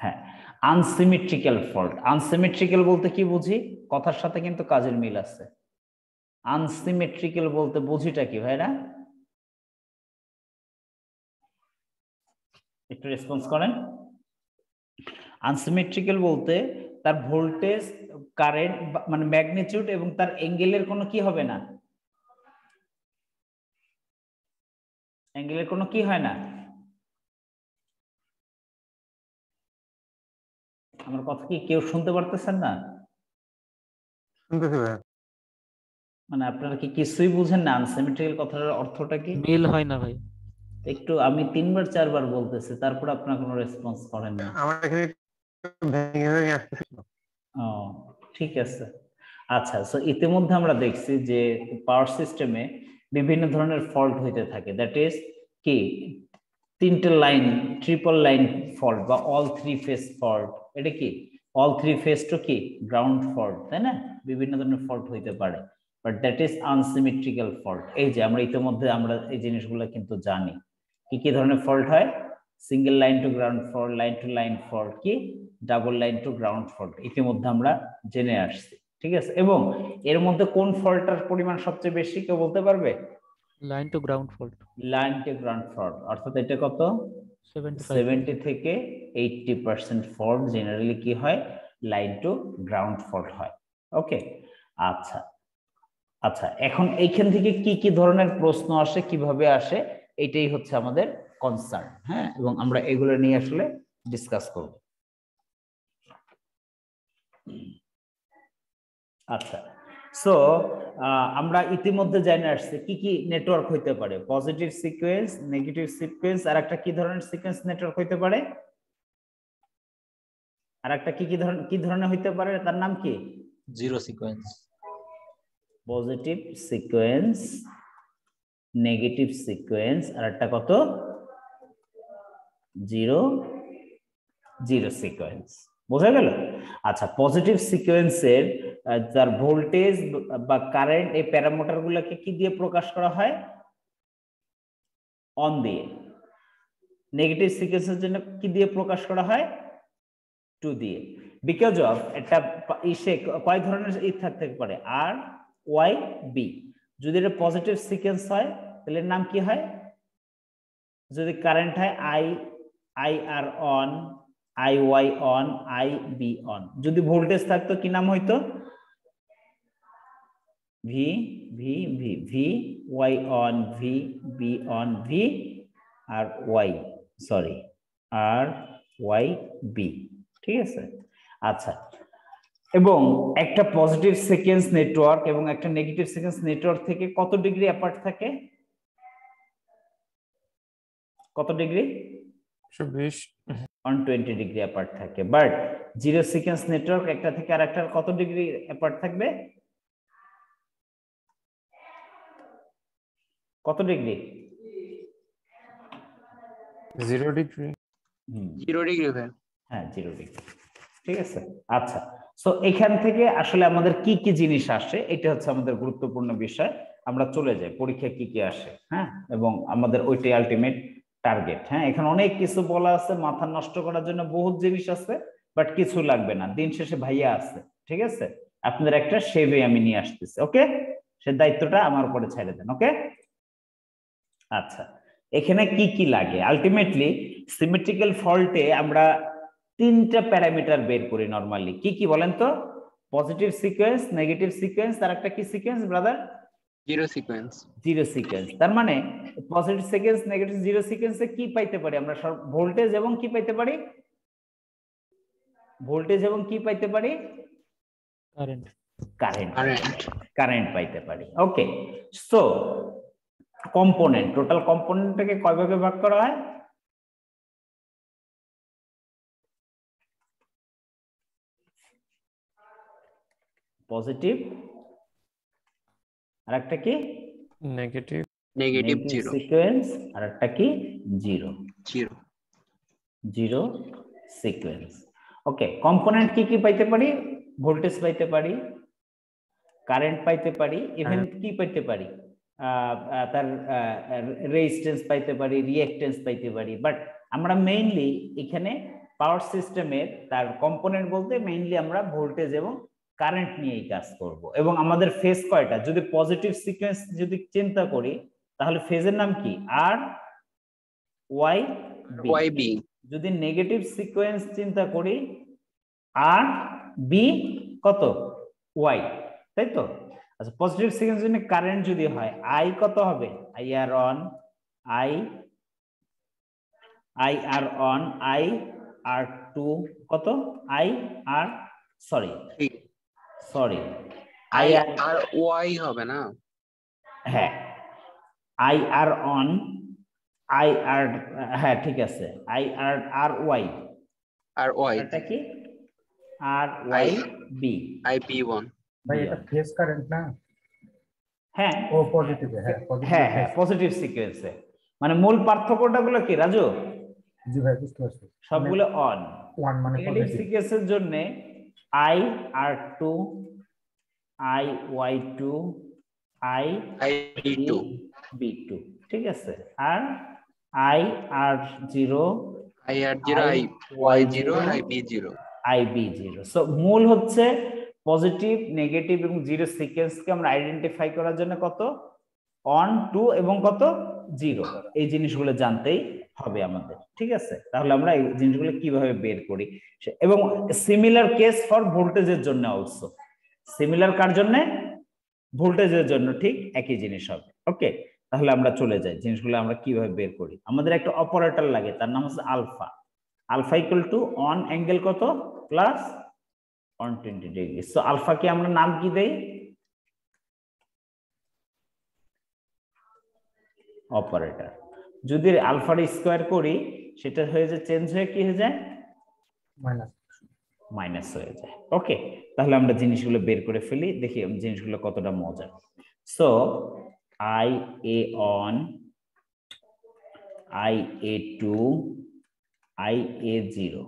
হ্যাঁ, unsymmetrical fault. Unsymmetrical বলতে কি বুঝি, কথার সাথে কিন্তু কাজের মিল আছে। আনসিমেট্রিক্যাল বলতে বুঝিটা কি ভাইরা, একটু রেসপন্স করেন। আনসিমেট্রিক্যাল বলতে তার ভোল্টেজ, কারেন্ট মানে ম্যাগনিটিউড এবং তার অ্যাঙ্গেলের কোনো কি হবে না, অ্যাঙ্গেলের কোনো কি হয় না। আমার কথা কি কেউ শুনতে পারতেছেন না? মানে আপনারা কি কিছুই বুঝেন না? আনসিমেট্রিক্যাল কথাটার অর্থটা কি? মিল হয় না ভাই। একটু আমি 3বার 4বার বলতেছি, তারপর আপনারা কোনো রেসপন্স করেন না। আমার এখানে ভেঙে ভেঙে আসতেছিল। ও ঠিক আছে, আচ্ছা। সো ইতিমধ্যে আমরা দেখছি যে পাওয়ার সিস্টেমে বিভিন্ন ধরনের ফল্ট হইতে থাকে, দ্যাট ইজ কি, তিনটে লাইন, ট্রিপল লাইন ফল্ট বা অল থ্রি ফেজ ফল্ট। এটা কি অল থ্রি ফেজ টু কি গ্রাউন্ড ফল্ট, তাই না? বিভিন্ন ধরনের ফল্ট হইতে পারে, but that is unsymmetrical fault. এই যে আমরা ইতিমধ্যে আমরা এই জিনিসগুলো কিন্তু জানি কি কি ধরনের ফল্ট হয়। Single line to ground fault, line to line fault, কি double line to ground fault, ইতিমধ্যে আমরা জেনে আসছি, ঠিক আছে? এবং এর মধ্যে কোন ফল্টটার পরিমাণ সবচেয়ে বেশি, কেউ বলতে পারবে? Line to ground fault. Line to ground fault, অর্থাৎ এটা কত, 75 70 থেকে 80% ফল্ট জেনারেলি কি হয়, লাইন টু গ্রাউন্ড ফল্ট হয়। ওকে, আচ্ছা আচ্ছা, এখন এইখান থেকে কি কি ধরনের প্রশ্ন আসে, কিভাবে আসে, এটাই হচ্ছে আমাদের কনসার্ন। হ্যাঁ, এবং আমরা এগুলো নিয়ে আসলে ডিসকাস করব। আচ্ছা, সো আমরা ইতিমধ্যে জেনে আসছি কি কি নেটওয়ার্ক হইতে পারে, পজিটিভ সিকোয়েন্স, নেগেটিভ সিকোয়েন্স, আর একটা কি ধরনের সিকোয়েন্স নেটওয়ার্ক হইতে পারে, আর একটা কি ধরনের হইতে পারে, তার নাম কি, zero sequence. Positive sequence, negative sequence, আর একটা কত, জিরো সিকোয়েন্স। বোঝা গেল? আচ্ছা, পজিটিভ সিকোয়েন্সের যার ভোল্টেজ বা কারেন্ট, এই প্যারামিটার গুলোকে কি দিয়ে প্রকাশ করা হয়, অন দিয়ে। নেগেটিভ সিকোয়েন্সের জন্য কি দিয়ে প্রকাশ করা হয়, টু দিয়ে। বিকজ অফ একটা ইসে কয় ধরনের থাকতে পারে, আর ওয়াই বি। যদি এটা পজিটিভ সিকোয়েন্স হয় তাহলে নাম কি হয়, যদি কারেন্ট হয় I R one, I Y one, I B one. যদি ভোল্টেজ থাকতো কি নাম হইতো, V V V, V Y one V, B one V, R Y, sorry, R Y B, ঠিক আছে? আচ্ছা, এবং একটা পজিটিভ সিকোয়েন্স নেটওয়ার্ক এবং একটা নেগেটিভ সিকোয়েন্স নেটওয়ার্ক থেকে কত ডিগ্রি অ্যাপার্ট থাকে, কত ডিগ্রি, 120 ডিগ্রি অ্যাপার্ট থাকে। বাট জিরো সিকোয়েন্স নেটওয়ার্ক একটা থেকে আরেকটার কত ডিগ্রি অ্যাপার্ট থাকবে, কত ডিগ্রি, 0 ডিগ্রি। 0 ডিগ্রি। হ্যাঁ, 0 ডিগ্রি, ঠিক আছে? আচ্ছা, সো এখান থেকে আসলে আমাদের কি কি জিনিস আসে, এটা হচ্ছে আমাদের গুরুত্বপূর্ণ বিষয়। আমরা চলে যাই পরীক্ষায় কি কি আসে, হ্যাঁ, এবং আমাদের ওইটাই আলটিমেট টার্গেট। হ্যাঁ, এখানে অনেক কিছু বলা আছে, মাথা নষ্ট করার জন্য বহুত জিনিস আছে, বাট কিছু লাগবে না, দিন শেষে ভাইয়া আছে, ঠিক আছে? আপনাদের একটা সেভে আমি নিয়ে আসতেছি, ওকে? সে দায়িত্বটা আমার উপরে ছেড়ে দেন, ওকে? আচ্ছা, এখানে কি কি লাগে, আলটিমেটলি সিমেট্রিক্যাল ফল্টে আমরা তিনটা প্যারামিটার বের করি নরমালি। কি কি বলেন তো, পজিটিভ সিকোয়েন্স, নেগেটিভ সিকোয়েন্স, আর একটা কি sequence brother, zero sequence. Zero sequence. তার মানে পজিটিভ সিকোয়েন্স, নেগেটিভ, জিরো সিকোয়েন্সে কি পাইতে পারি আমরা, ভোল্টেজ এবং কি পাইতে পারি, ভোল্টেজ এবং কি পাইতে পারি, কারেন্ট। কারেন্ট পাইতে পারি। ওকে, সো কম্পোনেন্ট, টোটাল কম্পোনেন্টটাকে কয় ভাগে ভাগ করা হয়, পজিটিভ, আর একটা কি নেগেটিভ, জিরো সিকোয়েন্স, আর একটা কি জিরো সিকোয়েন্স। ওকে, কম্পোনেন্ট কি কি পাইতে পারি, ভোল্টেজ পাইতে পারি, কারেন্ট পাইতে পারি, ইভেন কি পাইতে পারি, তার রেজিস্ট্যান্স পাইতে পারি, রিঅ্যাকট্যান্স পাইতে পারি। বাট আমরা মেইনলি এখানে পাওয়ার সিস্টেমের তার কম্পোনেন্ট বলতে মেইনলি আমরা ভোল্টেজ এবং কারেন্ট নিয়েই কাজ করব এবং আমাদের ফেজ কয়টা, যদি পজিটিভ সিকোয়েন্স যদি চিন্তা করি তাহলে ফেজের নাম কি আর ওয়াই বি, YB যদি নেগেটিভ সিকোয়েন্স চিন্তা করি আর বি কত ওয়াই, তাই তো? আচ্ছা পজিটিভ সিকোয়েন্স জন্য কারেন্ট যদি হয় আই কত হবে, I R one I R one I R two কত I R sorry I R IRY হবে না? হ্যাঁ I R one I R হ্যাঁ ঠিক আছে আই আর আর ওয়াই আর Y এটা কি আর ওয়াই বি IP1 ভাই এটা ফেজ কারেন্ট না? হ্যাঁ ও পজিটিভ, হ্যাঁ হ্যাঁ হ্যাঁ পজিটিভ সিকোয়েন্সে, মানে মূল পার্থক্যটা গুলো কি রাজু? জি ভাই বুঝতে পারছি। সবগুলো অন, ওয়ান মানে নেগেটিভ পজিটিভ। সিকোয়েন্সের জন্য I R two I Y two I IP2 B two, ঠিক আছে? আর I R zero IR0 Y0 IP0 I B zero. So মূল হচ্ছে পজিটিভ নেগেটিভ এবং জিরো সিকোয়েন্সকে আমরা আইডেন্টিফাই করার জন্য কত অন টু এবং কত জিরো, এই জিনিসগুলো জানতেই হবে আমাদের, ঠিক আছে? তাহলে আমরা এই জিনিসগুলো কিভাবে বের করি, এবং সিমিলার কেস ফর ভোল্টেজের জন্য অলসো, সিমিলার কার জন্য ভোল্টেজের জন্য ঠিক একই জিনিস হবে। ওকে, তাহলে আমরা চলে যাই জিনিসগুলো আমরা কিভাবে বের করি। আমাদের একটা অপারেটর লাগে, তার নাম হচ্ছে alpha. Alpha equal to one angle কত প্লাস 120 ডিগ্রি। সো আলফাকে আমরা নাম কি দেই, অপারেটর। যদি আলফার স্কোয়ার করি সেটা হয়ে যায় চেঞ্জ হয়ে কি হয়ে যায় মাইনাস। মাইনাস হয়ে যায়। ওকে, তাহলে আমরা জিনিসগুলো বের করে ফেলি, দেখি জিনিসগুলো কতটা মজা। So I A one I A two I A zero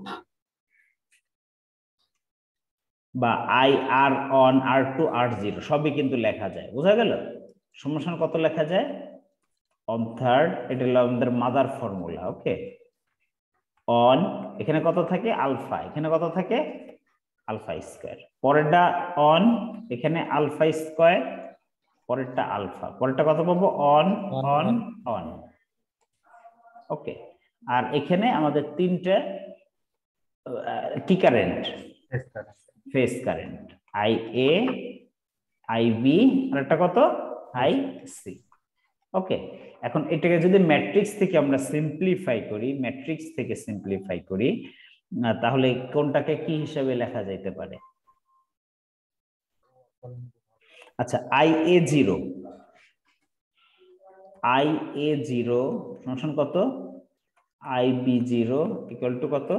বা I R one R two R zero সবই কিন্তু লেখা যায়, বোঝা গেল? সমস্যা কত লেখা যায় অন থার্ড, এটা হলো আমাদের মাদার ফর্মুলা। ওকে, অন এখানে কত থাকে আলফা, এখানে কত থাকে আলফা স্কোয়ার, পরেরটা অন এখানে আলফা স্কোয়ার, পরেরটা আলফা, পরেরটা কত পাবো অন অন অন। ওকে, আর এখানে আমাদের তিনটে কি current, phase current, I A I B আর একটা কত আই সি। ওকে, এখন এটাকে যদি ম্যাট্রিক্স থেকে আমরা সিম্পলিফাই করি, ম্যাট্রিক্স থেকে সিম্পলিফাই করি, তাহলে কোনটাকে কি হিসাবে লেখা যাইতে পারে? আচ্ছা I A zero, I A zero সমান কত I B zero equal to কত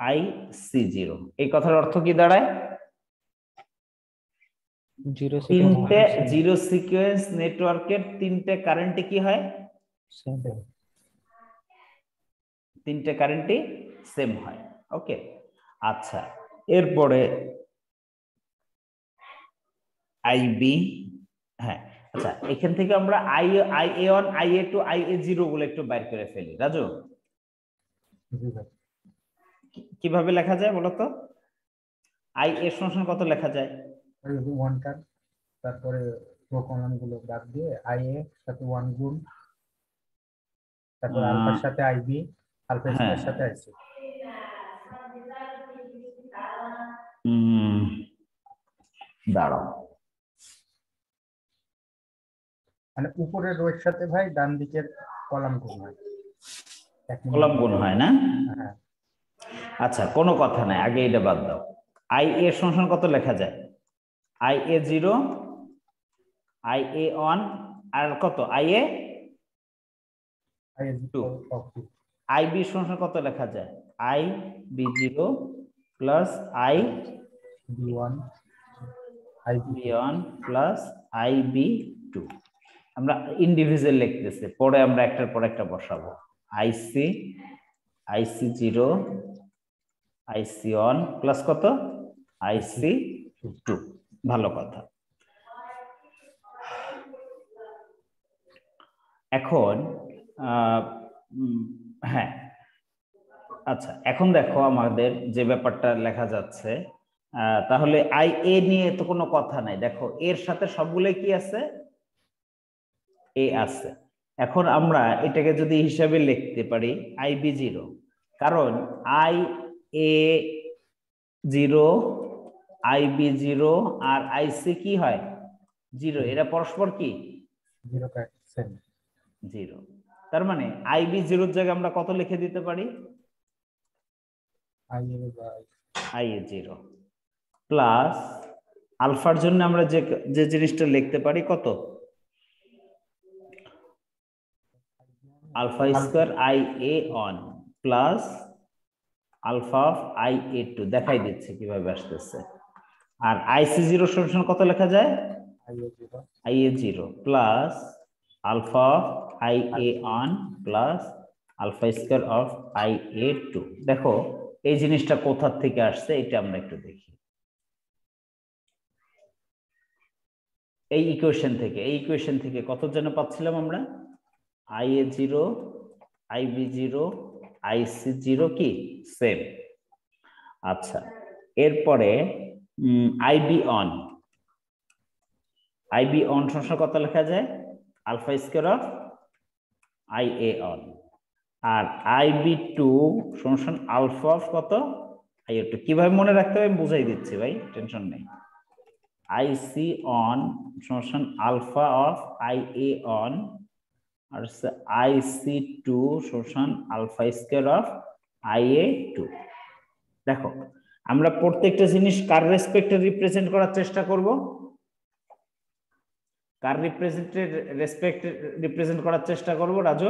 আই সি জিরো। এই কথার অর্থ কি দাঁড়ায়? তিনটে জিরো সিকোয়েন্স নেটওয়ার্কের তিনটে কারেন্টে কি হয়, তিনটে কারেন্টই সেম হয়। ওকে, আচ্ছা এরপরে আইবি, হ্যাঁ আচ্ছা এখান থেকে আমরা I A one I A two I A zero গুলো একটু বাইর করে ফেলি। রাজু কিভাবে লেখা যায় বলতো? আই এর সমান কত লেখা যায়? ওয়ানটা তারপরে রো কলাম গুলো বাদ দিয়ে আই এর সাথে ওয়ান গুণ, তারপর আলফার সাথে আইবি, আলফা স্কয়ার সাথে আইসি। দাঁড়াও, মানে উপরের রো এর সাথে ভাই ডান দিকের কলাম গুণ হয়, কলাম গুণ হয় না? হ্যাঁ। আচ্ছা কোনো কথা নাই, আগে এটা বাদ দাও। আই এর সমান কত লেখা যায়? I A zero I A one আর কত I A two, I B সমান কত লেখা যায়? I B zero plus I B one B one plus I B two. আমরা ইন্ডিভিজুয়াল লিখতেছি, পরে আমরা একটার পর একটা বসাবো। I C I C zero I C one plus কত আইসি টু। ভালো কথা। এখন হ্যাঁ আচ্ছা এখন দেখো আমাদের যে ব্যাপারটা লেখা যাচ্ছে তাহলে আই এ নিয়ে তো কোনো কথা নাই, দেখো এর সাথে সবগুলোই কি আছে, এ আছে। এখন আমরা এটাকে যদি হিসাবে লিখতে পারি আই বি জিরো, কারণ I A zero, I B zero আর আই সি কি হয় জিরো, এরা পরস্পর কি 0.7 জিরো। তার মানে আই বি জিরোর জায়গায় আমরা কত লিখে দিতে পারি, আই এ জিরো প্লাস আলফার জন্য আমরা যে যে জিনিসটা লিখতে পারি কত, alpha square I A one plus alpha of I A two, দেখাই দিচ্ছে কিভাবে আসতেছে। আর আইসি জিরো সমান কত লেখা যায়, I A zero plus alpha of I A one plus alpha square of I A two. দেখো এই জিনিসটা কোথা থেকে আসছে এটা আমরা একটু দেখি। এই ইকুয়েশন থেকে, এই ইকুয়েশন থেকে কত যেন পাচ্ছিলাম আমরা, I A zero, I B zero, I C zero কি সেম। আচ্ছা এরপরে I B one, I B one সমান কত লেখা যায়, alpha square of I A one. আর আই বি টু সমান আলফা অফ কত, আই এ টু। কিভাবে মনে রাখতে হবে আমি বুঝাই দিচ্ছি ভাই, টেনশন নেই। আই সি অন সমান alpha of I A one আর আই সি টু সমান alpha square of I A two. দেখো আমরা প্রত্যেকটা জিনিস কার রেসপেক্টে রিপ্রেজেন্ট করার চেষ্টা করব, কার রেসপেক্টে রিপ্রেজেন্ট করার চেষ্টা করব রাজু,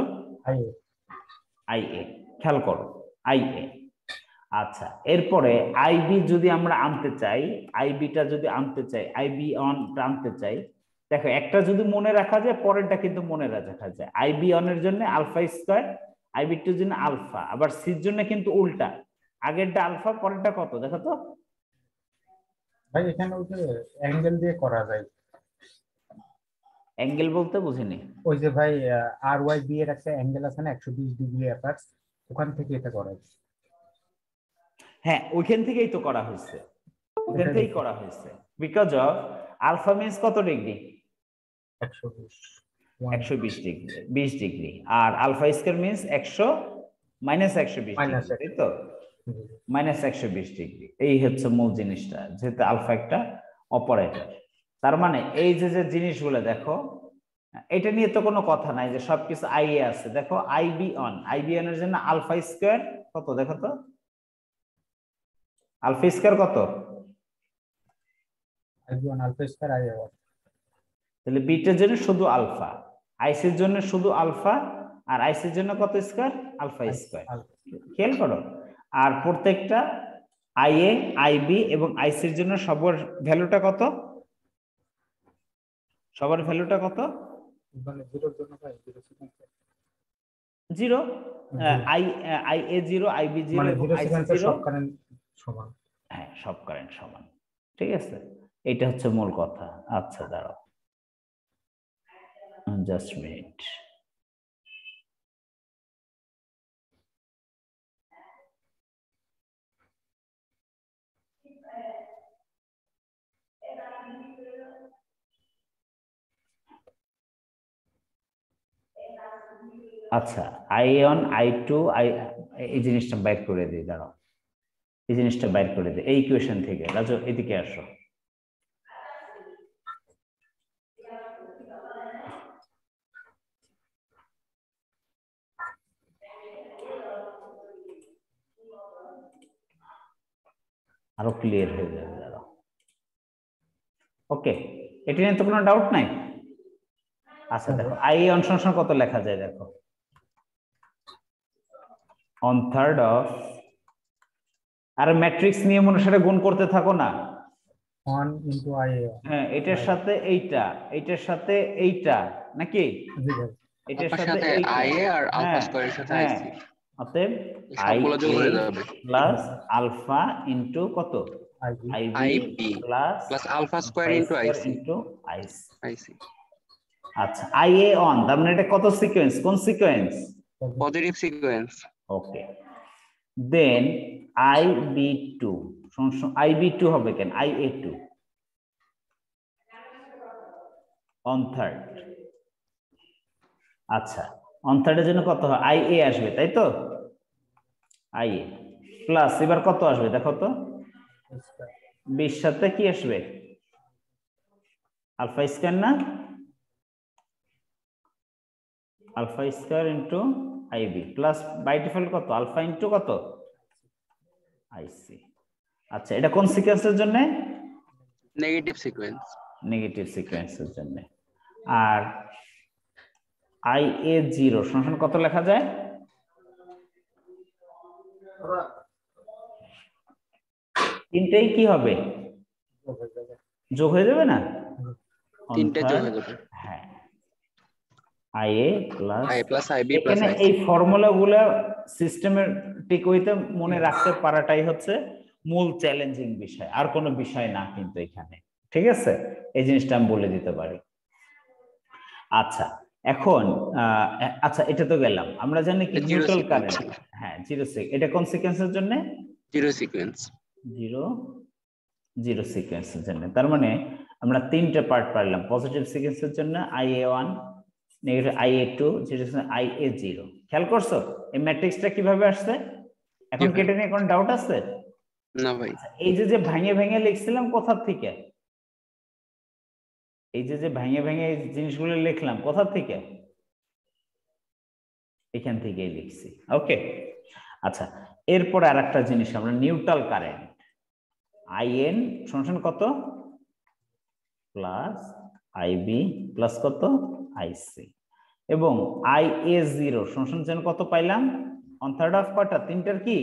আই এ, খেয়াল করো আই এ। আচ্ছা এরপরে আইবি যদি আমরা আনতে চাই, আইবিটা যদি আনতে চাই, আইবি অন আনতে চাই, দেখো একটা যদি মনে রাখা যায় পরেরটা কিন্তু মনে রাখা যায়। আইবি অন এর জন্য আলফা স্কয়ার, আইবি টু এর জন্য আলফা, আবার সির জন্য কিন্তু উল্টা, আগেরটা আলফা পরেরটা কত দেখো তো ভাই। এখানে ওই যে অ্যাঙ্গেল দিয়ে করা যায়, অ্যাঙ্গেল বলতে বুঝিনি। ওই যে ভাই আর ওয়াই বি এর একটা অ্যাঙ্গেল আছে না 120 ডিগ্রি অ্যাপার্স, ওখান থেকে এটা করা যায়। হ্যাঁ ওইখান থেকেই তো করা হয়েছে, ওইখান থেকেই করা হয়েছে। বিকজ অফ আলফা মিন্স কত ডিগ্রি, 120 ডিগ্রি, 20 ডিগ্রি, আর alpha square means 100 minus 120 degree, তাই তো মাইনাস 120 ডিগ্রি। এই হচ্ছে মূল জিনিসটা, যেহেতু আলফা একটা অপারেটর। তার মানে এই যে যে জিনিসগুলো দেখো এটা নিয়ে তো কোনো কথা নাই যে সবকিছু আই এ আছে। দেখো আইবি অন, আইবি অন এর জন্য আলফা স্কয়ার কত দেখো তো, আলফা স্কয়ার কত, I B one alpha square I A. তাহলে বিটার জন্য শুধু আলফা, আইসির জন্য শুধু আলফা, আর আইসির জন্য কত স্কয়ার, আলফা স্কয়ার। খেয়াল করো। আর প্রত্যেকটা আইএ, আইবি এবং আইসির জন্য সবার ভ্যালুটা কত, সবার ভ্যালুটা কত, মানে জিরোর জন্য ভাই 0, আই এ 0, আইবি 0 মানে এবং 0 আইসি সেকেন্ডে 0, সব কারেন্ট সমান। হ্যাঁ সব কারেন্ট সমান। ঠিক আছে, এটা হচ্ছে মূল কথা। আচ্ছা দাঁড়াও জাস্ট মিনিট। আচ্ছা I one I two I, এই জিনিসটা বাইর করে দিই, দাঁড়াও এই জিনিসটা বাইর করে দিই এই ইকুয়েশন থেকে। রাজু এদিকে আসো, আরো ক্লিয়ার হয়ে যাবে, দাঁড়াও। ওকে, এটা নিয়ে তো কোনো ডাউট নাই। আচ্ছা দেখো আই অনশন কত লেখা যায়, দেখো 1/3 অফ, আর ম্যাট্রিক্স নিয়ম অনুসারে গুণ করতে থাকো না, 1 ইনটু আই এ। হ্যাঁ এটার সাথে এইটা, এইটার সাথে এইটা নাকি, জি ভাই। এটার আলফার সাথে সাথে এইটা, আই এ আর আলফা হ্যাঁ স্কয়ারের সাথে হ্যাঁ, আইসি, অতএব আই সবগুলো যোগ হয়ে যাবে প্লাস আলফা ইনটু কত, I B I B plus plus alpha square into I C, into I C. I C আচ্ছা আই এ অন, তার মানে এটা কত সিকোয়েন্স, কোন সিকোয়েন্স, পজিটিভ সিকোয়েন্স। ওকে, দেন IB2 IB2 হবে কেন IA2 অন থার্ড। আচ্ছা অন থার্ডের জন্য কত হয় IA আসবে তাই তো, IA প্লাস এবার কত আসবে দেখো তো, 20 সাথে কি আসবে আলফা স্কয়ার না, alpha square into IB plus by default কত আলফা ইনটু কত IC। আচ্ছা এটা কোন সিকোয়েন্সের জন্য, নেগেটিভ সিকোয়েন্স। নেগেটিভ সিকোয়েন্সের জন্য। আর IA0 সমান কত লেখা যায়, তিনটেই কি হবে যোগ হয়ে যাবে না, তিনটে যোগ হয়ে যাবে। হ্যাঁ IA প্লাস IB প্লাস এখানে IC। এই ফর্মুলাগুলো সিস্টেমেটিক ওয়েতে মনে রাখতে পারাটাই হচ্ছে মূল চ্যালেঞ্জিং বিষয়, আর কোনো বিষয় না কিন্তু এখানে, ঠিক আছে এই জিনিসটা আমি বলে দিতে পারি। আচ্ছা এখন আচ্ছা এটা তো গেলাম, আমরা জানি কি নিউট্রাল কারেন্ট, হ্যাঁ জিরো এটা কোন সিকোয়েন্সের জন্য, জিরো সিকোয়েন্স। জিরো সিকোয়েন্সের জন্য। তার মানে আমরা তিনটে পার্ট পারলাম, পজিটিভ সিকোয়েন্সের জন্য IA1, নেগেটিভ IA2, IA0। খেয়াল করছো এই ম্যাট্রিক্সটা কিভাবে আসছে, এখন কেটে নিয়ে কোনো ডাউট আছে না ভাই। এই যে ভেঙে ভেঙে লিখছিলাম কোথা থেকে, এই যে ভেঙে ভেঙে এই জিনিসগুলো লিখলাম কোথা থেকে, এখান থেকেই লিখছি। ওকে আচ্ছা এরপর আরেকটা জিনিস আমরা নিউট্রাল কারেন্ট IN সমান কত প্লাস IB প্লাস কত IC এবং IA0 সমান কত পাইলাম ওয়ান থার্ড অফ কয়টা, তিনটার কি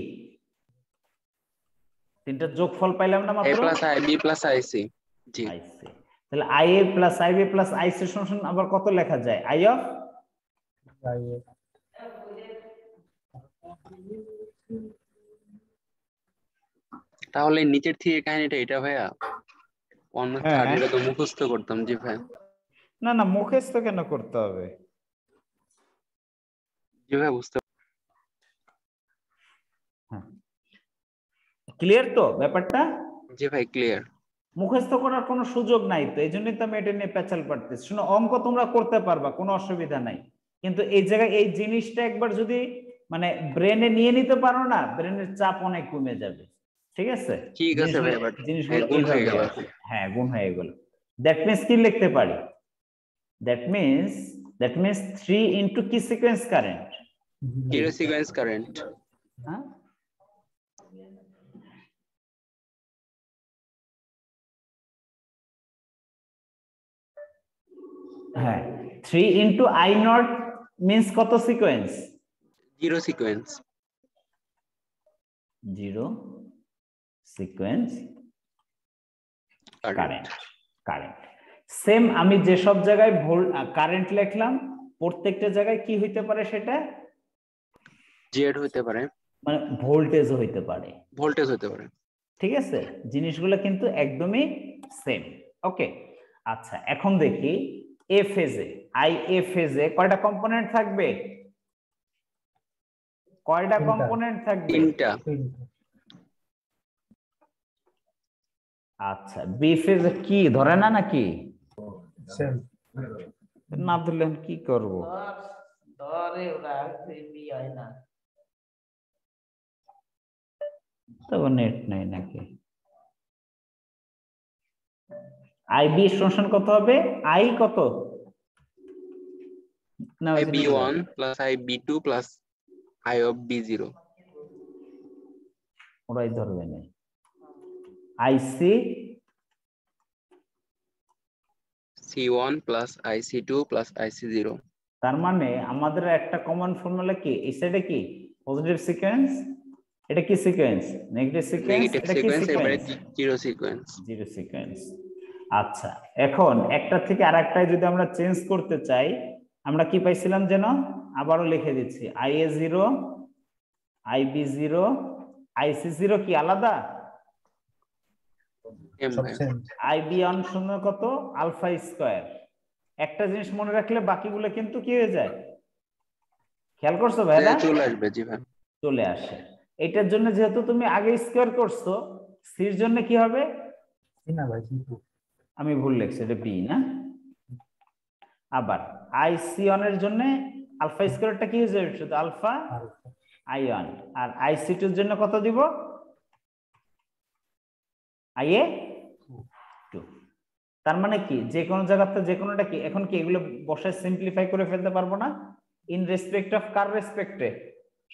তিনটার যোগফল পাইলাম না মাত্র, A plus IB plus IC। G IC তাহলে IA plus IB plus IC সমান আবার কত লেখা যায় I অফ তাহলে নিচের থেকে কাহিনীটা এটা ভাইয়া, অন্য হ্যাঁ। থার্ড তো মুখস্থ করতাম। জি ভাই। না না মুখস্থ কেন করতে হবে, জি ভাই বুঝতে। ক্লিয়ার তো ব্যাপারটা, জি ভাই ক্লিয়ার। মুখস্থ করার কোনো সুযোগ নাই তো, এই জন্যই তো আমি এটা নিয়ে পেঁচাল পারতেছি। শোনো অঙ্ক তোমরা করতে পারবা কোনো অসুবিধা নাই, কিন্তু এই জায়গায় এই জিনিসটা একবার যদি মানে ব্রেনে নিয়ে নিতে পারো না, ব্রেনের চাপ অনেক কমে যাবে, ঠিক আছে ঠিক আছে ভাই। জিনিসগুলো গুণ হয়ে গেল। হ্যাঁ গুণ হয়ে গেল। দ্যাট মিন্স কি লিখতে পারি, দ্যাট মিন্স 3 ইনটু কি sequence current, zero sequence current. হ্যাঁ হ্যাঁ 3 ইনটু I0 মিন্স কত sequence, zero sequence. Zero sequence current. Same আমি যে সব জায়গায় কারেন্ট লিখলাম প্রত্যেকটা জায়গায় কি হইতে পারে সেটা জেড হইতে পারে, মানে ভোল্টেজ হইতে পারে, ভোল্টেজ হতে পারে। ঠিক আছে জিনিসগুলো কিন্তু একদমই সেম। ওকে আচ্ছা এখন দেখি এ ফেজে IA ফেজে কয়টা কম্পোনেন্ট থাকবে, কয়টা কম্পোনেন্ট থাকবে, তিনটা। আচ্ছা বি ফেজে কি ধরে না নাকি, সেম না ধরলে কি করব, তো নেট নাই নাকি, IB সমান কত হবে I কত না IB1 plus IB2 plus I of B0। ওরাই ধরবে না, IC C1 plus IC2 plus IC0। তার মানে আমাদের একটা কমন ফর্মুলা কি, এই সাইডে কি পজিটিভ সিকোয়েন্স, এটা কি সিকোয়েন্স নেগেটিভ সিকোয়েন্স, নেগেটিভ এটা কি সিকোয়েন্স এবারে sequence zero sequence. Zero sequence. আচ্ছা এখন একটা থেকে আরেকটায় যদি আমরা চেঞ্জ করতে চাই আমরা কি পাইছিলাম যেন, আবারও লিখে দিচ্ছি IA0 IB0 IC0 কি আলাদা, IB1 শূন্য কত আলফা স্কয়ার। একটা জিনিস মনে রাখলে বাকিগুলো কিন্তু কি হয়ে যায়, খেয়াল করছো ভাইরা চলে আসবে। জি ভাই চলে আসে। এটার জন্য যেহেতু তুমি আগে স্কয়ার করছো, সির জন্য কি হবে? না ভাই C2 আমি ভুল লিখছি, এটা বি না। আবার আইসি অন এর জন্য আলফা স্কয়ারটা কি হয়ে যাবে? শুধু আলফা আলফা আই1। আর আইসি2 এর জন্য কত দিব? আইএ 2। তার মানে কি যে কোনো জায়গাতে যে কোনোটা কি এখন কি এগুলো বসায় সিম্পলিফাই করে ফেলতে পারবো না? ইন রেসপেক্ট অফ কার রেসপেক্টে?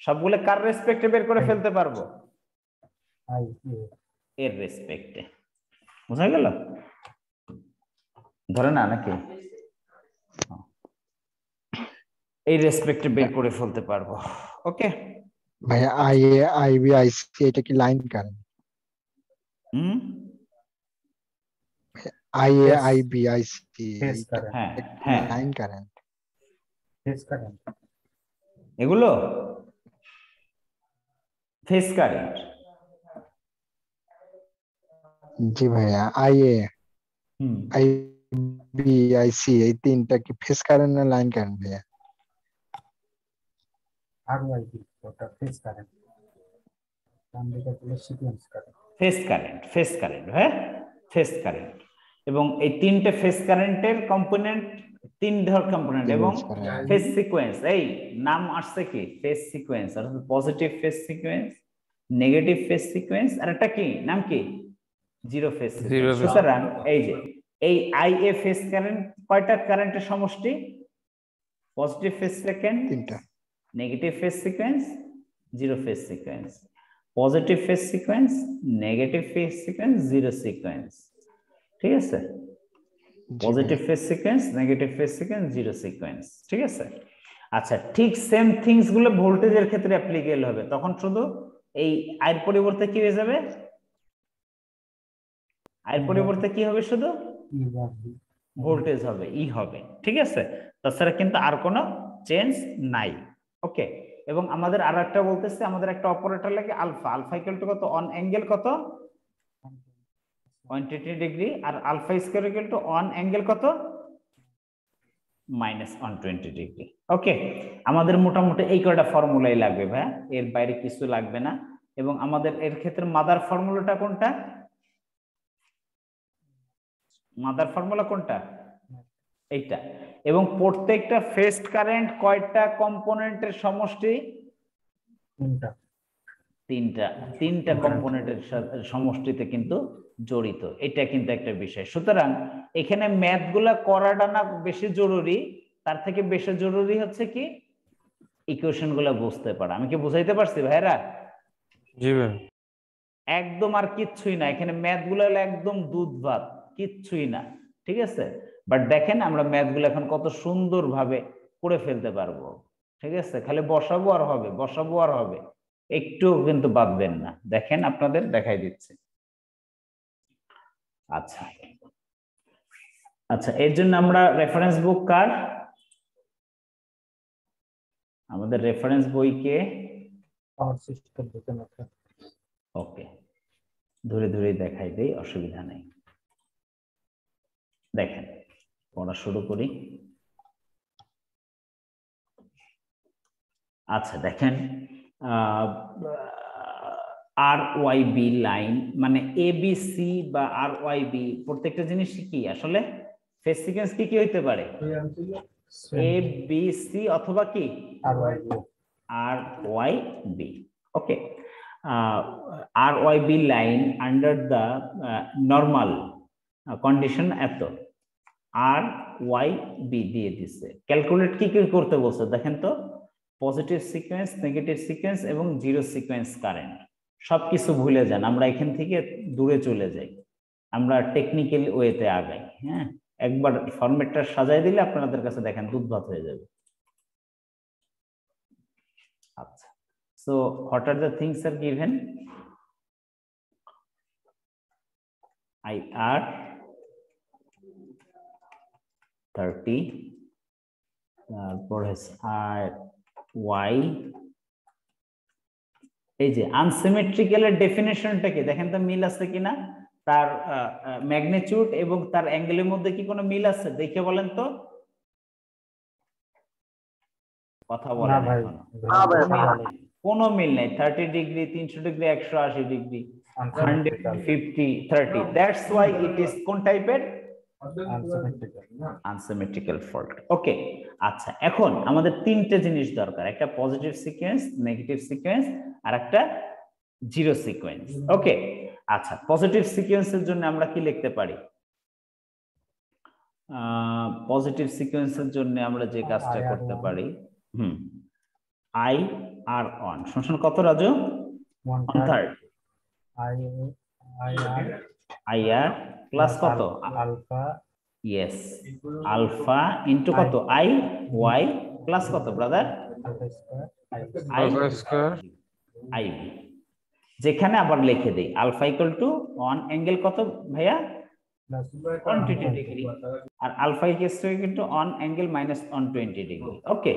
সবগুলো কার রেসপেক্টে বের করে ফেলতে পারবো? আই এর রেসপেক্টে। বুঝা গেল? ধরে না নাকি এই রেসপেক্টে বের করে ফেলতে পারবো। ওকে ভাইয়া আইএ আইবি আইসি এটা কি লাইন কারেন্ট? হুম আইএ Yes. আইবি আইসি ফেজ কারেন্ট হ্যাঁ হ্যাঁ লাইন কারেন্ট? ফেজ কারেন্ট এগুলো ফেজ কারেন্ট। জি ভাইয়া আইএ হুম আইবি আইসি এই তিনটা কি ফেজ কারেন্ট না লাইন কারেন্ট ভাইয়া? আর ওয়াইবি ওটা ফেজ কারেন্ট, ডান দিকে হলো সিকোয়েন্স কারেন্ট। ফেজ কারেন্ট হ্যাঁ, ফেজ কারেন্ট। এবং এই তিনটে ফেজ কারেন্টের কম্পোনেন্ট, তিন ধর কম্পোনেন্ট এবং ফেজ সিকোয়েন্স। এই নাম আসছে কি? ফেজ সিকোয়েন্স, অর্থাৎ positive phase sequence, negative phase sequence, আর একটা কি নাম কি? Zero phase sequence. সুতরাং এই যে এই আইএ ফেজ কারেন্ট কয়টা কারেন্টের সমষ্টি? পজিটিভ ফেজ সেকেন্ড, তিনটা। Negative phase sequence, zero phase sequence. Positive phase sequence, negative phase sequence, zero sequence. ঠিক আছে? Positive phase sequence, negative phase sequence, zero sequence. ঠিক আছে? আচ্ছা, ঠিক সেম থিংস গুলো ভোল্টেজের ক্ষেত্রে অ্যাপ্লিকেবল হবে। তখন শুধু এই আয়ের পরিবর্তে কি হয়ে যাবে? আয়ের পরিবর্তে কি হবে? শুধু ভোল্টেজ হবে, ই হবে। ঠিক আছে? তাছাড়া কিন্তু আর কোনো চেঞ্জ নাই। ওকে। এবং আমাদের আর একটা বলতেছে, আমাদের একটা অপারেটর লাগে আলফা। আলফা ইকুয়াল টু কত? অন অ্যাঙ্গেল কত? 120 ডিগ্রি। আর alpha square equal to one angle কত? -120 ডিগ্রি। ওকে, আমাদের মোটামুটি এই কয়টা ফর্মুলাই লাগবে ভাই, এর বাইরে কিছু লাগবে না। এবং আমাদের এর ক্ষেত্রে মাদার ফর্মুলাটা কোনটা? মাদার ফর্মুলা কোনটা? এইটা। এবং প্রত্যেকটা ফেজ কারেন্ট কয়টা কম্পোনেন্টের সমষ্টি? তিনটা কম্পোনেন্টের সমষ্টিতে কিন্তু জড়িত। এটা কিন্তু একটা বিষয়। সুতরাং এখানে ম্যাথ গুলা করাটা না বেশি জরুরি, তার থেকে বেশি জরুরি হচ্ছে কি ইকুয়েশন গুলা বুঝতে পারা। আমি কি বুঝাইতে পারছি ভাইরা? জি ভাই। একদম আর কিচ্ছুই না, এখানে ম্যাথ গুলো হলো একদম দুধ ভাত, কিচ্ছুই না। ঠিক আছে? বাট দেখেন আমরা ম্যাথ গুলো এখন কত সুন্দর ভাবে করে ফেলতে পারবো। ঠিক আছে? খালি বসাবো আর হবে, বসাবো আর হবে, একটু কিন্তু বাদবেন না। দেখেন আপনাদের দেখাই দিচ্ছে। আচ্ছা আচ্ছা, এর জন্য আমরা রেফারেন্স বুক কার? আমাদের রেফারেন্স বইকে পাওয়ার সিস্টেম দেখে নাও। ওকে, ধরে ধরে দেখাই দেই, অসুবিধা নেই। দেখেন পড়া শুরু করি। আচ্ছা দেখেন, আর ওয়াই বি লাইন মানে এ বি সি বা আর ওয়াই বি, প্রত্যেকটা জিনিস কি আসলে ফেজ সিকোয়েন্স কি কি হইতে পারে? এ বি সি অথবা কি R Y B. Okay, R Y B line under the normal condition এত, আর ওয়াই বি দিয়ে দিচ্ছে। ক্যালকুলেট কি কি করতে বলছে দেখেন তো? পজিটিভ সিকোয়েন্স, নেগেটিভ সিকোয়েন্স এবং জিরো সিকোয়েন্স কারেন্ট। সবকিছু ভুলে যান, আমরা এখান থেকে দূরে চলে যাই, আমরা টেকনিক্যাল ওয়েতে আগাই। হ্যাঁ, একবার ফরম্যাটটা সাজাই দিলে আপনাদের কাছে দেখেন দুধ ভাত হয়ে যাবে। আচ্ছা, so what are the things are given? IR 30, তারপর আর ওয়াই। এই যে আনসিমেট্রিক্যালের ডেফিনেশনটা কি দেখেন তো, মিল আছে কিনা? তার ম্যাগনিটিউড এবং তার অ্যাঙ্গেলের মধ্যে কি কোনো মিল আছে দেখে বলেন তো? কথা বলেন। কোনো মিল নাই। 30 degree, 300 degree, 180 degree, 150, 30, that's why it is কোন টাইপের? Unsymmetrical fault. ওকে, আচ্ছা এখন আমাদের তিনটে জিনিস দরকার, একটা পজিটিভ সিকোয়েন্স, নেগেটিভ সিকোয়েন্স, আর একটা জিরো সিকোয়েন্স। ওকে, আচ্ছা পজিটিভ সিকোয়েন্সের জন্য আমরা কি লিখতে পারি? পজিটিভ সিকোয়েন্সের জন্য আমরা যে কাজটা করতে পারি, আই আর অন সমান কত রাজু? 1/3 আই আর প্লাস কত? আলফা, ইয়েস, আলফা ইনটু কত? আই ওয়াই প্লাস কত brother? alpha square I B. যেখানে আবার লিখে দেই alpha equal to one angle কত ভাইয়া? 120 ডিগ্রি, আর alpha equal to one angle minus 120 degree. Okay,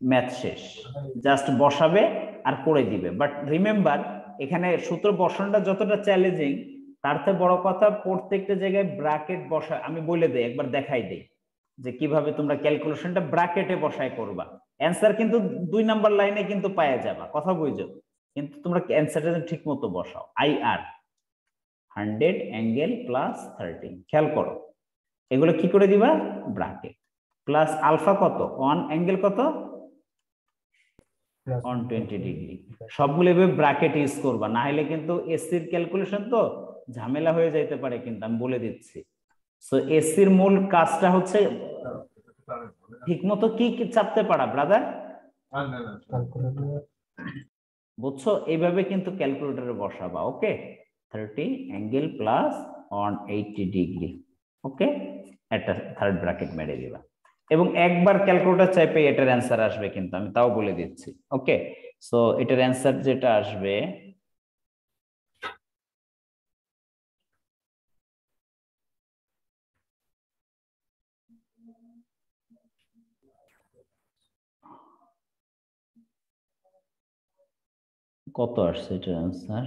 math শেষ, জাস্ট বসাবে আর করে দিবে। বাট রিমেম্বার, এখানে সূত্র বসানোটা যতটা চ্যালেঞ্জিং, তার থেকে বড় কথা প্রত্যেকটা জায়গায় ব্র্যাকেট বসা। আমি বলে দেই, একবার দেখাই দেই যে কিভাবে তোমরা ক্যালকুলেশনটা ব্র্যাকেটে বসায় করবা। অ্যান্সার কিন্তু 2 নাম্বার লাইনে কিন্তু পাওয়া যাবে, কথা বুঝছো? কিন্তু তোমরা অ্যান্সারটা ঠিক মতো বসাও। আই আর 100 অ্যাঙ্গেল প্লাস 30, খেয়াল করো এগুলো কি করে দিবা? ব্র্যাকেট প্লাস আলফা কত? অন অ্যাঙ্গেল কত? 120 ডিগ্রি। সবগুলো এভাবে ব্র্যাকেট ইউজ করবা, না হলে কিন্তু এসির ক্যালকুলেশন তো ঝামেলা হয়ে যাইতে পারে, কিন্তু আমি বলে দিচ্ছি। সো এসির মূল কাজটা হচ্ছে ঠিকমতো কি কি চাপতে পারা ব্রাদার, বুঝছো? এইভাবে কিন্তু ক্যালকুলেটরে বসাবা। ওকে, 30 অ্যাঙ্গেল প্লাস অন 80 ডিগ্রি। ওকে, একটা থার্ড ব্র্যাকেট মেরে দিবা এবং একবার ক্যালকুলেটর চাইপে এটার অ্যান্সার আসবে, কিন্তু আমি তাও বলে দিচ্ছি। ওকে, সো এটার অ্যান্সার যেটা আসবে, কত আসছে এটার অ্যান্সার?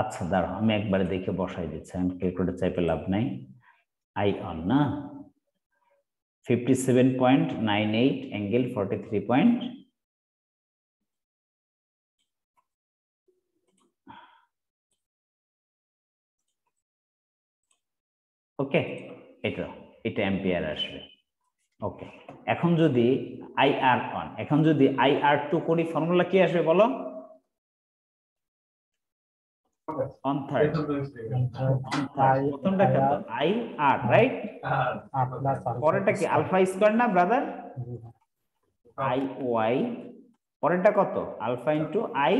আচ্ছা দাঁড়াও, আমি একবারে দেখে বসাই দিচ্ছি, আমি ক্যালকুলেটর চাইপে লাভ নাই। আই অন না 57.98 অ্যাঙ্গেল 43 পয়েন্ট, ওকে, এটা অ্যাম্পিয়ার আসবে। ওকে, এখন যদি আই আর অন, এখন যদি আই আর টু করি, ফর্মুলা কি আসবে বলো? অন থার্ড, প্রথমটা কত? I R, right? পরেরটা কি? আলফা স্কয়ার না ব্রাদার? আই ওয়াই, পরেরটা কত? Alpha into I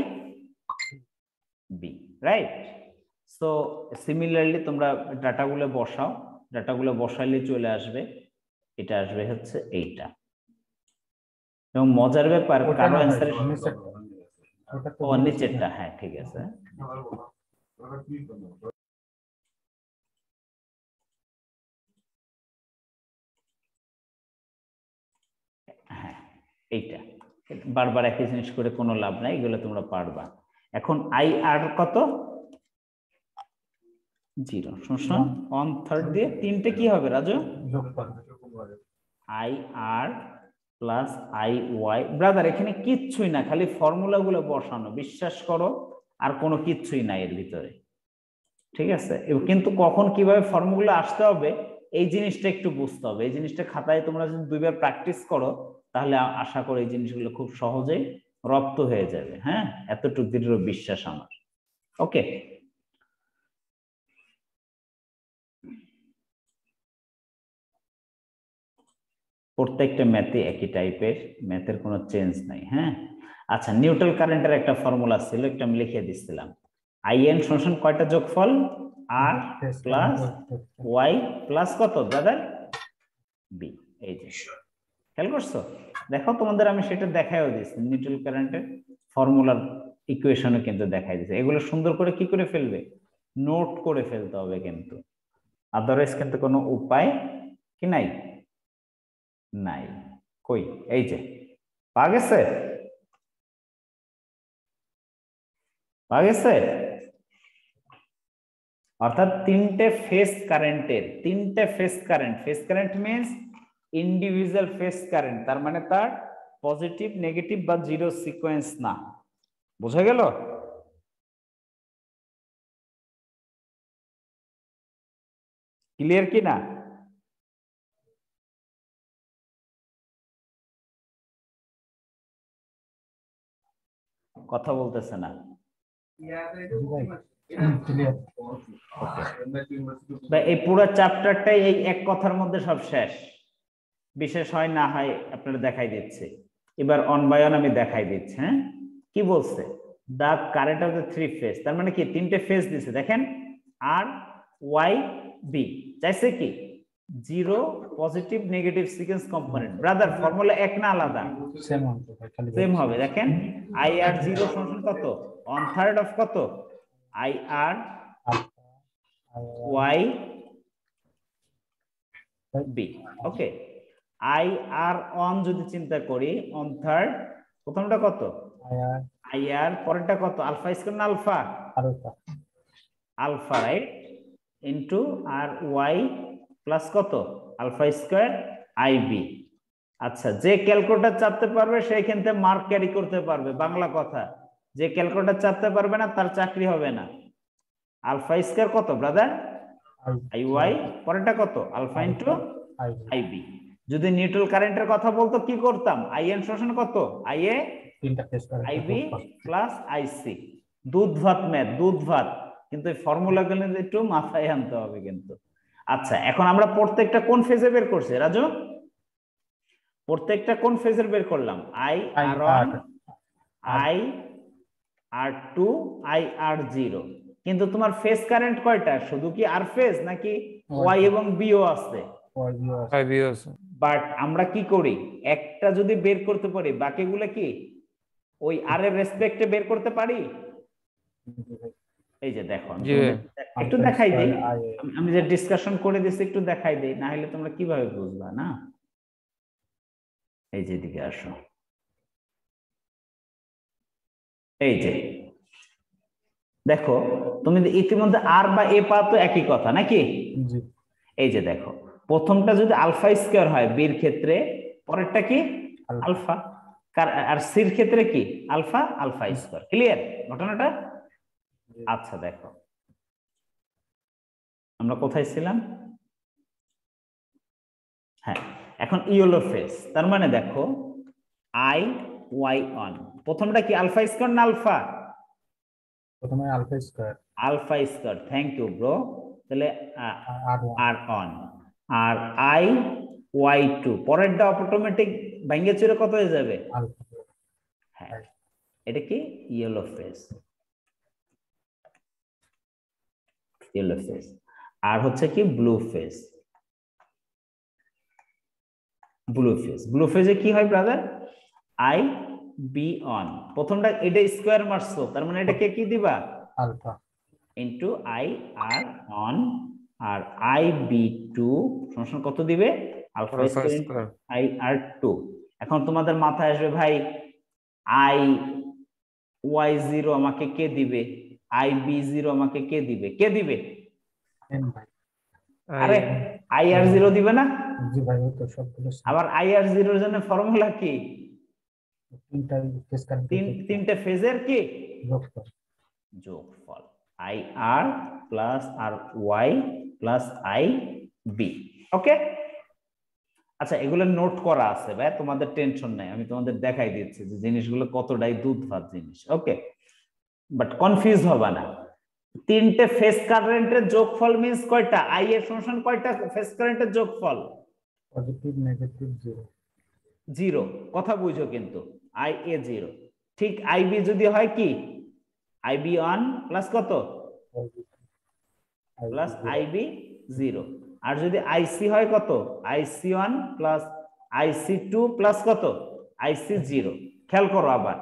B, right? So similarly তোমরা ডাটাগুলো বসাও, ডাটাগুলো বসাইলে চলে আসবে, এটা আসবে হচ্ছে এইটা। এবং মজার ব্যাপার, কারো অ্যান্সার ও নিচেরটা, হ্যাঁ ঠিক আছে। হ্যাঁ, এইটা বারবার একই জিনিস করে কোনো লাভ নাই, এগুলো তোমরা পারবা। এখন আই আর কত? 0 শুনছেন? অন থার্ড দিয়ে তিনটে কি হবে Raju? I R plus I Y. Brother এখানে কিচ্ছুই না, খালি ফর্মুলা গুলো বসানো, বিশ্বাস করো, আর কোনো কিচ্ছুই নাই এর ভিতরে, ঠিক আছে? কিন্তু কখন কিভাবে ফর্মুলা আসতে হবে এই জিনিসটা একটু বুঝতে হবে। এই জিনিসটা খাতায় তোমরা যদি 2বার প্র্যাকটিস করো, তাহলে আশা করি এই জিনিসগুলো খুব সহজেই রপ্ত হয়ে যাবে। হ্যাঁ, এতটুকু দৃঢ় বিশ্বাস আমার। ওকে, প্রত্যেকটা ম্যাথে একই টাইপের, ম্যাথের কোনো চেঞ্জ নাই। হ্যাঁ, আচ্ছা নিউট্রাল কারেন্টের একটা ফর্মুলা ছিল, একটা আমি লিখে দিচ্ছিলাম। আইএন সমান কয়টা যোগফল? আর প্লাস ওয়াই প্লাস কত ব্রাদার? বি। এই যে খেয়াল করছো, দেখো তোমাদের আমি সেটা দেখাইও দিচ্ছি, নিউট্রাল কারেন্টের ফর্মুলার ইকুয়েশনও কিন্তু দেখাই দিচ্ছি। এগুলো সুন্দর করে কি করে ফেলবে? নোট করে ফেলতে হবে, কিন্তু আদারওয়াইজ কিন্তু কোনো উপায় কি নাই, নাই। কই? এই যে পাওয়া গেছে, পাওয়া গেছে। অর্থাৎ তিনটে ফেজ কারেন্টের তিনটে phase current means individual phase current, তার মানে তার পজিটিভ নেগেটিভ বা জিরো সিকোয়েন্স না। বোঝা গেল? ক্লিয়ার কি না? কথা বলতেছে না। এই পুরো চ্যাপ্টারটাই এই এক কথার মধ্যে সব শেষ, বিশেষ হয় না হয় আপনারা দেখাই দিচ্ছে। এবার অন বাই অন আমি দেখাই দিচ্ছি। হ্যাঁ, কি বলছে? The current of the three phase, তার মানে কি তিনটে ফেজ দিছে, দেখেন আর ওয়াই বি, চাইছে কি zero positive negative sequence component. Brother formula এক না আলাদা? সেম হবে। দেখেন আই আর জিরো সমান কত? 1/3 অফ কত? I R Y B. Okay, I R one যদি চিন্তা করি 1/3, প্রথমটা কত? আই আর, পরেরটা কত? আলফা স্কয়ার না alpha? Alpha, right, into R Y plus কত? Alpha square I B. আচ্ছা, যে ক্যালকুলেটর চাপতে পারবে সে এখান থেকে মার্ক ক্যারি করতে পারবে, বাংলা কথা। যে ক্যালকুলেটর চাপতে পারবে না তার চাকরি হবে না। আলফা স্কয়ার কত ব্রাদার? আই ওয়াই, পরেরটা কত? Alpha into I B. যদি নিউট্রাল কারেন্টের কথা বলতো কি করতাম? আই এন সমান কত? I A I B plus I C. দুধ ভাত ম্যাথ, দুধ ভাত, কিন্তু এই ফর্মুলাগুলো একটু মাথায় আনতে হবে কিন্তু। আচ্ছা, এখন আমরা প্রত্যেকটা কোন ফেজে বের করছি রাজু? প্রত্যেকটা কোন ফেজের বের করলাম? I R one, I R two, I R zero. কিন্তু তোমার ফেজ কারেন্ট কয়টা? শুধু কি আর ফেজ নাকি ওয়াই এবং বিও আছে? বাট আমরা কি করি, একটা যদি বের করতে পারি বাকিগুলো কি ওই আর এর রেসপেক্টে বের করতে পারি? এই যে দেখো, একটু দেখাই দেই, আমি যে ডিসকাশন করে দিচ্ছি একটু দেখাই দেই, না হলে তোমরা কিভাবে বুঝবা না? এই যে দিকে আসো, এই যে দেখো, তুমি ইতিমধ্যে আর বা এ পা তো একই কথা নাকি? এই যে দেখো, প্রথমটা যদি আলফা স্কয়ার হয় বির ক্ষেত্রে, পরেরটা কি আলফা, আর সির ক্ষেত্রে কি আলফা আলফা স্কয়ার। ক্লিয়ার ঘটনাটা? আচ্ছা দেখো আমরা কোথায় ছিলাম? হ্যাঁ, এখন ইয়েলো ফেজ, তার মানে দেখো আই ওয়াই অন, প্রথমটা কি আলফা স্কয়ার না আলফা? প্রথমে alpha square. Alpha square, thank you bro. তাহলে আর অন, আর আই ওয়াই টু, পরেরটা অটোমেটিক ভাঙে চুরে কত হয়ে যাবে? হ্যাঁ, এটা কি ইয়েলো ফেজ, ইয়েলো ফেজ। আর হচ্ছে কি blue phase. Blue phase, blue ফেজে কি হয় ব্রাদার? আই বি অন, প্রথমটা এটা স্কয়ার মারছো, তার মানে এটাকে কি দিবা? Alpha into I R one, আর আই বি টু সমান কত দিবে? Alpha square I R two. এখন তোমাদের মাথায় আসবে ভাই আই ওয়াই জিরো আমাকে কে দিবে? আই বি জিরো আমাকে কে দিবে? কে দিবে? আরে আই আর জিরো দিবে না? জি ভাই, তো সবগুলো আবার আই আর জিরোর জন্য ফর্মুলা কি? তিনটে ফেজের কি যোগফল, I R plus R Y plus I B. Okay, আচ্ছা এগুলো নোট করা আছে ভাই, তোমাদের টেনশন নাই, আমি তোমাদের দেখাই দিচ্ছি যে জিনিসগুলো কতটাই দুধ ভাত জিনিস। ওকে, বাট কনফিউজ হবে না। তিনটে ফেজ কারেন্টের যোগফল মিন্স কয়টা? আই এর সমান কয়টা ফেজ কারেন্টের যোগফল? Positive negative zero. জিরো, কথা বুঝো কিন্তু, আই এ জিরো। ঠিক আই বি যদি হয় কি আই বি ওয়ান প্লাস কত? Plus I B zero. আর যদি আইসি হয় কত? I C one plus I C two plus কত? I C zero. খেয়াল করো আবার,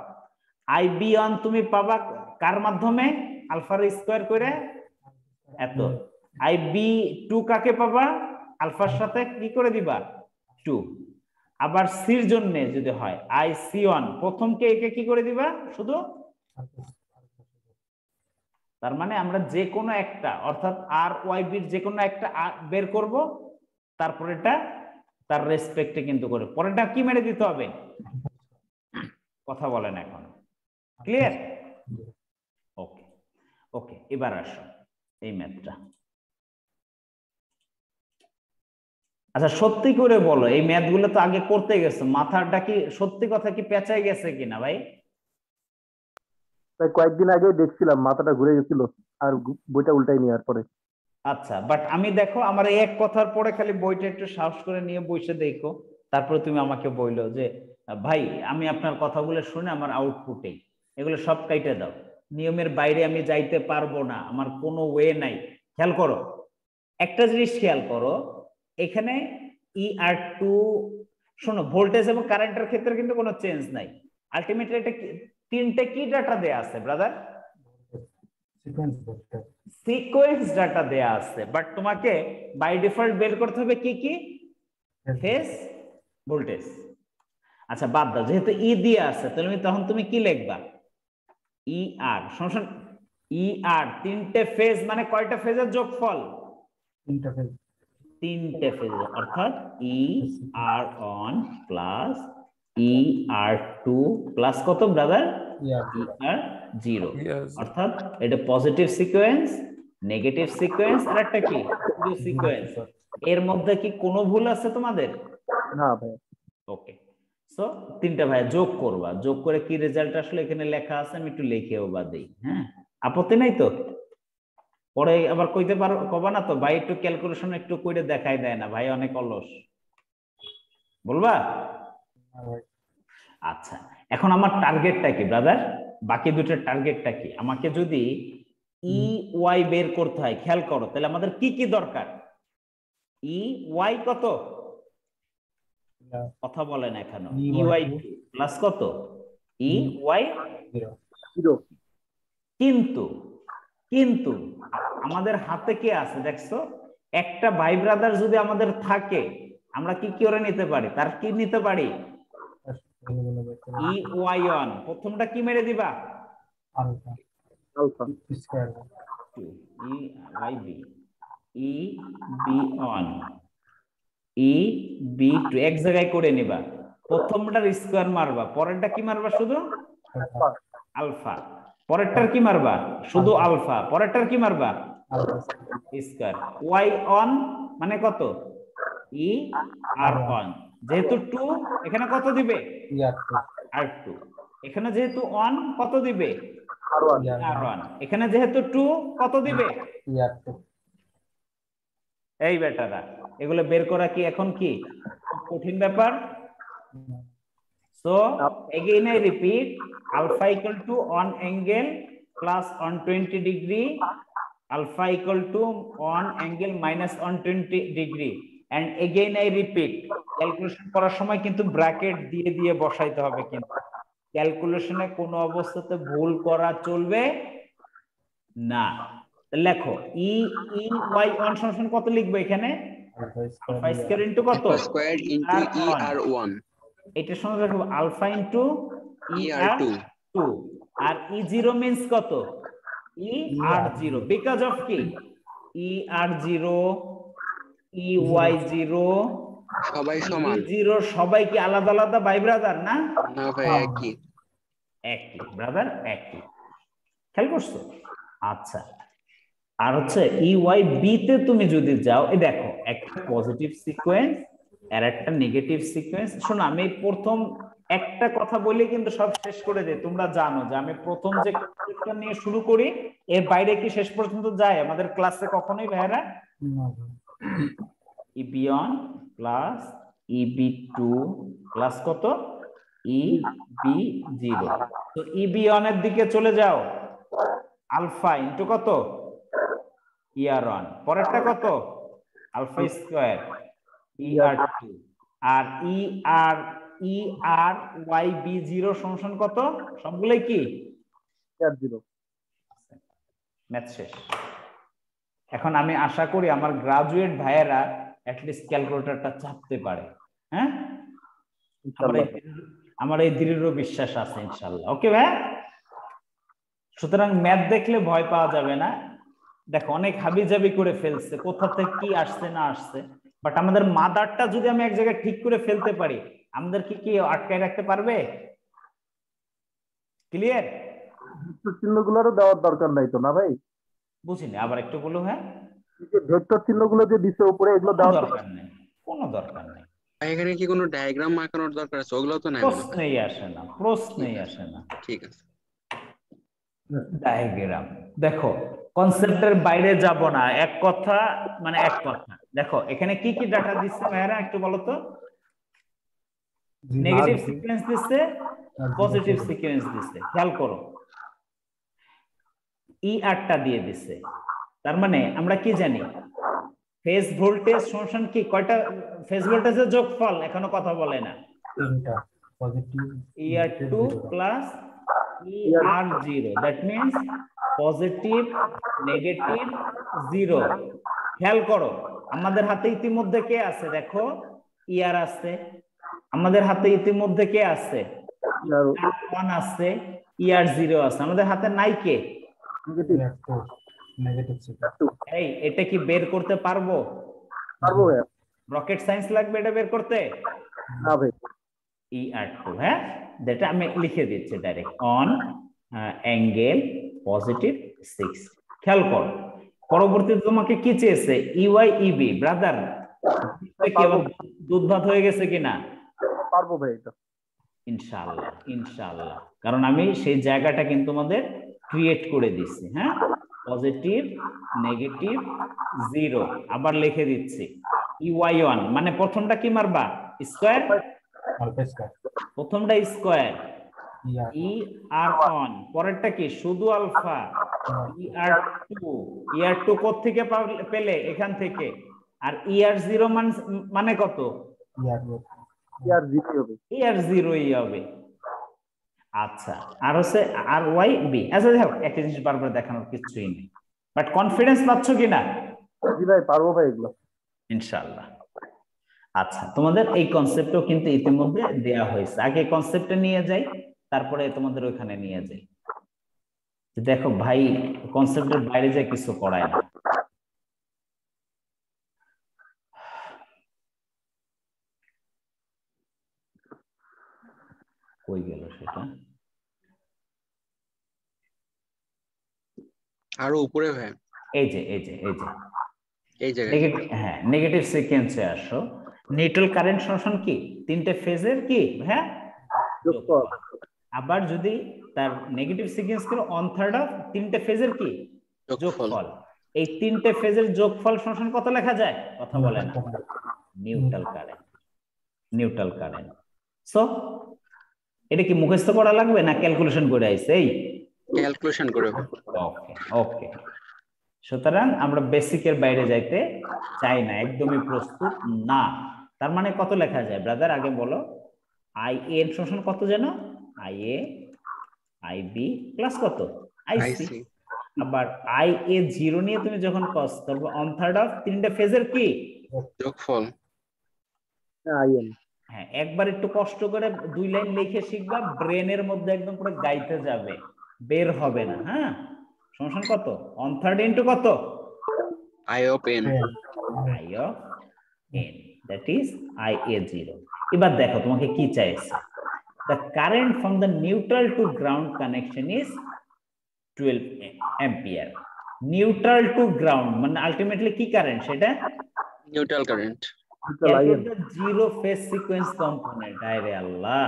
আই বি ওয়ান তুমি পাবা কার মাধ্যমে? আলফার স্কয়ার করে এত। আই বি টু কাকে পাবা? আলফার সাথে কি করে দিবা? টু। আবার সির জন্য যদি হয় আই সি ওয়ান, প্রথমকে একে কি করে দিবা? শুধু তার মানে আমরা যে কোনো একটা অর্থাৎ আর ওয়াই বির যে কোনো একটা বের করব, তারপর এটা তার রেসপেক্টে কিন্তু করে পরেরটা কি মেরে দিতে হবে, কথা বলেন এখন, ক্লিয়ার? ওকে ওকে, এবার আসো এই ম্যাথটা। আচ্ছা সত্যি করে বলো, এই ম্যাথগুলো তো আগে করতে গেছো, মাথাটা কি সত্যি কথা কি পেঁচাই গেছে কিনা ভাই? তাই কয়েকদিন আগে দেখছিলাম মাথাটা ঘুরে গেছিল আর বইটা উল্টাই নেওয়ার পরে। আচ্ছা বাট আমি দেখো আমার এই এক কথার পরে খালি বইটা একটু সাহস করে নিয়ে বসে দেখো, তারপরে তুমি আমাকে বললো যে ভাই আমি আপনার কথাগুলো শুনে আমার আউটপুটে এগুলো সব কাইটে দাও, নিয়মের বাইরে আমি যাইতে পারবো না, আমার কোনো ওয়ে নাই। খেয়াল করো একটা জিনিস, খেয়াল করো এখানে ER2 শোনো, ভোল্টেজ এবং কারেন্টের ক্ষেত্রে কিন্তু কোনো চেঞ্জ নাই। আলটিমেটলি এটা তিনটে কি ডাটা দেয়া আছে ব্রাদার? সিকোয়েন্স ডাটা দেয়া আছে, বাট তোমাকে বাই ডিফল্ট বের করতে হবে কি কি? Phase voltage. আচ্ছা বাদ দাও, যেহেতু ই দিয়ে আছে তাহলে তখন তুমি কি লিখবা? ER শোনো, ER তিনটে ফেজ মানে কয়টা ফেজের যোগফল? তিনটে ফেজ, অর্থাৎ ER1 প্লাস ER2 প্লাস কত ব্রাদার? ER0। অর্থাৎ এটা পজিটিভ সিকোয়েন্স, নেগেটিভ সিকোয়েন্স আর একটা কি সিকোয়েন্স। এর মধ্যে কি কোনো ভুল আছে তোমাদের? না ভাই। ওকে, সো তিনটা ভাই যোগ করবা, যোগ করে কি রেজাল্ট আসলে এখানে লেখা আছে আমি একটু লিখেও বা দেই। হ্যাঁ আপত্তি নাই তো? পরে আবার কইতে পারো, কবা না তো ভাই একটু ক্যালকুলেশন একটু কইরে দেখাই দেয় না, ভাই অনেক অলস, বলবা? আচ্ছা এখন আমার টার্গেটটা কি ব্রাদার? বাকি দুটোর টার্গেটটা কি? আমাকে যদি EY বের করতে হয়, খেয়াল করো তাহলে আমাদের কি কি দরকার? EY কত? কথা বলেন এখনো। EY2 প্লাস কত? EY0। কিন্তু কিন্তু আমাদের হাতে কি আছে দেখছো? একটা ভাই ব্রাদার যদি আমাদের থাকে আমরা কি করে নিতে পারি? তার কি নিতে পারি? EY1 প্রথমটা কি মেরে দিবা? Alpha alpha square EYB EB1 EB2 এক জায়গায় করে নিবা, প্রথমটার স্কয়ার মারবা, পরেরটা কি মারবা? শুধু আলফা। পরেরটার কি মারবা? শুধু আলফা। পরেরটার কি মারবা? স্কয়ার। Y1 মানে কত? ER1। যেহেতু 2 এখানে কত দিবে? R2। এখানে যেহেতু 1 কত দিবে? R1। এখানে যেহেতু 2 কত দিবে? এই বেটারা এগুলো বের করা কি এখন কি কঠিন ব্যাপার? So again I repeat, alpha equal to on angle plus on 20 degree, alpha equal to on angle minus on 20 degree, and again I repeat, calculation করার সময় কিন্তু ব্র্যাকেট দিয়ে দিয়ে বসাইতে হবে, কিন্তু ক্যালকুলেশনে কোনো অবস্থাতে ভুল করা চলবে না। লেখো EY1 সমান কত লিখবো এখানে? আলফা স্কয়ার ইনটু কত? Square into ER1। এটার সঙ্গে রাখবো আলফা ইনটু ER2। আর E0 মিন্স কত? ER0। বিকজ অফ কি? ER0 EY0 সবাই সমান। E0 সবাই কি আলাদা আলাদা ভাই ব্রাদার না? না ভাই একই। একই ব্রাদার, একই। খেয়াল করছো? আচ্ছা আর হচ্ছে EYB তে তুমি যদি যাও, এই দেখো একটা পজিটিভ সিকোয়েন্স আর একটা নেগেটিভ সিকোয়েন্স। শোনো আমি প্রথম একটা কথা বলে কিন্তু সব শেষ করে দেই, তোমরা জানো যে আমি প্রথম যে কনসেপ্টটা নিয়ে শুরু করি এর বাইরে কি শেষ পর্যন্ত যায় আমাদের ক্লাসে কখনোই ভাইরা? EB1 প্লাস EB2 প্লাস কত? EB0। তো EB1 এর দিকে চলে যাও, আলফা ইনটু কত? ER1। পরেরটা কত? Alpha square ER2। আর ERYB0 সমান কত? সবগুলাই কি? ER0। ম্যাথ শেষ। এখন আমি আশা করি আমার গ্রাজুয়েট ভাইয়েরা অ্যাটলিস্ট ক্যালকুলেটরটা চাপতে পারে। হ্যাঁ আমার এই দৃঢ় বিশ্বাস আছে ইনশাআল্লাহ। ওকে ভাই, সুতরাং ম্যাথ দেখলে ভয় পাওয়া যাবে না। দেখো অনেক হাবিজাবি করে ফেলছে, কোথা থেকে কি আসছে না আসছে, বাট আমাদের মাদারটা যদি আমি এক জায়গায় ঠিক করে ফেলতে পারি, আমাদের কি আটকায় রাখতে পারবে? ক্লিয়ার? চিহ্নগুলোরও দেওয়ার দরকার নাই তো না ভাই? বুঝিনি, আবার একটু বলো। হ্যাঁ, ভেক্টর চিহ্নগুলো যে দিছে উপরে এগুলো দেওয়ার দরকার নেই, কোনো দরকার নেই। এখানে কি কোনো ডায়াগ্রাম আঁকানোর দরকার আছে? ওগুলো তো নাই মনে হয়। প্রশ্নেই আসে না, প্রশ্নেই আসে না ঠিক আছে। ডায়াগ্রাম। দেখো কনসেপ্টের বাইরে যাব না, এক কথা মানে এক কথা। দেখো এখানে কি কি ডাটা দিচ্ছে ভাইয়ারা একটু বলো তো। নেগেটিভ সিকোয়েন্স দিচ্ছে, পজিটিভ সিকোয়েন্স দিচ্ছে, খেয়াল করো। টা দিয়ে দিচ্ছে, তার মানে আমরা কি জানি ফেজ ভোল্টেজ সমান কি? কয়টা ফেজ ভোল্টেজের যোগফল? এখনো কথা বলে না। তিনটা positive ER2 plus ER0, that means positive negative zero. খেয়াল করো আমাদের হাতে ইতিমধ্যে কে আছে? দেখো ER আছে, আমাদের হাতে ইতিমধ্যে কে আছে? ER1 আছে, ER0 আছে, আমাদের হাতে নাই কে? নেগেটিভ এই এটা কি বের করতে পারবো? পারবো ভাই। রকেট সায়েন্স লাগবে এটা বের করতে? না ভাই। ER2, হ্যাঁ, যেটা আমি লিখে দিচ্ছি ডাইরেক্ট অন অ্যাঙ্গেল পজিটিভ 6। খেয়াল করো পরবর্তীতে তোমাকে কি চেয়েছে? EY EB। ব্রাদার দুধ ভাত হয়ে গেছে কিনা? পারবো ভাই এটা ইনশাআল্লাহ, ইনশাআল্লাহ, কারণ আমি সেই জায়গাটা কিন্তু আমাদের ক্রিয়েট করে দিচ্ছি। হ্যাঁ, পজিটিভ নেগেটিভ জিরো। আবার লিখে দিচ্ছি EY1, মানে প্রথমটা কি মারবা? স্কয়ার, আলফা স্কয়ার, প্রথমটা স্কয়ার ER1, পরেরটা কি? শুধু আলফা ER2। ER2 কোথা থেকে পেলে? এখান থেকে। আর ER0 মানে কত? ER0 হবে। আচ্ছা, আর হচ্ছে RYB। আচ্ছা দেখো একটা জিনিস বারবার দেখানোর কিছুই নেই, বাট কনফিডেন্স পাচ্ছ কিনা? জি ভাই পারবো ভাই এগুলো ইনশাআল্লাহ। আচ্ছা, তোমাদের এই কনসেপ্টও কিন্তু ইতিমধ্যে দেয়া হয়েছে। আগে কনসেপ্টে নিয়ে যাই, তারপরে তোমাদের ওইখানে নিয়ে যাই। দেখো ভাই কনসেপ্টের বাইরে যায় কিছু করায় না। কই গেল সেটা? আরো উপরে ভাই, এই যে এই যে এই যে এই জায়গায়। হ্যাঁ, নেগেটিভ সিকোয়েন্সে আসো। নিউট্রাল কারেন্ট সমান কি? তিনটে ফেজের কি? হ্যাঁ, যোগফল। আবার যদি তার নেগেটিভ সিকোয়েন্স করে 1/3 অফ তিনটে ফেজের কি? যোগফল। এই তিনটে ফেজের যোগফল সমান কত লেখা যায়? কথা বলে না। Neutral current, neutral current. So এটা কি মুখস্থ করা লাগবে না ক্যালকুলেশন করে আইছে? এই ক্যালকুলেশন করে। ওকে ওকে। সুতরাং আমরা বেসিকের বাইরে যাইতে চাই না, একদমই প্রস্তুত না। তার মানে কত লেখা যায় ব্রাদার? আগে বলো। IA সমান কত যেন? IA IB প্লাস কত? IC। আবার IA0 নিয়ে তুমি যখন কস করবে 1/3 অফ তিনটে ফেজের কি? যোগফল। হ্যাঁ, একবার একটু কষ্ট করে 2 লাইন লিখে শিখবা, ব্রেনের মধ্যে একদম পুরো গাইতে যাবে, বের হবে না। হ্যাঁ, সমান কত? 1/3 ইনটু কত? I of n। I of n, that is IA0। এবার দেখো তোমাকে কি চাইছে। The current from the neutral to ground connection is 12 ampere। Neutral two ground মানে আলটিমেটলি কি কারেন্ট সেটা? Neutral current. Zero phase sequence component. আরে আল্লাহ,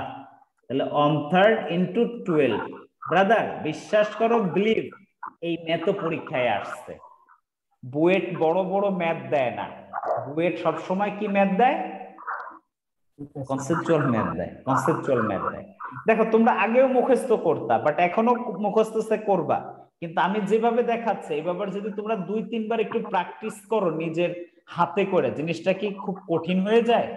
তাহলে 1/3 ইনটু 12। ব্রাদার বিশ্বাস করো, বিলিভ, এই ম্যাথ পরীক্ষায় আসছে। বুয়েট বড় বড় ম্যাথ দেয় না, বুয়েট সব সময় কি ম্যাথ দেয়? কনসেপচুয়াল ম্যাথ দেয়, কনসেপচুয়াল ম্যাথ দেয়। দেখো তোমরা আগেও মুখস্থ করতা, বাট এখনো মুখস্থ করবা, কিন্তু আমি যেভাবে দেখাচ্ছি এইভাবে যদি তোমরা 2-3 বার একটু প্র্যাকটিস করো নিজের হাতে করে, জিনিসটা কি খুব কঠিন হয়ে যায়?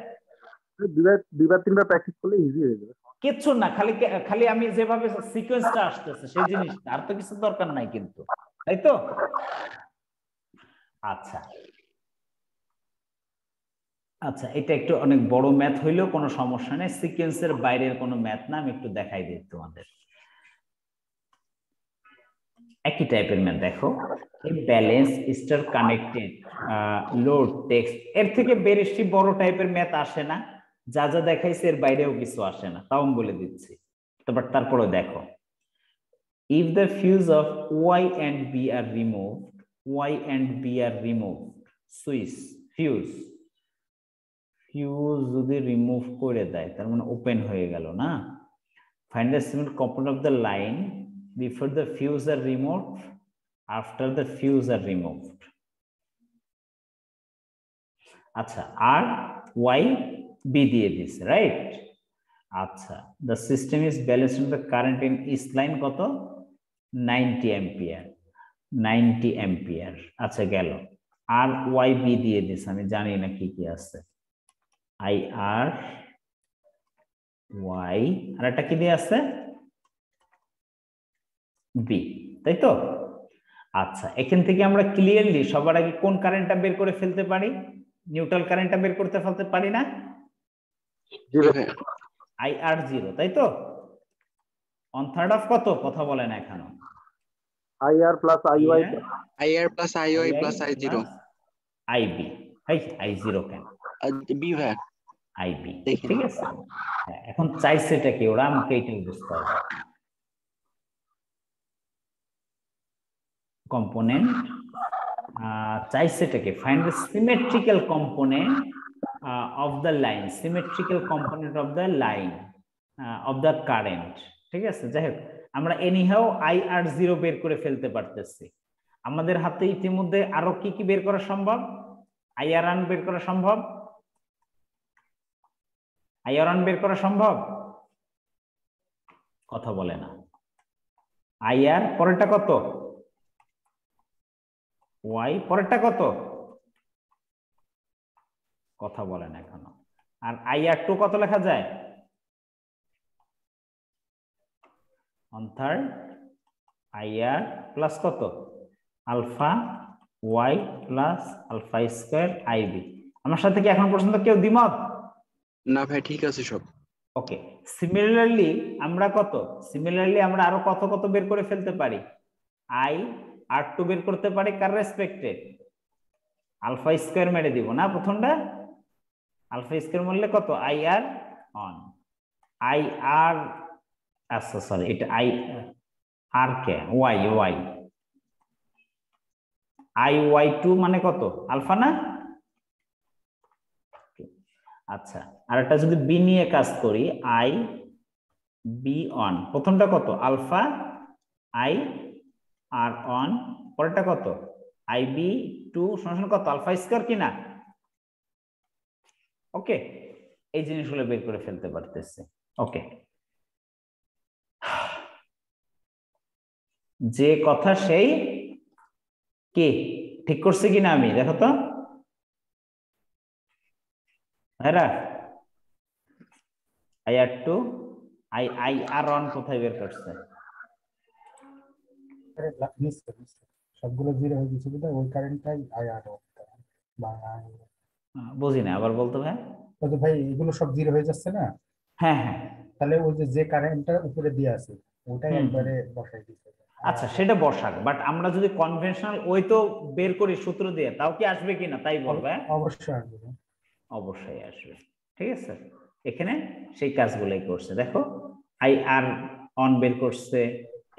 দুইবার তিনবার প্র্যাকটিস করলে ইজি হয়ে যাবে। কিছু না, খালি খালি আমি যেভাবে সিকোয়েন্সটা আসতেছে সেই জিনিসটা, আর তো কিছু দরকার নাই কিন্তু, তাই তো? আচ্ছা আচ্ছা, এটা একটু অনেক বড় ম্যাথ হইলেও কোনো সমস্যা নেই, সিকোয়েন্সের বাইরের কোনো ম্যাথ না। আমি একটু দেখাই দিই তোমাদের। একই টাইপের ম্যাথ। দেখো balance star connected load text, এর থেকে বেশি বড় টাইপের ম্যাথ আসে না, যা যা দেখাইছে এর বাইরেও কিছু আসে না, তাও আমি বলে দিচ্ছি। তারপরে দেখো, if the fuse of y and b are removed, switch fuse যদি রিমুভ করে দেয় তার মানে ওপেন হয়ে গেল না। find the symmetric component of the line before the fuse are removed, after the fuse are removed. আচ্ছা, আর y b দিয়ে দিছে, রাইট? আচ্ছা, the system is balanced on the current in each line কত? 90 ampere, 90 ampere. আচ্ছা গেল, আর Y B দিয়ে this, আমি জানি না কি কি আছে। আই আর ওয়াই, আর একটা কি দিয়ে আছে? বি, তাই তো? আচ্ছা, এখান থেকে আমরা ক্লিয়ারলি সবার আগে কোন কারেন্টটা বের করে ফেলতে পারি? নিউট্রাল কারেন্টটা বের করতে ফেলতে পারি না? আই আর জিরো, তাই তো? অন থার্ড অফ কত? কথা বলে না এখনো। IR plus IY IR plus IY plus I0 IB, হাই I0 কেন? B ভাই IB, দেখি। ঠিক আছে। এখন চাইছেটা কি ওরা? আমাকে এইটা বুঝতে হবে। কম্পোনেন্ট চাইছেটা কি? Find the symmetrical component of the line, symmetrical component of the line of the current, ঠিক আছে। যাই হোক, আমরা এনিহাও আই আর জিরো বের করে ফেলতে পারতেছি। আমাদের হাতে ইতিমধ্যে আরো কি কি বের করা সম্ভব? আইআর ওয়ান বের করা সম্ভব, আইআর ওয়ান বের করা সম্ভব, কথা বলে না। আইআর পরেরটা কত? ওয়াই পরেরটা কত? কথা বলে না এখনো। আর আইআর টু কত লেখা যায়? অন থার্ড আইআর প্লাস কত? Alpha Y plus alpha square I B. আমার সাথে কি এখন পর্যন্ত কেউ দ্বিমত? না ভাই, ঠিক আছে সব। ওকে, সিমিলারলি আমরা আরো কত কত বের করে ফেলতে পারি? আই আর টু বের করতে পারি কার রেসপেক্টে? আলফা স্কয়ার মেরে দিব না প্রথমটা? আলফা স্কয়ার মারলে কত? I R one, I R, আচ্ছা সরি, এটা আই আর কে ওয়াই, আই ওয়াই টু মানে কত? আলফা না? আচ্ছা, আর একটা যদি বি নিয়ে কাজ করি, আই বি অন, প্রথমটা কত? আলফা আই আর অন, পরেরটা কত? আই বি টু সমান কত? আলফা স্কয়ার কিনা? ওকে, এই জিনিসগুলো বের করে ফেলতে পারতেছে। ওকে, যে কথা সেই কি, ঠিক করছে কিনা আমি? দেখো তো ভাইরা, I R two I R one কোথায় বের করছে? সবগুলো জিরো হয়ে গেছে বুঝলে, ওই কারেন্টটাই আইআর বুঝি না, আবার বলতো ভাই। ওই যে ভাই এগুলো সব জিরো হয়ে যাচ্ছে না, হ্যাঁ হ্যাঁ, তাহলে ওই যে কারেন্টটা উপরে দিয়ে আছে ওটাই একবারে বসাই দিতে। আচ্ছা সেটা বসাক, বাট আমরা যদি কনভেনশনাল ওই তো বের করি সূত্র দিয়ে, তাও কি আসবে কিনা তাই বলবে? অবশ্যই আসবে, অবশ্যই আসবে, ঠিক আছে। এখানে সেই কাজগুলোই করছে। দেখো আই আর অন বের করছে,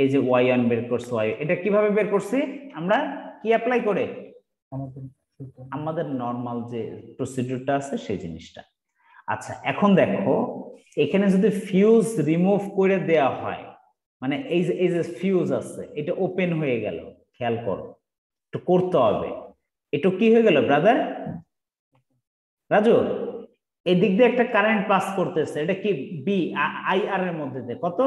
এই যে ওয়াই অন বের করছে, ওয়াই, এটা কিভাবে বের করছি আমরা? কি অ্যাপ্লাই করে? আমাদের নরমাল যে প্রসিডিউরটা আছে সেই জিনিসটা। আচ্ছা, এখন দেখো এখানে যদি ফিউজ রিমুভ করে দেয়া হয়, মানে এই যে ফিউজ আছে এটা ওপেন হয়ে গেল, খেয়াল করো, একটু করতে হবে। এটা কি হয়ে গেল ব্রাদার রাজু? এদিক দিয়ে একটা কারেন্ট পাস করতেছে, এটা কি? বি আই আর এর মধ্যে দিয়ে কত?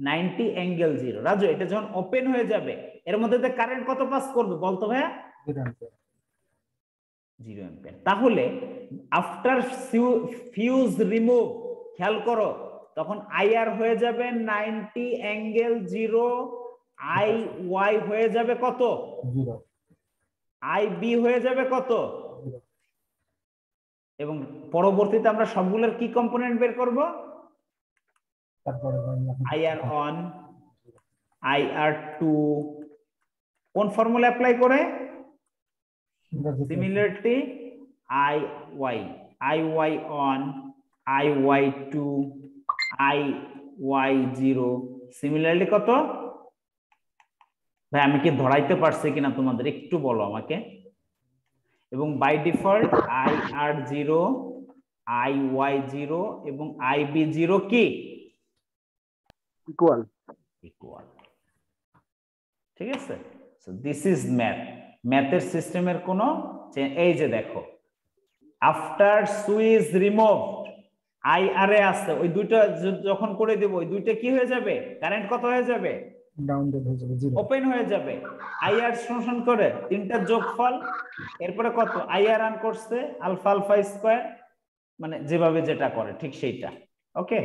90 অ্যাঙ্গেল 0। রাজু, এটা যখন ওপেন হয়ে যাবে এর মধ্যে দিয়ে কারেন্ট কত পাস করবে বলতো ভাইয়া? 0 অ্যাম্পিয়ার। তাহলে আফটার ফিউজ রিমুভ, খেয়াল করো, তখন আইআর হয়ে যাবে 90 অ্যাঙ্গেল 0, আই ওয়াই হয়ে যাবে কত? 0, আই বি হয়ে যাবে কত? এবং পরবর্তীতে আমরা সবগুলোর কি কম্পোনেন্ট বের করব? তারপরে আইআর অন, আইআর টু, কোন ফর্মুলা অ্যাপ্লাই করে? Similarity I Y one I Y two I Y zero. Similarly কত ভাই, আমি কি ধরাইতে পারছি কিনা তোমাদের একটু বলো আমাকে। এবং by default I R zero I Y zero এবং আই বি জিরো কি ইকুয়াল। ঠিক আছে। So this is math. ম্যাথের সিস্টেমের কোনো এই যে দেখো, after switch removed I R এ আছে, ওই দুইটা যখন করে দেব ওই দুইটা কি হয়ে যাবে? কারেন্ট কত হয়ে যাবে? গ্রাউন্ডেড হয়ে যাবে, জিরো। ওপেন হয়ে যাবে। আই আর শোষণ করে তিনটা যোগফল, এরপরে কত আই আর রান করছে আলফা আলফা স্কয়ার, মানে যেভাবে যেটা করে ঠিক সেইটা। ওকে,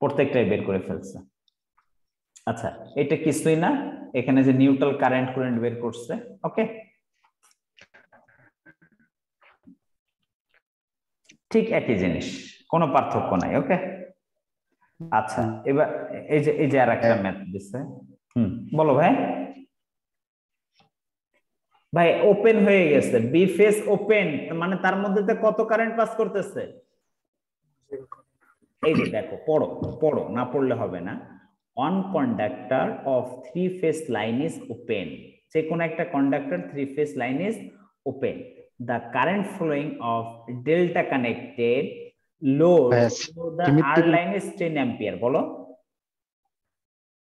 প্রত্যেকটাই বের করে ফেলছে। আচ্ছা, এটা কিছুই না, এখানে যে নিউট্রাল কারেন্ট বের করছে। ওকে, ঠিক একই জিনিস, কোনো পার্থক্য নাই। ওকে, আচ্ছা এবার এই যে আর একটা ম্যাথ দিচ্ছে। বলো ভাই। ভাই ওপেন হয়ে গেছে, বি ফেস ওপেন, মানে তার মধ্যে কত কারেন্ট পাস করতেছে? এই যে দেখো, পড়ো না পড়লে হবে না। On conductor of three face line is open, যে কোনো একটা conductor three face line is open, the current flowing of delta connected load through the R line is 10 ampere. বলো,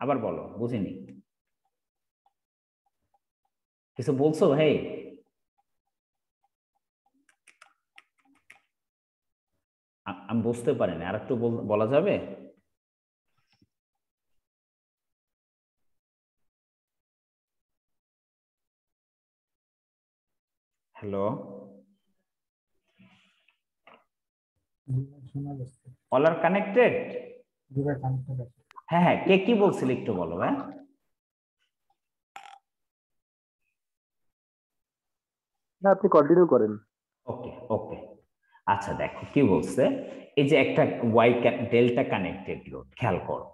আবার বলো, বুঝিনি। কিছু বলছো ভাই? আমি বুঝতে পারিনি, আর একটু বলা যাবে? Hello, all are connected? হ্যাঁ, কে কি বলছিল একটু বলো ভাই। না, আপনি কন্টিনিউ করেন। ওকে, আচ্ছা দেখো কি বলছে, এই যে একটা ওয়াই ডেল্টা কানেক্টেড লোড, খেয়াল করো,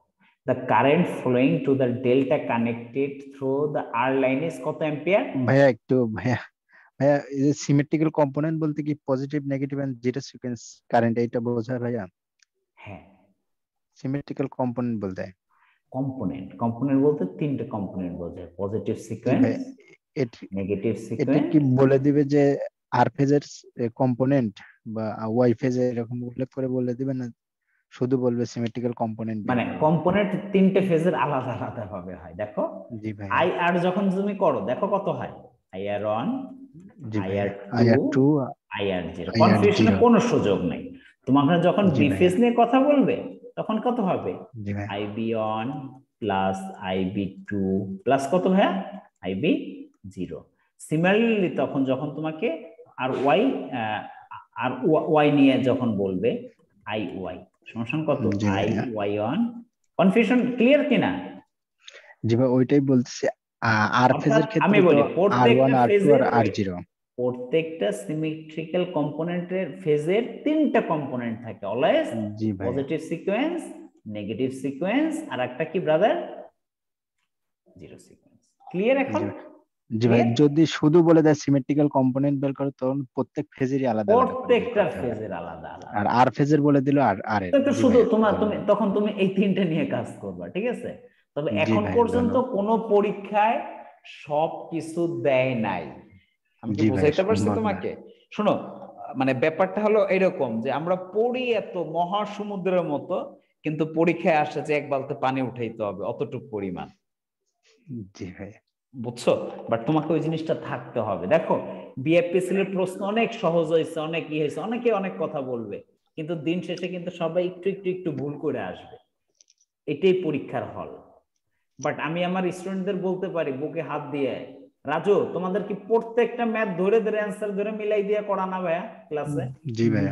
the current flowing to the delta connected through the R line is কত অ্যাম্পিয়ার? ভাইয়া এই যে সিমেট্রিক্যাল কম্পোনেন্ট বলতে কি positive negative and zero sequence current, এইটা বোঝায় ভাইয়া? হ্যাঁ, সিমেট্রিক্যাল কম্পোনেন্ট বলতে কম্পোনেন্ট বলতে তিনটে কম্পোনেন্ট বোঝায়, পজিটিভ সিকোয়েন্স, নেগেটিভ সিকোয়েন্স। এটা কি বলে দিবে যে আর ফেজের কম্পোনেন্ট বা ওয়াই ফেজের এরকম উল্লেখ করে বলে দিবে, না শুধু বলবে সিমেট্রিক্যাল কম্পোনেন্ট? মানে কম্পোনেন্ট তিনটে ফেজের আলাদা আলাদা ভাবে হয়। দেখো জি ভাই, আই আর যখন তুমি করো দেখো কত হয়, I R one, I R two, I R zero. কনফিউশনের কোনো সুযোগ নাই। তোমাকে যখন বি ফেজ নিয়ে কথা বলবে তখন কত হবে? I B one plus I B two plus কত ভাইয়া? I B zero. সিমিলারলি তখন যখন তোমাকে আর ওয়াই নিয়ে যখন বলবে, আই ওয়াই সমান কত? I Y one. Confusion clear কিনা? জি ভাই, ওইটাই বলতেছি। আর ফেজের ক্ষেত্রে আমি বলি প্রত্যেকটা সিমেট্রিক্যাল কম্পোনেন্টের ফেজের তিনটা কম্পোনেন্ট থাকে always, positive sequence, negative sequence, আর একটা কি ব্রাদার? Zero sequence. ক্লিয়ার এখন? জি ভাই, যদি শুধু বলে দেয় সিমেট্রিক্যাল কম্পোনেন্ট বের করো, তখন প্রত্যেক ফেজেরই আলাদা, প্রত্যেকটা ফেজের আলাদা আলাদা। আর আর ফেজের বলে দিল আর এর তো শুধু তখন তুমি এই তিনটা নিয়ে কাজ করবা, ঠিক আছে? তবে এখন পর্যন্ত কোনো পরীক্ষায় সব কিছু দেয় নাই। আমি কি বুঝাইতে পারছি তোমাকে? শোনো, মানে ব্যাপারটা হলো এরকম যে আমরা পড়ি এত মহাসমুদ্রের মতো, কিন্তু পরীক্ষায় আসে যে এক বালতি পানি উঠাইতে হবে, অতটুকু পরিমাণ। জি ভাই, বুঝছো? বাট তোমাকে ওই জিনিসটা থাকতে হবে। দেখো বিএফপিসি এর প্রশ্ন অনেক সহজ হয়েছে, অনেক হয়েছে, অনেকে অনেক কথা বলবে, কিন্তু দিন শেষে কিন্তু সবাই একটু ভুল করে আসবে। এটাই পরীক্ষার হল। বাট আমি আমার স্টুডেন্টদের বলতে পারি বুকে হাত দিয়ে, রাজু তোমাদের কি প্রত্যেকটা ম্যাথ ধরে অ্যান্সার ধরে মিলাই দিয়ে করা না ভাইয়া ক্লাসে? জি ভাইয়া,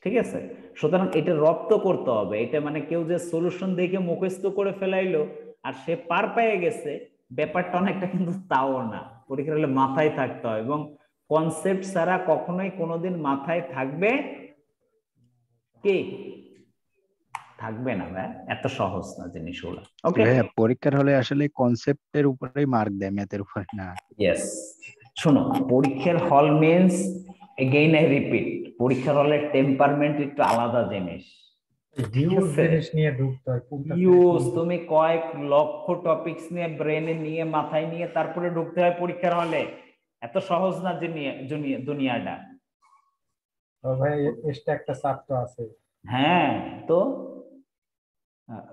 ঠিক আছে। সুতরাং এটা রপ্ত করতে হবে। এটা মানে কেউ যে সলিউশন দেখে মুখস্থ করে ফেলাইলো আর সে পার পেয়ে গেছে, ব্যাপারটা অনেকটা কিন্তু তাও না। পরীক্ষা হলে মাথায় থাকতে হয়, এবং কনসেপ্ট ছাড়া কখনোই কোনোদিন মাথায় থাকবে কি থাকবে না ভাই, এত সহজ না জিনিসগুলো। ওকে, ভাইয়া পরীক্ষার হলে আসলে কনসেপ্টের উপরেই মার্ক দেয়, ম্যাথের উপর না। ইয়েস। শোনো, পরীক্ষার হল মিন্স, এগেইন আই রিপিট, পরীক্ষার হলে টেম্পারমেন্ট একটু আলাদা জিনিস। হিউজ জিনিস নিয়ে ঢুকতে হয়, কোনটা থেকে ইউজ, কোনটা। তুমি কয়েক লক্ষ টপিকস নিয়ে ব্রেনে নিয়ে মাথায় নিয়ে তারপরে ঢুকতে হয় পরীক্ষার হলে। এত সহজ না দুনিয়াটা। তো ভাই এক্সট্রা একটা চাপ তো আছে। হ্যাঁ, তো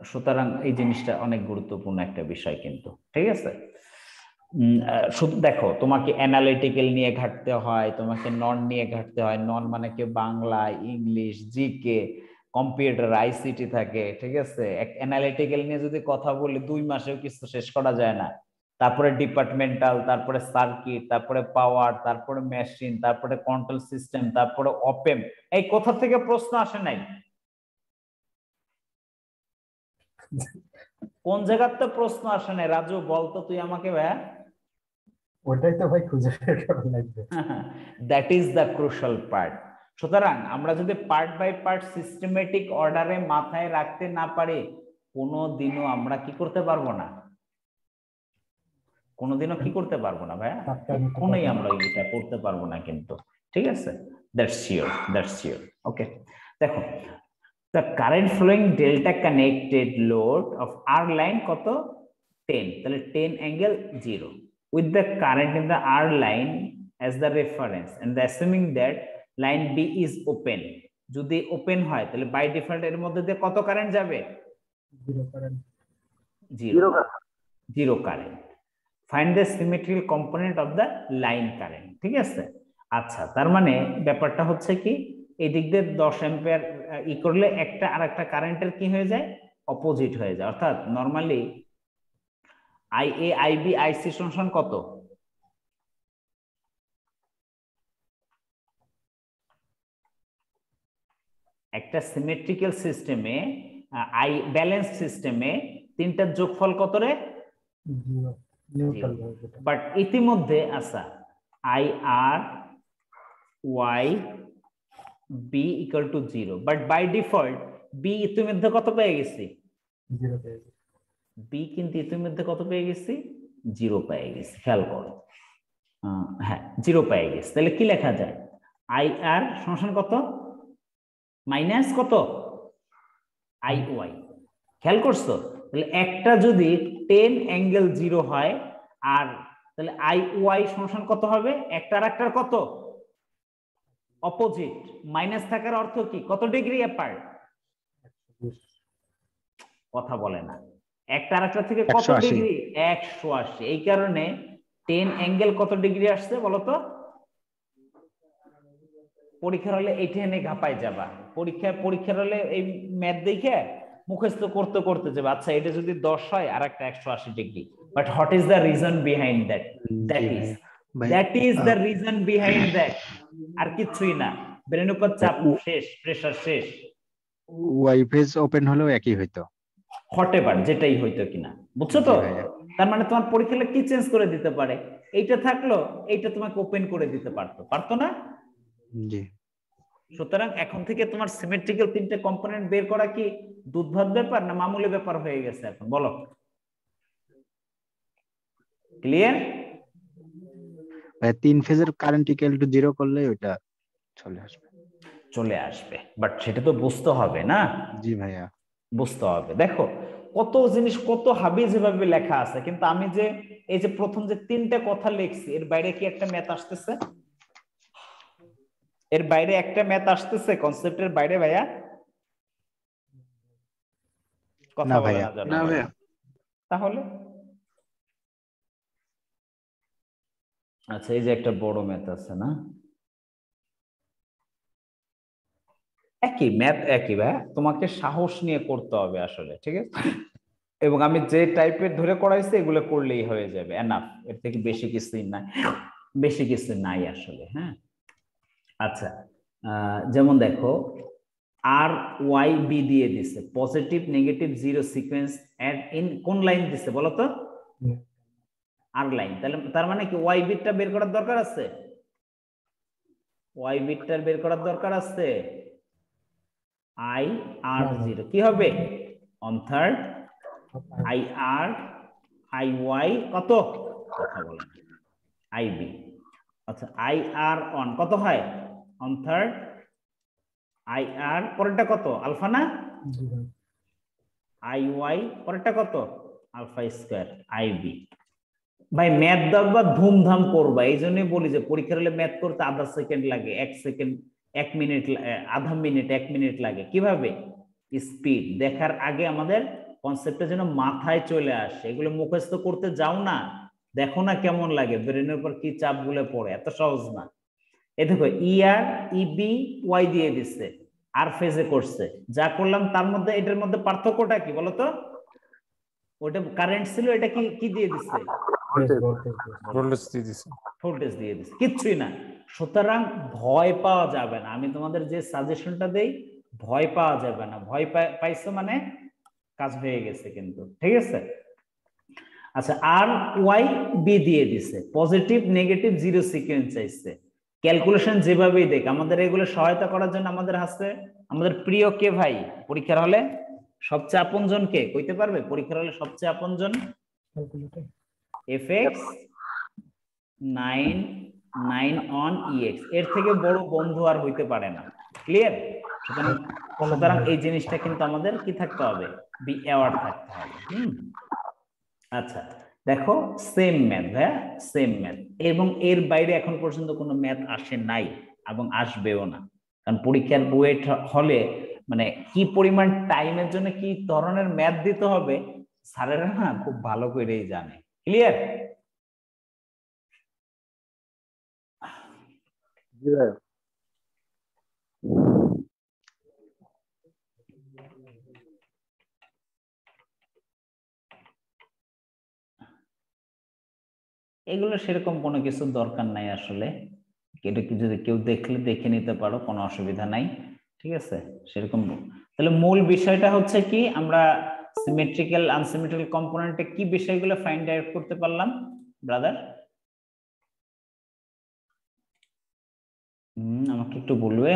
সুতরাং এই জিনিসটা অনেক গুরুত্বপূর্ণ একটা বিষয় কিন্তু, ঠিক আছে। শুধু দেখো, তোমাকে অ্যানালিটিক্যাল নিয়ে ঘাটতে হয়, তোমাকে নন নিয়ে ঘাটতে হয়। নন মানে কি, Bangla, English, GK, computer, ICT থাকে, ঠিক আছে। অ্যানালিটিক্যাল নিয়ে যদি কথা বলি 2 মাসেও কিছু শেষ করা যায় না। তারপরে ডিপার্টমেন্টাল, তারপরে সার্কিট, তারপরে পাওয়ার, তারপরে মেশিন, তারপরে কন্ট্রোল সিস্টেম, তারপরে অপেম। এই কোথা থেকে প্রশ্ন আসে নাই? কোন জায়গাতে প্রশ্ন আসে নাই রাজু, বলতো তুই আমাকে ভাইয়া। ওটাই তো ভাই খুঁজে বের করা লাগবে। That is the crucial part. সুতরাং আমরা যদি পার্ট বাই পার্ট সিস্টেমেটিক অর্ডারে মাথায় রাখতে না পারি, কোনোদিনও আমরা কি করতে পারবো না, কোনোদিনও কি করতে পারবো না ভাইয়া, কোনোই আমরা এটা করতে পারবো না কিন্তু, ঠিক আছে। That's sure, that's sure. Okay, দেখো, the current flowing delta connected load of R line কত 10, তাহলে 10 angle 0 with the current in the R line as the reference and the assuming that line B is open, যদি open হয় তাহলে by default এর মধ্যে দিয়ে কত current যাবে? Zero current. Find the symmetrical component of the line current, ঠিক আছে। আচ্ছা, তার মানে ব্যাপারটা হচ্ছে কি, এই দিক দিয়ে 10 অ্যাম্পিয়ার ই করলে একটা আর একটা কারেন্টের কি হয়ে যায়, অপোজিট হয়ে যায়। অর্থাৎ নরমালি আইএ আইবি আইসি সমান কত? একটা সিমেট্রিক্যাল সিস্টেমে, আই ব্যালেন্স সিস্টেমে তিনটার যোগফল কত রে? বাট ইতিমধ্যে আচ্ছা, I R Y B equal to 0, but by default B ইতিমধ্যে কত পেয়ে গেছি? 0 পেয়ে গেছি। বি কিন্তু ইতিমধ্যে কত পেয়ে গেছি? 0 পেয়ে গেছি। খেয়াল করো, হ্যাঁ 0 পেয়ে গেছি। তাহলে কি লেখা যায়? আই আর সমান কত? মাইনাস কত? I Y. খেয়াল করছো? তাহলে একটা যদি 10 অ্যাঙ্গেল 0 হয়, আর তাহলে আই ওয়াই সমান কত হবে? একটা আর একটার কত? অপোজিট। মাইনাস থাকার অর্থ কি? কত ডিগ্রি অ্যাপার্ট? কথা বলে না। একটা আর একটা থেকে কত ডিগ্রি? 180। এই কারণে 10 অ্যাঙ্গেল কত ডিগ্রি আসছে বলতো? পরীক্ষার হলে এইটা এনে ঘাপাই যাবা। পরীক্ষার হলে এই ম্যাথ দেখে মুখস্থ করতে করতে যাবে। আচ্ছা, এটা যদি 10 হয় আর একটা 180 degree, but what is the reason behind that? That is the reason behind that, আর কিছুই না। ব্রেন উপর চাপ শেষ, প্রেসার শেষ। ওয়াই ফেজ ওপেন হলেও একই হইতো, হটেবার যেটাই হইতো কিনা, বুঝছো তো? তার মানে তোমার পরীক্ষা কি চেঞ্জ করে দিতে পারে? এইটা থাকলো, এইটা তোমাকে ওপেন করে দিতে পারতো না? জি। সুতরাং এখন থেকে তোমার সিমেট্রিক্যাল তিনটে কম্পোনেন্ট বের করা কি দুধভাত ব্যাপার না মামুলি ব্যাপার হয়ে গেছে এখন? বলো, ক্লিয়ার? 3 ফেজের কারেন্ট ইকুয়াল টু 0 করলে ওটা চলে আসবে, বাট সেটা তো বুঝতে হবে না? জি ভাইয়া, বুঝতে হবে। দেখো কত জিনিস, কত হাবি যেভাবে লেখা আছে, কিন্তু আমি যে এই যে প্রথম যে 3টে কথা লিখছি, এর বাইরে কি একটা ম্যাথ আসতেছে? এর বাইরে একটা ম্যাথ আসতেছে কনসেপ্টের বাইরে ভাইয়া? কথা বলে না ভাইয়া। তাহলে আচ্ছা, এই যে একটা বড় ম্যাথ আছে না, একই ম্যাথ একই ভাইয়া, তোমাকে সাহস নিয়ে করতে হবে আসলে, ঠিক আছে। এবং আমি যে টাইপের ধরে করাইছি এগুলো করলেই হয়ে যাবে, এনাফ। এর থেকে বেশি কিছুই নাই, বেশি কিছু নাই আসলে। হ্যাঁ, আচ্ছা, যেমন দেখো আর ওয়াই বি দিয়ে দিছে, positive negative 0 sequence and in কোন লাইন দিছে বলো তো? R line. তাহলে তার মানে কি ওয়াই বিটটা বের করার দরকার আছে? ওয়াই বিটটার বের করার দরকার আছে? আই আর জিরো কি হবে one third I R I Y কত কথা বলেন আই বি আচ্ছা আই আর অন কত হয় অন থার্ড আই আর পরেরটা কত আলফা না আই ওয়াই পরেরটা কত আলফা স্কয়ার আই বি ভাই ম্যাথ দেখবা ধুমধাম করবা এই জন্যই বলি যে পরীক্ষার হলে ম্যাথ করতে আধা সেকেন্ড লাগে 1 সেকেন্ড 1 মিনিট আধা মিনিট 1 মিনিট লাগে কিভাবে স্পিড দেখার আগে আমাদের কনসেপ্টটা যেন মাথায় চলে আসে এগুলো মুখস্থ করতে যাও না দেখো না কেমন লাগে ব্রেনের উপর কি চাপ গুলো পড়ে এত সহজ না এই দেখো ই আর ইবি ওয়াই দিয়ে দিচ্ছে আর ফেজে করছে যা করলাম তার মধ্যে এটার মধ্যে পার্থক্যটা কি বলতো ওটা কারেন্ট ছিল এটা কি কি দিয়ে দিচ্ছে ভোল্টেজ দিয়ে দিছে ভোল্টেজ দিয়ে দিচ্ছে কিচ্ছুই না সুতরাং ভয় পাওয়া যাবে না আমি তোমাদের যে সাজেশনটা দেই ভয় পাওয়া যাবে না ভয় পাইছো মানে কাজ হয়ে গেছে কিন্তু ঠিক আছে আচ্ছা আর ওয়াই বি দিয়ে দিছে পজিটিভ নেগেটিভ জিরো সিকোয়েন্স চাইছে ক্যালকুলেশন যেভাবেই দেখ আমাদের এগুলো সহায়তা করার জন্য আমাদের হাতে আমাদের প্রিয় কে ভাই পরীক্ষার হলে সবচেয়ে আপনজন কে কইতে পারবে পরীক্ষার হলে সবচেয়ে আপনজন fx 9 on ex এর থেকে বড় বন্ধু আর হইতে পারে না ক্লিয়ার সুতরাং এই জিনিসটা কিন্তু আমাদের কি থাকতে হবে বি অ্যাওয়ার্ড থাকতে হবে আচ্ছা দেখো সেম ম্যাথ হ্যাঁ সেম ম্যাথ এবং এর বাইরে এখন পর্যন্ত কোনো ম্যাথ আসে নাই এবং আসবেও না কারণ পরীক্ষার বুয়েট হলে মানে কি পরিমাণ টাইমের জন্য কি ধরনের ম্যাথ দিতে হবে স্যারেরা না খুব ভালো করেই জানে ক্লিয়ার এগুলো সেরকম কোনো কিছু দরকার নাই আসলে এটা কি যদি কেউ দেখলে দেখে নিতে পারো কোনো অসুবিধা নাই ঠিক আছে সেরকম তাহলে মূল বিষয়টা হচ্ছে কি আমরা সিমেট্রিক্যাল আনসিমেট্রিক্যাল কম্পোনেন্টে কি বিষয়গুলো ফাইন্ড আউট করতে পারলাম ব্রাদার আমাকে একটু বলবে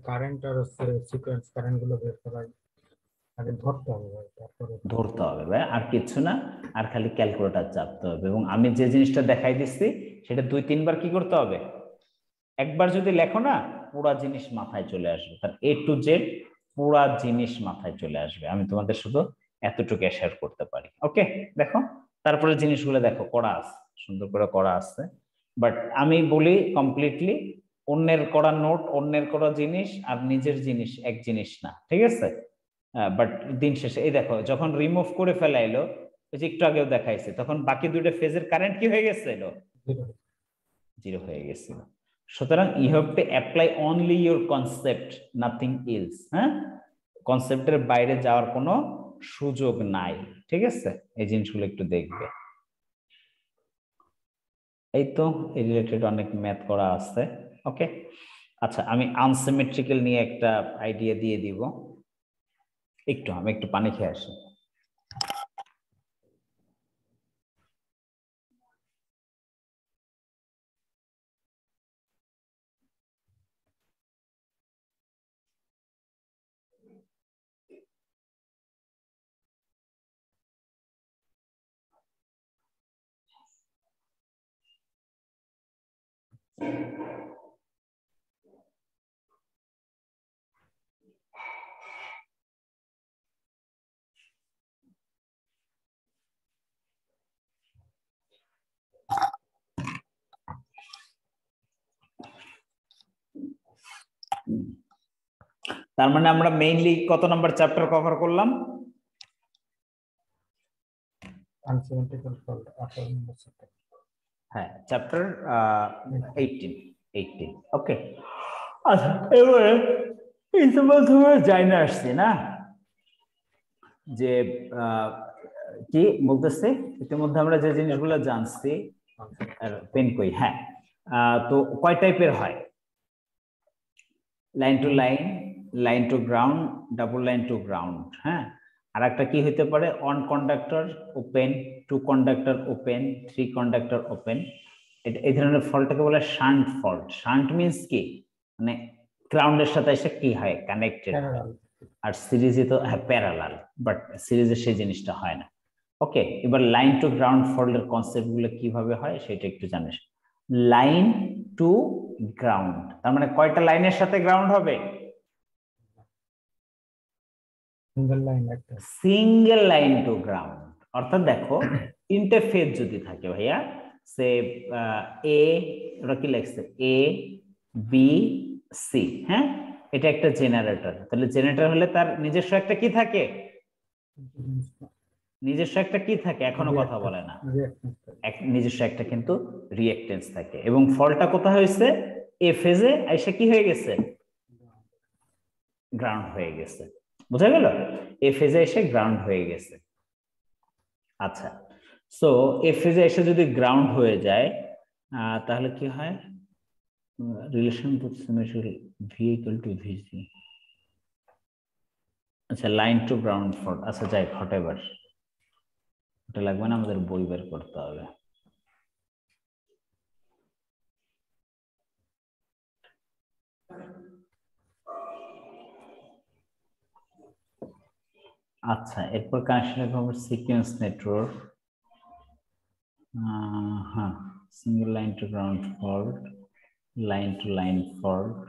কারেন্ট আর সিকোয়েন্স কারেন্ট গুলো বের করা আগে ধরতে হবে তারপরে ধরতে হবে ভাই আর কিছু না আর খালি ক্যালকুলেটর চাপতে হবে এবং আমি যে জিনিসটা দেখাই দিচ্ছি সেটা 2-3 বার কি করতে হবে একবার যদি লেখো না পুরো জিনিস মাথায় চলে আসবে তার এ টু জেড পুরো জিনিস মাথায় চলে আসবে আমি তোমাদের শুধু এতটুকু শেয়ার করতে পারি ওকে দেখো তারপরে জিনিসগুলো দেখো করা আছে সুন্দর করে করা আছে বাট আমি বলি কমপ্লিটলি অন্যের করা নোট অন্যের করা জিনিস আর নিজের জিনিস এক জিনিস না ঠিক আছে বাট দিন শেষে এই দেখো যখন রিমুভ করে ফেলাইলো ওই যে একটু আগেও দেখাইছে তখন বাকি দুটো ফেজের কারেন্ট কি হয়ে গেছিল জিরো হয়ে গেছিল সুতরাং you have to apply only your concept nothing else হ্যাঁ কনসেপ্টের বাইরে যাওয়ার কোনো সুযোগ নাই ঠিক আছে এই জিনিসগুলো একটু দেখবে এই তো এই রিলেটেড অনেক ম্যাথ করা আছে ওকে আচ্ছা আমি আনসিমেট্রিক্যাল নিয়ে একটা আইডিয়া দিয়ে দিব আমি একটু পানি খেয়ে আসি তার মানে আমরা মেইনলি কত নাম্বার চ্যাপ্টার কভার করলাম আনসিমেট্রিক্যাল ফল্ট 18 নম্বর চ্যাপ্টার হ্যাঁ চ্যাপ্টার 18 ওকে আচ্ছা এবারে ইতিমধ্যে জানা আসছে না যে কি বলতেছে ইতিমধ্যে আমরা যে জিনিসগুলো জানছি পেন কই হ্যাঁ তো কয় টাইপের হয় line to line line to ground double line to ground হ্যাঁ আর একটা কি হতে পারে one conductor open two conductor open three conductor open এই ধরনের ফল্টটাকে বলে শান্ট ফল্ট শান্ট মিন্স কি মানে গ্রাউন্ডের সাথে এসে কি হয়, কানেক্টেড হয়। প্যারালাল আর সিরিজে তো হ্যাঁ প্যারালাল, বাট সিরিজে সেই জিনিসটা হয় না। ওকে, এবার লাইন টু গ্রাউন্ড ফল্টের কনসেপ্ট গুলো কিভাবে হয় সেটা একটু জানিস। লাইন টু গ্রাউন্ড তার মানে কয়টা লাইনের সাথে গ্রাউন্ড হবে? সিঙ্গেল লাইন একটা সিঙ্গেল লাইন টু গ্রাউন্ড। অর্থাৎ দেখো তিনটে ফেজ যদি থাকে ভাইয়া, সে এ, ওরা কি লিখছে, এ বি সি, হ্যাঁ এটা একটা জেনারেটর। তাহলে জেনারেটর হলে তার নিজস্ব একটা কি থাকে, নিজস্ব একটা কি থাকে, এখনো কথা বলে না, নিজস্ব একটা কিন্তু রিঅ্যাকট্যান্স থাকে। এবং ফলটা কোথায় হয়েছে, এ ফেজে এসে কি হয়ে গেছে, গ্রাউন্ড হয়ে গেছে। বোঝা গেল, এ ফেজে এসে গ্রাউন্ড হয়ে গেছে। আচ্ছা, সো এ ফেজে এসে যদি গ্রাউন্ড হয়ে যায় তাহলে কি হয়, relation V equal to VC. আচ্ছা, লাইন টু গ্রাউন্ড ফল্ট, আচ্ছা যাই হোয়াটএভার, এটা লাগবে না, আমাদের বই বের করতে হবে। আচ্ছা, এরপর কানেকশন হবে সিকোয়েন্স নেটওয়ার্ক। হ্যাঁ, single line to ground fault, line to line fault.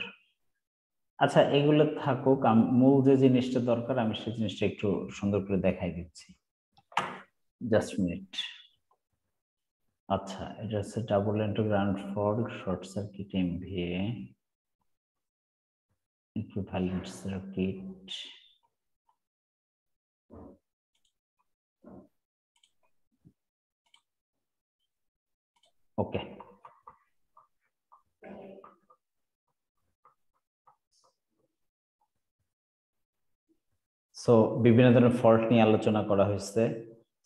আচ্ছা, এগুলো থাকুক, মূল যে জিনিসটা দরকার আমি সেই জিনিসটা একটু সুন্দর করে দেখাই দিচ্ছি, জাস্ট মিনিট। আচ্ছা, এটা হচ্ছে double line to ground fault, short circuit MVA, equivalent circuit. Okay, so বিভিন্ন ধরনের ফল্ট নিয়ে আলোচনা করা হয়েছে।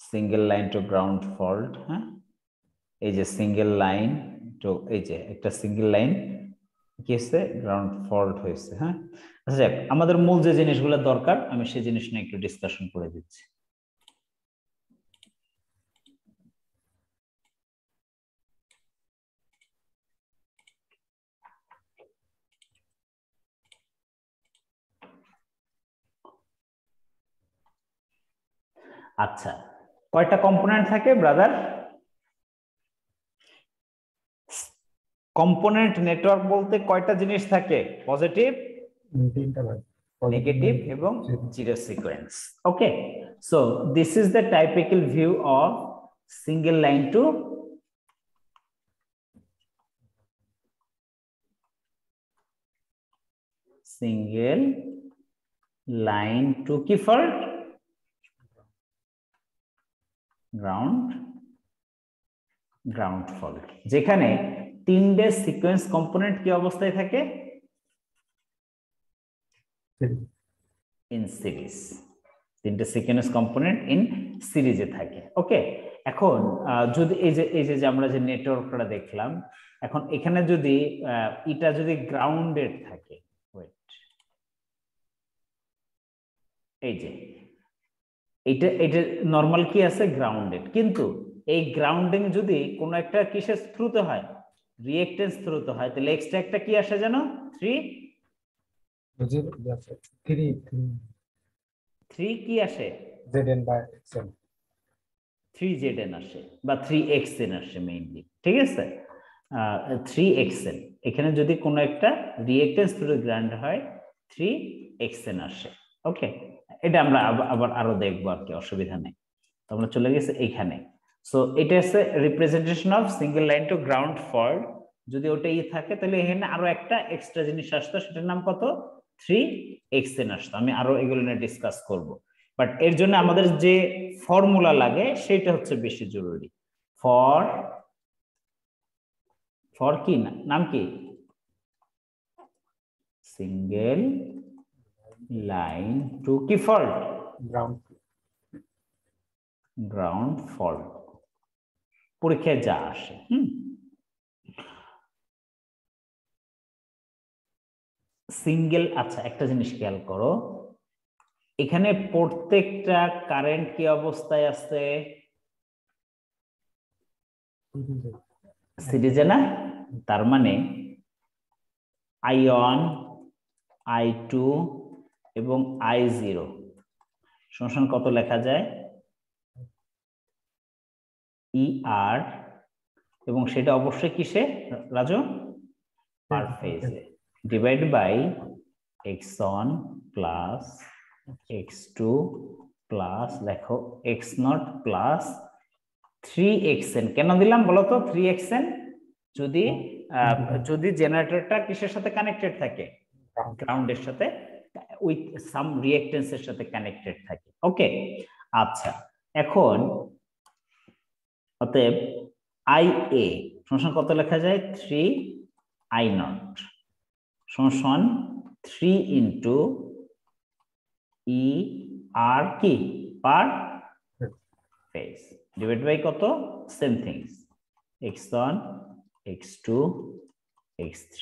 Single line to ground fault, হ্যাঁ এই যে সিঙ্গেল লাইন টু, এই যে একটা সিঙ্গেল লাইন কি হচ্ছে, গ্রাউন্ড ফল্ট হয়েছে। হ্যাঁ, আচ্ছা যাক, আমাদের মূল যে জিনিসগুলো দরকার আমি সেই জিনিস নিয়ে একটু ডিসকাশন করে দিচ্ছি। আচ্ছা, কয়টা কম্পোনেন্ট থাকে ব্রাদার? কম্পোনেন্ট নেটওয়ার্ক বলতে কয়টা জিনিস থাকে? পজিটিভ, তিনটা ভাই, নেগেটিভ এবং zero sequence. Okay, so this is the typical view of single line to single line to কি ফল্ট, গ্রাউন্ড ফল্ট, যেখানে তিনটে সিকোয়েন্স কম্পোনেন্ট কি অবস্থায় থাকে, ইন সিরিজ। তিনটে সিকোয়েন্স কম্পোনেন্ট ইন সিরিজে থাকে। ওকে, এখন যদি এই যে আমরা যে নেটওয়ার্কটা দেখলাম, এখন এখানে যদি এটা যদি গ্রাউন্ডেড থাকে, ওয়েট, এই যে এটা নরমাল কি আছে, গ্রাউন্ডেড, কিন্তু এই গ্রাউন্ডিং যদি কোনো একটা কিসের থ্রুতে হয়, রিঅ্যাকট্যান্স থ্রুতে হয়, তাহলে এক্সট্রা একটা কি আসে জানো, 3 কি আসে, জেডএন বাই এক্সএল, 3Zn আসে বা 3Xn আসে মেইনলি, ঠিক আছে। 3Xn, এখানে যদি কোনো একটা রিঅ্যাকট্যান্স থ্রু গ্রাউন্ড হয় 3Xn আসে। ওকে, এটা আমরা আবার আরো দেখবো আর কি, অসুবিধা নেই। তো আমরা চলে গেছে এইখানে। সো এটা হচ্ছে representation of single line to ground fault. যদি ওটা থাকে তাহলে এখানে আরো একটা এক্সট্রা জিনিস আসতো, সেটার নাম কত, 3Xn আসতো। আমি আরো এগুলো নিয়ে ডিসকাস করব, বাট এর জন্য আমাদের যে ফর্মুলা লাগে সেটা হচ্ছে বেশি জরুরি। ফর কি নাম কি, সিঙ্গেল লাইন টু কি ফল্ট, গ্রাউন্ড ফল্ট, পরীক্ষায় যা আসে। সিঙ্গেল, আচ্ছা একটা জিনিস খেয়াল করো, এখানে প্রত্যেকটা কারেন্ট কি অবস্থায় আছে, সিরিজে না, তার মানে I1 I2 এবং I0 সমান কত লেখা যায় ER এবং সেটা অবশ্যই কিসে রাজু পার ফেজে divide by x1 plus x2 plus দেখো x0 প্লাস 3xn কেন দিলাম বলো তো 3xn যদি যদি জেনারেটরটা কিসের সাথে কানেক্টেড থাকে গ্রাউন্ডের সাথে উইথ সাম রিঅ্যাকট্যান্স এর সাথে কানেক্টেড থাকে ওকে আচ্ছা এখন অতএব IA সমান কত লেখা যায় 3I0 সমান 3 ইনটু ER কি পার ফেজ ডিভাইড বাই কত same things x1 x2 x3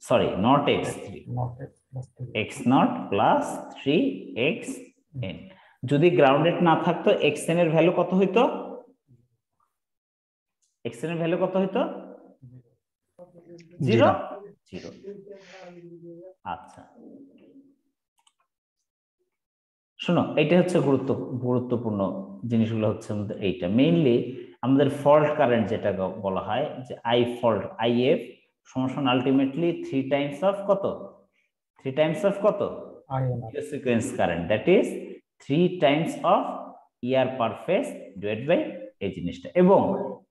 sorry not x3 x0 plus 3xn যদি গ্রাউন্ডেড না থাকতো xn এর ভ্যালু কত হইতো xn এর ভ্যালু কত হইতো 0 0 আচ্ছা শোনো এটা হচ্ছে গুরুত্বপূর্ণ জিনিসগুলো হচ্ছে আমাদের এইটা মেইনলি আমাদের ফল্ট কারেন্ট যেটা বলা হয় যে I ফল্ট IF সমান আলটিমেটলি 3 টাইমস অফ কত 3 টাইমস অফ কত sequence current that is 3 times of ER per phase divide by এই জিনিসটা এবং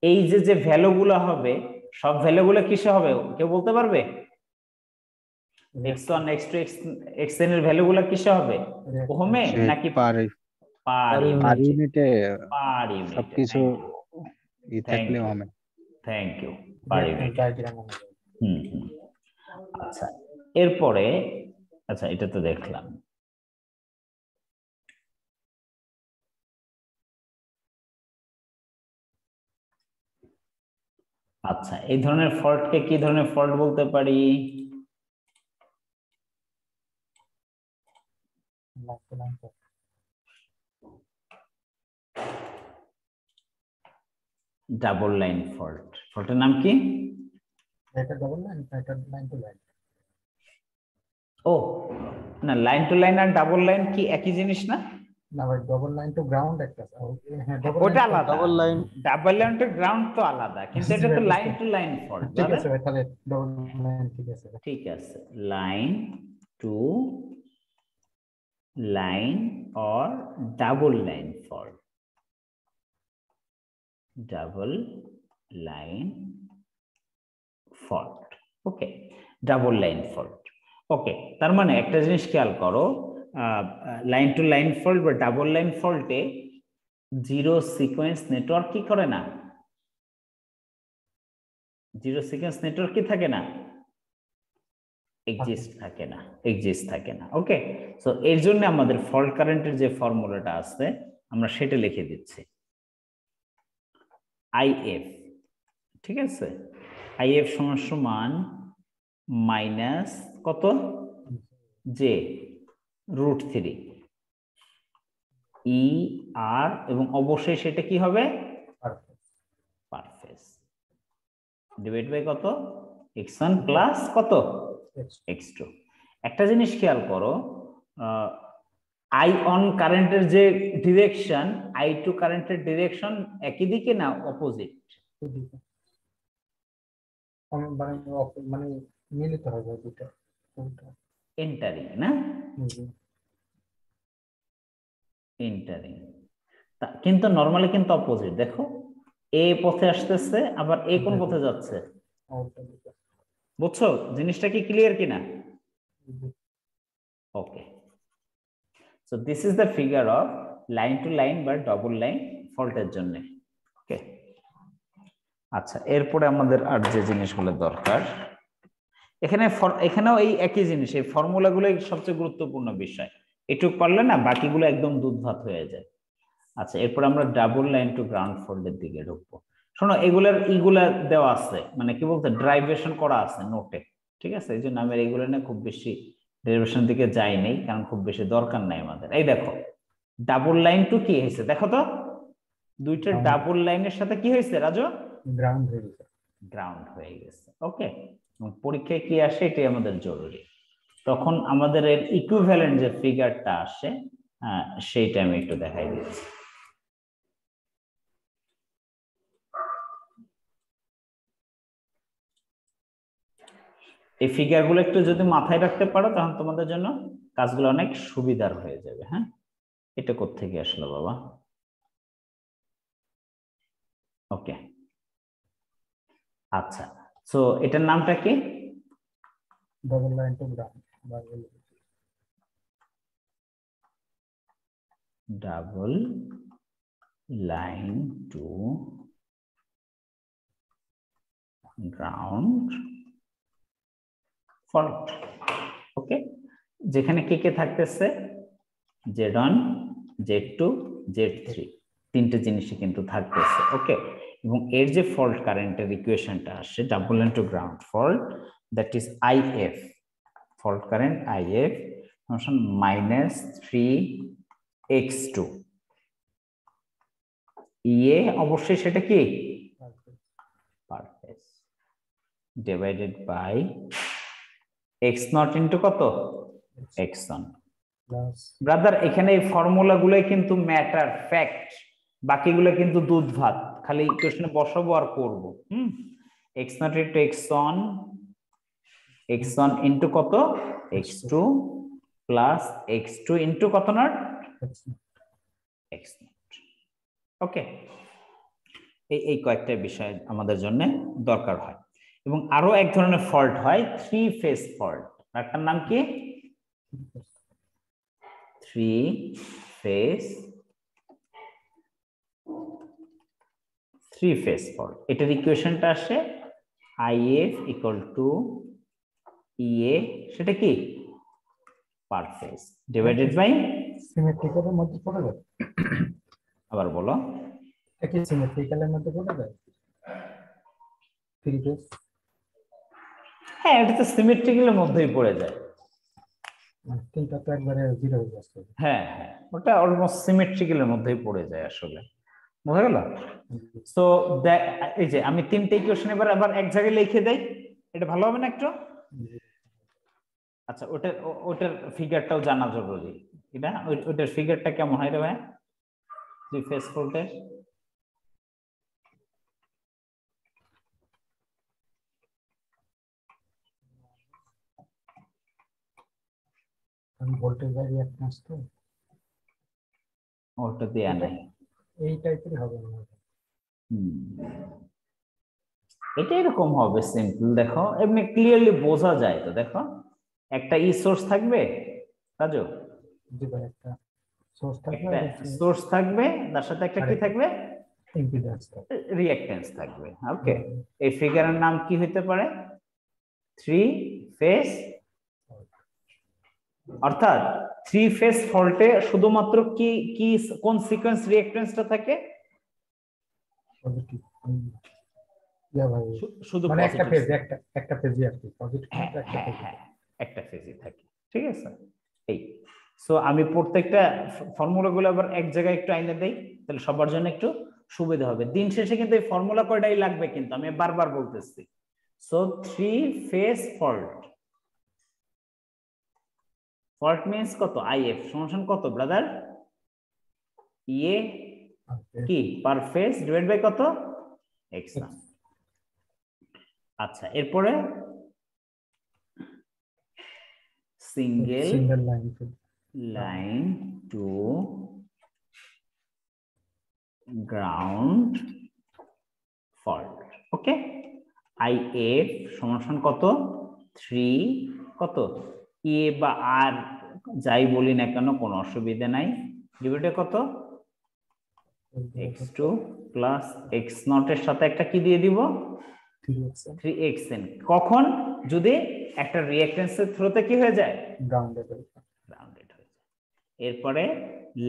এই যে ভ্যালুগুলো হবে সব ভ্যালুগুলো কিসে হবে কেউ বলতে পারবে x1 x2 xn এর ভ্যালুগুলো কিসে হবে ওহমে নাকি পার ইউনিটে পার ইউনিট সবকিছু ই থাকলে ওহমে থ্যাংক ইউ পার ইউনিট আচ্ছা এরপরে আচ্ছা এটা তো দেখলাম আচ্ছা এই ধরনের ফল্টকে কি ধরনের ফল্ট বলতে পারি ডাবল লাইন ফল্ট ফল্টের নাম কি এটা ডাবল লাইন এটা লাইন টু লাইন ও না লাইন টু লাইন আর ডাবল লাইন কি একই জিনিস না না ভাই ডাবল লাইন টু গ্রাউন্ড একটা হ্যাঁ ওটা আলাদা ডাবল লাইন গ্রাউন্ড তো আলাদা কিন্তু এটা তো লাইন টু লাইন ফল্ট ঠিক আছে ভাই তাহলে ডাবল লাইন ঠিক আছে ঠিক আছে line to line or double line fault double line fault okay double line fault okay তার মানে একটা জিনিস খেয়াল করো লাইন টু লাইন ফল্ট বা ডাবল লাইন ফল্টে জিরো সিকোয়েন্স নেটওয়ার্ক কি করে না জিরো সিকোয়েন্স নেটওয়ার্ক কি থাকে না এক্সিস্ট থাকে না ওকে সো এর জন্য আমাদের ফল্ট কারেন্টের যে ফর্মুলাটা আছে আমরা সেটা লিখে দিচ্ছি IF ঠিক আছে IF সমান মাইনাস কত জে √3 ER এবং অবশ্যই সেটা কি হবে পার ফেজ ডিভাইড বাই কত x1 প্লাস কত x2 একটা জিনিস খেয়াল করো I on কারেন্টের যে ডিরেকশন I2 কারেন্টের ডিরেকশন একই দিকে না অপোজিট মানে মিলিত হবে দুটো এন্টারিং না এন্টারিং কিন্তু নরমালি কিন্তু অপোজিট দেখো এ পথে আসতেছে আবার এ কোন পথে যাচ্ছে বুঝছো জিনিসটা কি ক্লিয়ার কিনা okay so this is the figure of line to line বা ডাবল লাইন ফল্টের জন্য ওকে আচ্ছা এরপরে আমাদের আর যে জিনিসগুলো দরকার এখানেও এই একই জিনিস এই ফর্মুলাগুলোই সবচেয়ে গুরুত্বপূর্ণ বিষয় এটুক পারলে না বাকিগুলো একদম দুধ ভাত হয়ে যায় আচ্ছা এরপর আমরা ডাবল লাইন টু গ্রাউন্ড ফল্টের দিকে ঢুকবো শোনো এগুলা দেওয়া আছে মানে কি বলতে ডেরিভেশন করা আছে নোটে ঠিক আছে এই জন্য আমি এগুলো না খুব বেশি ডেরিভেশন দিকে যাই নাই কারণ খুব বেশি দরকার নাই আমাদের এই দেখো ডাবল লাইন টু কি হয়েছে দেখো তো দুইটা ডাবল লাইনের সাথে কি হয়েছে রাজু গ্রাউন্ড হয়ে গেছে ওকে পরীক্ষায় কি আসে এটাই আমাদের জরুরি তখন আমাদের এর ইকুইভ্যালেন্ট যে ফিগারটা আসে সেইটা আমি একটু দেখাই দিচ্ছি। এই ফিগারগুলো একটু যদি মাথায় রাখতে পারো তখন তোমাদের জন্য কাজগুলো অনেক সুবিধার হয়ে যাবে। হ্যাঁ, এটা কোত্থেকে আসলো বাবা? ওকে, আচ্ছা, সো এটার নামটা কি? Double line to ground, double line to ground fault. Okay, যেখানে কে কে থাকতেছে? Z1, Z2, Z3 তিনটে জিনিসই কিন্তু থাকতেছে। ওকে, এবং এর যে ফল্ট কারেন্টের ইকুয়েশনটা আসছে double line to ground fault, that is IF, fault current IF -3x2 ইয়ে অবশ্যই সেটা কি per phase divided by x0 into কত x1। ব্রাদার এখানে এই ফর্মুলা গুলোই কিন্তু ম্যাটার, ফ্যাক্ট, বাকিগুলো কিন্তু দুধ ভাত, খালি ইকুয়েশনে বসাবো আর করব। x0 into x1, x1 into কত x2 প্লাস x2 ইনটু কত নট x0। ওকে, এই কয়েকটা বিষয় আমাদের জন্য দরকার হয়। এবং আরো এক ধরনের ফল্ট হয়, থ্রি ফেজ ফল্ট। একটার নাম কি? Three phase fault. এটার ইকুয়েশনটা আসে IF ইকুয়াল টু EA, সেটা কি পার ফেজ ডিভাইডেড বাই সিমেট্রিক্যালের মধ্যে পড়ে যায়। আবার বলো, এটা কি সিমেট্রিক্যালের মধ্যে পড়ে যায়? থ্রি ফেজ, হ্যাঁ এটা তো সিমেট্রিক্যালের মধ্যেই পড়ে যায়। তিনটা তো একবারে জিরো হয়ে যাচ্ছে। হ্যাঁ হ্যাঁ, ওটা অলমোস্ট সিমেট্রিক্যালের মধ্যেই পড়ে যায় আসলে, বোঝা গেল? সো এই যে আমি তিনটে ইকুয়েশন এবার আবার এক জায়গায় লিখে দেই, এটা ভালো হবে না একটু? আচ্ছা, ওটার ফিগারটাও জানা জরুরি। এটা ওটার ফিগারটা কেমন হয় রে ভাই থ্রি ফেজ ফল্টের? আমি ভোল্টেজ আর রিঅ্যাকট্যান্স তো ওটা দেয়া নাই। এই টাইপেরই হবে মনে হয়। এটা এরকম হবে সিম্পল, দেখো এমনি ক্লিয়ারলি বোঝা যায় তো। দেখো একটা ই সোর্স থাকবে রাজু, জি ভাই, একটা সোর্স থাকবে, একটা সোর্স থাকবে, তার সাথে একটা কি থাকবে ইম্পিডেন্স থাকবে, রিঅ্যাকট্যান্স থাকবে। ওকে, এই ফিগারের নাম কি হতে পারে? Three phase. অর্থাৎ থ্রি ফেজ ফল্টে শুধুমাত্র কি কি কোন সিকোয়েন্স রিঅ্যাকট্যান্সটা থাকে? পজিটিভ। ইয়া ভাই, শুধু মানে একটা পজিটিভ, ফেজ, একটা ফেজই আর কি, পজিটিভ একটা ফেজ, একটা ফেজই থাকে। ঠিক আছে, এই সো আমি প্রত্যেকটা ফর্মুলা গুলো আবার এক জায়গায় একটু আইনে দেই, তাহলে সবার জন্য একটু সুবিধা হবে। দিন শেষে কিন্তু এই ফর্মুলা কয়টাই লাগবে, কিন্তু আমি বারবার বলতেছি। So three phase fault means কত? IF সমান কত ব্রাদার? ইয়ে কি পার ফেজ ডিভাইড বাই কত x1। আচ্ছা, এরপরে single line to ground fault. Okay, IF সমান কত? 3 কত এ বা আর যাই বলি না কেন কোনো অসুবিধা নাই, ডিভাইডে কত x2 প্লাস x0 এর সাথে একটা কি দিয়ে দিব 3xn। কখন? যদি একটা রিঅ্যাকট্যান্সের থ্রুতে কি হয়ে যায় গ্রাউন্ডেড হয়ে যায়। এরপরে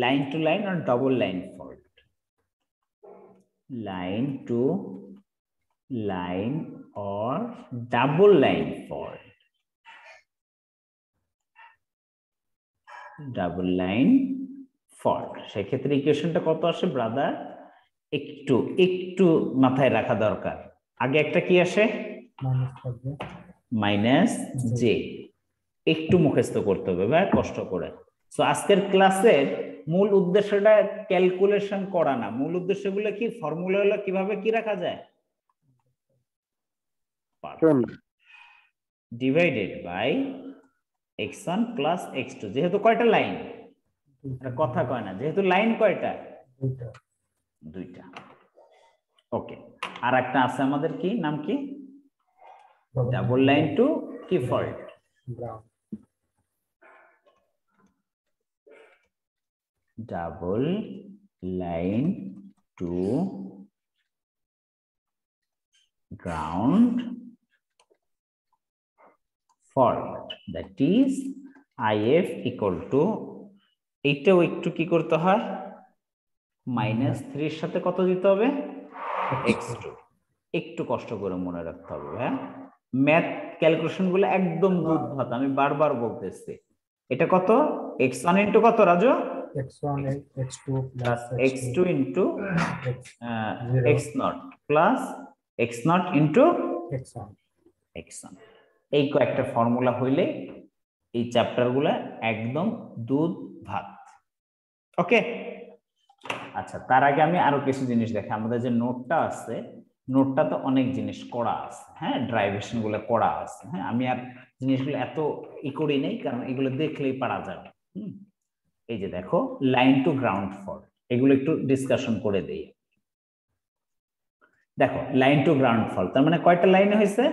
লাইন টু লাইন আর double line fault, line to line or double line fault, double line fault. সেক্ষেত্রে ইকুয়েশনটা কত আসে ব্রাদার? একটু মাথায় রাখা দরকার। আগে একটা কি আসে? Minus J. একটু মুখস্থ করতে হবে ভাই, কষ্ট করে। সো আজকের ক্লাসের মূল উদ্দেশ্যটা ক্যালকুলেশন করা না, মূল উদ্দেশ্যগুলো কি, ফর্মুলা হলো কিভাবে কি রাখা যায়, divided by x1 plus x2। যেহেতু কয়টা লাইন, কথা কয় না, যেহেতু লাইন কয়টা, দুইটা। ওকে, আর একটা আছে আমাদের, কি নাম, কি ডাবল লাইন টু কি fault, double line to ground fault, that is IF equal to, এইটাও একটু কি করতে হয়, -3 এর সাথে কত দিতে হবে, x2। একটু কষ্ট করে মনে রাখতে হবে হ্যাঁ, ম্যাথ ক্যালকুলেশন গুলো একদম দুধ ভাত, আমি বারবার বলতেছি। এটা কত, x1 ইন্টু কত Raju, x1 x2 plus x2 into x0 plus x0 into x1। এই কয়েকটা ফর্মুলা হইলে এই চ্যাপ্টার গুলা একদম দুধ ভাত। ওকে, আচ্ছা তার আগে আমি আরো কিছু জিনিস দেখি। আমাদের যে নোটটা আছে, নোটটা তো অনেক জিনিস করা আছে হ্যাঁ, ড্রাইভেশন গুলো করা আছে হ্যাঁ, আমি আর জিনিসগুলো এত করি নেই, কারণ এগুলো দেখলেই পারা যাবে। এই যে দেখো, লাইন টু গ্রাউন্ড ফল্ট, এগুলো একটু ডিসকাশন করে দেই। দেখো লাইন টু গ্রাউন্ড ফল্ট, তার মানে কয়টা লাইনে হয়েছে,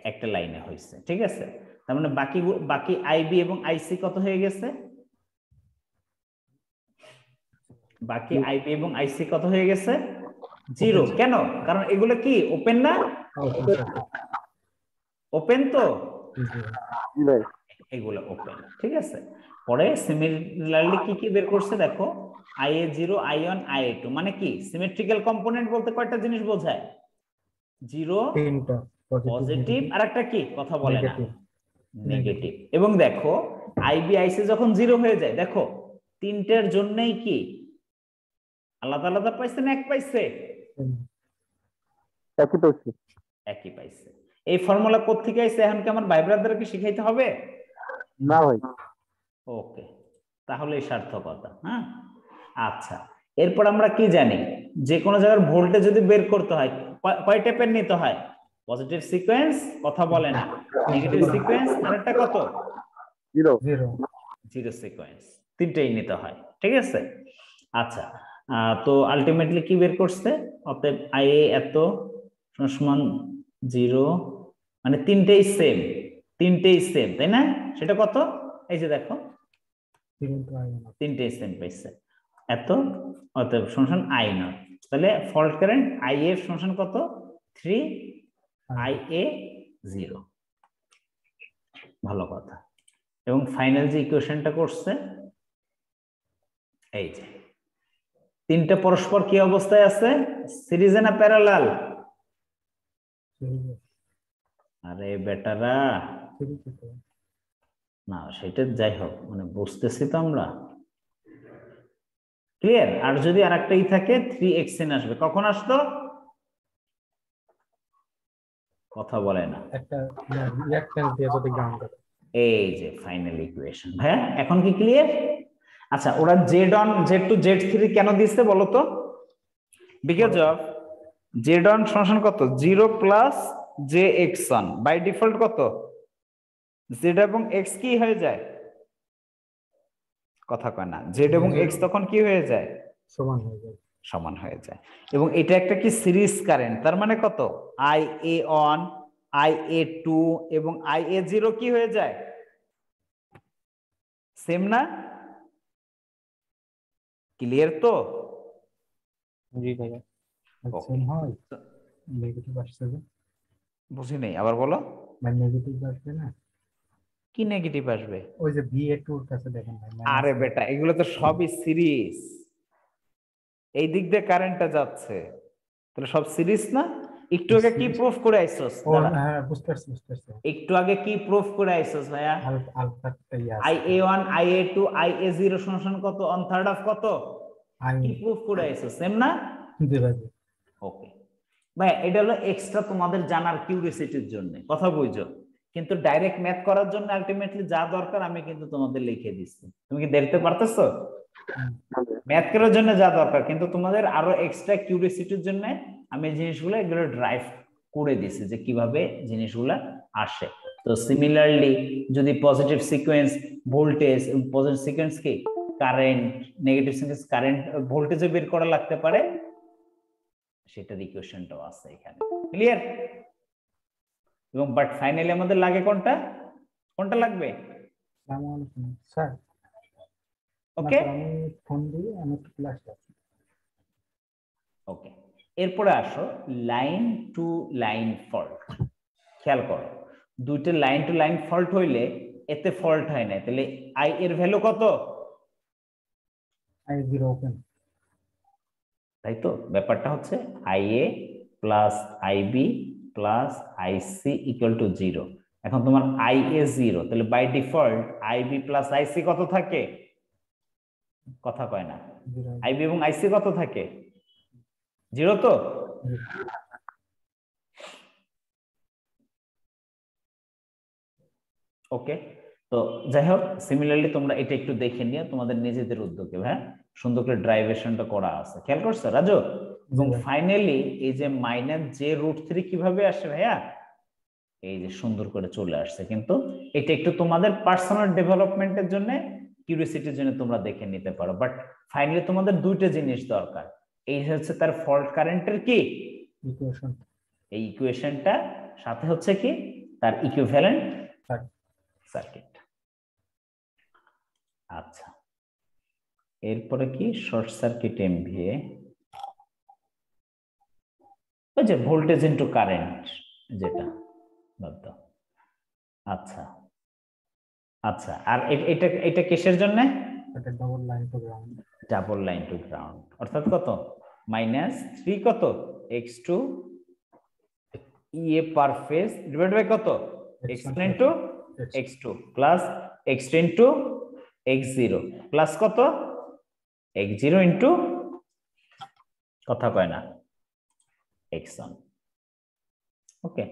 একটা লাইনে হয়েছে, ঠিক আছে। তার মানে বাকি আইবি এবং আইসি কত হয়ে গেছে, বাকি আইবি এবং আইসি কত হয়ে গেছে, 0। কেন, কারণ এগুলো কি ওপেন না, ওপেন তো, এগুলো ওপেন, ঠিক আছে। পরে সিমিলারলি কি কি বের করছে দেখো, IA0 I1 IA2, মানে কি সিমেট্রিক্যাল কম্পোনেন্ট বলতে কয়টা জিনিস বোঝায়, 0 পজিটিভ আর একটা কি কথা বলে না, নেগেটিভ। এবং দেখো আইবি আইসি যখন 0 হয়ে যায়, দেখো তিনটার জন্যই কি আলাদা আলাদা পাইছে না এক পাইছে, একই পাইছে। এই ফর্মুলা কোত্থেকে আইছে, এখন কি আমার ভাই ব্রাদারকে শিখাইতে হবে না ভাই? ওকে, তাহলে সার্থকতা। হ্যাঁ আচ্ছা, এরপর আমরা কি জানি, যে কোনো জায়গার ভোল্টেজ যদি বের করতে হয় কয় টাইপের নিতে হয়, পজিটিভ সিকোয়েন্স কথা বলে না, নেগেটিভ সিকোয়েন্স আর একটা কত, জিরো সিকোয়েন্স, তিনটেই নিতে হয়, ঠিক আছে। আচ্ছা তো আলটিমেটলি কি বের করছে, অতএব IA এত সমান 0, মানে তিনটেই সেম তাই না, সেটা কত, এই যে দেখো তিনটেই সেম পাইছে এত, অতএব সমান I0। তাহলে ফল্ট কারেন্ট IF সমান কত, 3 IA0, ভালো কথা। এবং ফাইনাল যে ইকুয়েশনটা করছে, এই যে তিনটা পরস্পর কি অবস্থায় আছে, সিরিজে না প্যারালাল, আরে বেটারা না সেটা যাই হোক, মানে বুঝতেছি তো আমরা, ক্লিয়ার। আর যদি আর একটা থাকে 3xn আসবে, কখন আসতো কথা বলে না, একটা রিঅ্যাকট্যান্স দিয়ে যদি গ্রাউন্ড করে, এই যে ফাইনাল ইকুয়েশন। হ্যাঁ এখন কি ক্লিয়ার? আচ্ছা ওরা Z1 Z2 Z3 কেন দিচ্ছে বলো তো, বিকজ অফ Z1 সমান কত, 0 প্লাস jx1, বাই ডিফল্ট কত, z এবং x কি হয়ে যায়, কথা কয় না, z এবং x তখন কি হয়ে যায়, সমান হয়ে যায়। এবং এটা একটা কি সিরিজ কারেন্ট, তার মানে কত, IA1 IA2 এবং IA0 কি হয়ে যায়, সেম না, ক্লিয়ার তো, জি ভাইয়া সেম হয়, নেগেটিভ আসছে যে, বুঝি নেই, আবার বলো, মানে নেগেটিভ আসবে না, কি নেগেটিভ আসবে, ওই যে VA2 এর কাছে দেখেন ভাই, আরে বেটা এগুলো তো সবই সিরিজ, এই দিক দিয়ে কারেন্টটা যাচ্ছে, তাহলে সব সিরিজ না। একটু আগে কি প্রুফ করে আইছস, হ্যাঁ বুঝতে পারছি একটু আগে কি প্রুফ করে আইছস ভাইয়া, আলফাটা IA1 IA2 IA0 সমান কত, অন থার্ড অফ কত, কি প্রুফ করে আইছস, সেম না, জি ভাই। ওকে, ভাই এটা হলো এক্সট্রা তোমাদের জানার কিউরিওসিটির জন্য, কথা বুঝছো? কিন্তু ডাইরেক্ট ম্যাথ করার জন্য আলটিমেটলি যা দরকার আমি কিন্তু তোমাদের লিখে দিচ্ছি। তুমি কি দেখতে পারতেছো? ম্যাথ করার জন্য যা দরকার, কিন্তু তোমাদের আরো এক্সট্রা কিউরিওসিটির জন্য আমি এই জিনিসগুলো এগুলো ড্রাইভ করে দিছি যে কিভাবে জিনিসগুলা আসে। তো সিমিলারলি যদি positive sequence voltage, positive sequence কি কারেন্ট, নেগেটিভ সিকোয়েন্স কারেন্ট ভোল্টেজে বের করা লাগতে পারে, সেটার ইকুয়েশনটাও আছে এখানে। ক্লিয়ার? এবং বাট ফাইনালি আমাদের লাগে কোনটা, কোনটা লাগবে? আসসালামু আলাইকুম স্যার। ওকে আমি ফোন দিই, আমি একটু ক্লাস করছি। ওকে, এরপরে আসো লাইন টু লাইন ফল্ট। খেয়াল করো, দুইটা লাইন টু লাইন ফল্ট হইলে এতে ফল্ট হয় না, তাহলে আই এর ভ্যালু কত? I0 open. তাই তো ব্যাপারটা হচ্ছে I A plus I B plus I C equal to 0। এখন তোমার আই এ 0, তাহলে by default I B plus I C কত থাকে? কথা কয় না। আইবি এবং আইসি কত থাকে? 0 তো? ওকে, তো যাই হোক সিমিলারলি তোমরা এটা একটু দেখে নিও তোমাদের নিজেদের উদ্যোগে। হ্যাঁ, সুন্দর করে ড্রাইভেশনটা করা আছে, খেয়াল করছো রাজু? এবং ফাইনালি এই যে -j√3 কিভাবে আসে ভাইয়া? এই যে সুন্দর করে চলে আসছে। কিন্তু এটা একটু তোমাদের পার্সোনাল ডেভেলপমেন্টের জন্য, কিউরিওসিটির জন্য তোমরা দেখে নিতে পারো। বাট ফাইনালি তোমাদের দুইটা জিনিস দরকার। এই হচ্ছে তার ফল্ট কারেন্টের কি ইকুয়েশন, এই ইকুয়েশনটা, সাথে হচ্ছে কি তার ইকুইভ্যালেন্ট সার্কিট। আচ্ছা, এরপরে কি শর্ট সার্কিট এমভিএ, ওই যে ভোল্টেজ ইনটু কারেন্ট যেটা বলতো। আচ্ছা আচ্ছা, আর এটা এটা কিসের জন্য? এটা double line to ground. Double line to ground, অর্থাৎ কত? -3 কত x2 E A per phase divide by কত x1 into x2 plus x2 into x0 plus কত x0 ইনটু কথা কয় না x1। ওকে,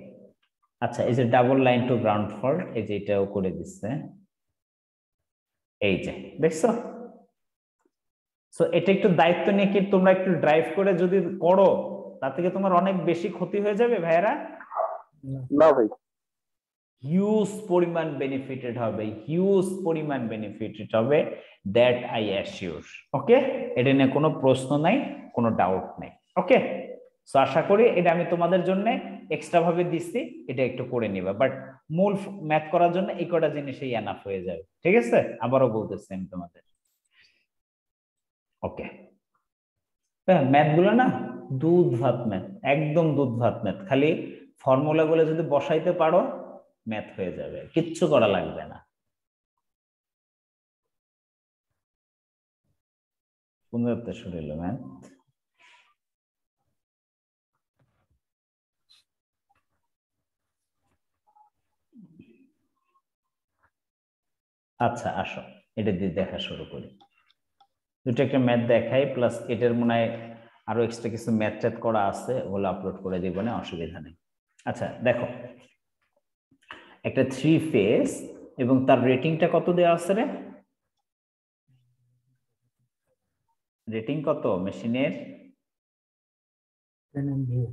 আচ্ছা, এই যে double line to ground fault, এই যে এটাও করে দিচ্ছে, এই যে দেখছো? সো এটা একটু দায়িত্ব নিয়ে কি তোমরা একটু ড্রাইভ করে যদি করো, তার থেকে তোমার অনেক বেশি ক্ষতি হয়ে যাবে ভাইয়েরা? না ভাই, হিউজ পরিমাণ বেনিফিটেড হবে, হিউজ পরিমাণ বেনিফিটেড হবে, দ্যাট আই অ্যাসিওর। ওকে, এটা নিয়ে কোনো প্রশ্ন নাই, কোনো ডাউট নেই। ওকে, সো আশা করি এটা আমি তোমাদের জন্য এক্সট্রা ভাবে দিচ্ছি, এটা একটু করে নিবা। বাট মূল ম্যাথ করার জন্য এই কটা জিনিসই এনাফ হয়ে যাবে। ঠিক আছে, আবারও বলতেছি আমি তোমাদের। ওকে, ম্যাথ গুলো না দুধ ভাত ম্যাথ, একদম দুধ ভাত ম্যাথ। খালি ফর্মুলা গুলো যদি বসাইতে পারো ম্যাথ হয়ে যাবে, কিচ্ছু করা লাগবে না। কোন রাতে শুরু হলো ম্যাথ? আচ্ছা আসো, এটা দিয়ে দেখা শুরু করি। দুটো একটা ম্যাথ দেখাই, প্লাস এটার মনে হয় আরো এক্সট্রা কিছু ম্যাথ ট্যাথ করা আছে, ওগুলো আপলোড করে দিব, না অসুবিধা নেই। আচ্ছা দেখো, একটা 3 ফেজ এবং তার রেটিংটা কত দেওয়া আছে রে? রেটিং কত মেশিনের? 10 MVA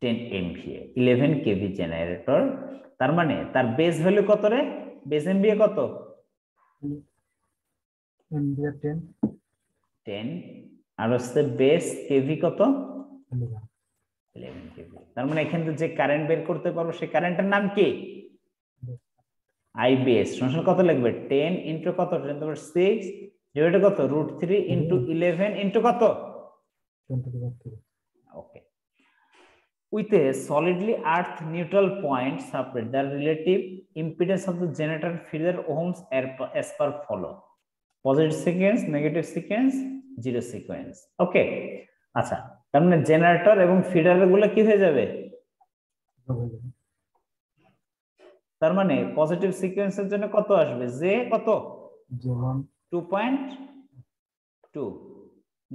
10 MVA 11 কেভি জেনারেটর। তার মানে তার বেস ভ্যালু কত রে? বেস এমভিএ কত? MVA 10, আর হচ্ছে বেস কেভি কত? 11। 11 কেভি। তার মানে এখান থেকে যে কারেন্ট বের করতে পারবো সেই কারেন্টের নাম কি? আইবিএস। সমান কত লিখবে? 10 ইনটু কত? 10 to the 6 ডিভাইডেড কত? √3 ইনটু 11 ইনটু কত? 20/3। ওকে, with a solidly earth neutral point separate the relative impedance of the generator figure ohms as per follow: positive sequence, negative sequence, zero sequence. ওকে, আচ্ছা, তার মানে generator এবং feeder গুলো কি হয়ে যাবে? তার মানে পজিটিভ সিকোয়েন্সের জন্য কত আসবে? জে কত? 2.2।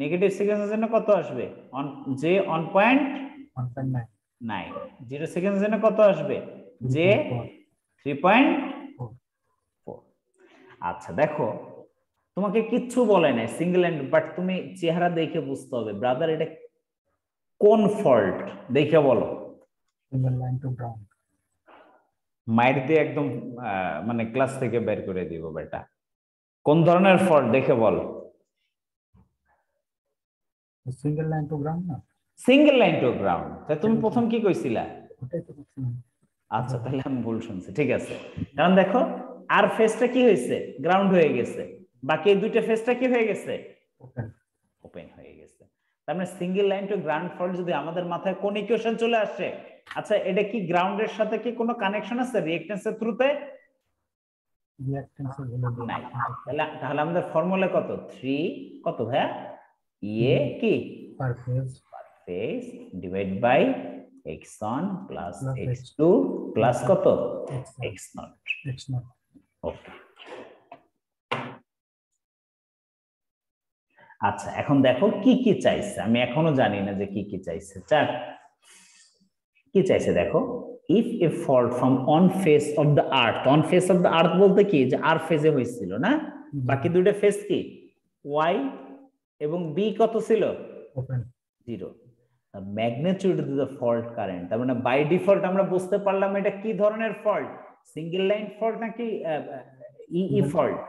নেগেটিভ সিকোয়েন্সের জন্য কত আসবে? জে 1.1। 1.9 9 0 সেকেন্ডের জন্য কত আসবে যে 3.4। আচ্ছা দেখো তোমাকে কিচ্ছু বলে নাই সিঙ্গেল লাইন, বাট তুমি চেহারা দেখে বুঝতে হবে ব্রাদার এটা কোন ফল্ট দেখে বলো। Single line to ground. মাইর দিয়ে একদম মানে ক্লাস থেকে বের করে দিব বেটা। কোন ধরনের ফল্ট দেখে বলো। সিঙ্গেল লাইন টু গ্রাউন্ড না, সিঙ্গেল লাইন টু গ্রাউন্ড। তাই তুমি প্রথম কি কইছিলা? ওটাই তো বলছিলাম। আচ্ছা তাহলে আমি ভুল শুনছি, ঠিক আছে। কারণ দেখো আর ফেসটা কি হয়েছে গ্রাউন্ড হয়ে গেছে, বাকি এই দুইটা ফেসটা কি হয়ে গেছে ওপেন। ওপেন হয়ে গেছে। তার মানে single line to ground fault যদি আমাদের মাথায় কোন ইকুয়েশন চলে আসে, আচ্ছা এটা কি গ্রাউন্ডের সাথে কি কোনো কানেকশন আছে রিঅ্যাকট্যান্সের থ্রুতে? রিঅ্যাকট্যান্সের ভ্যালু দেওয়া নাই। তাহলে আমাদের ফর্মুলা কত 3 কত ভাইয়া ইএ কি per phase phase divide by x1 plus Plus x2 plus কত x0 x0। x0। ওকে আচ্ছা এখন দেখো কি কি চাইছে, আমি এখনো জানি না যে কি কি চাইছে। চার কি চাইছে দেখো, if A fault from on face of the earth. On face of the earth বলতে কি যে আর ফেজে হয়েছিল না, বাকি দুইটা ফেজ কি ওয়াই এবং বি কত ছিল open. 0। Magnitude of the fault current, তার মানে বাই ডিফল্ট আমরা বুঝতে পারলাম এটা কি ধরনের ফল্ট, সিঙ্গেল লাইন ফল্ট নাকি ই fault,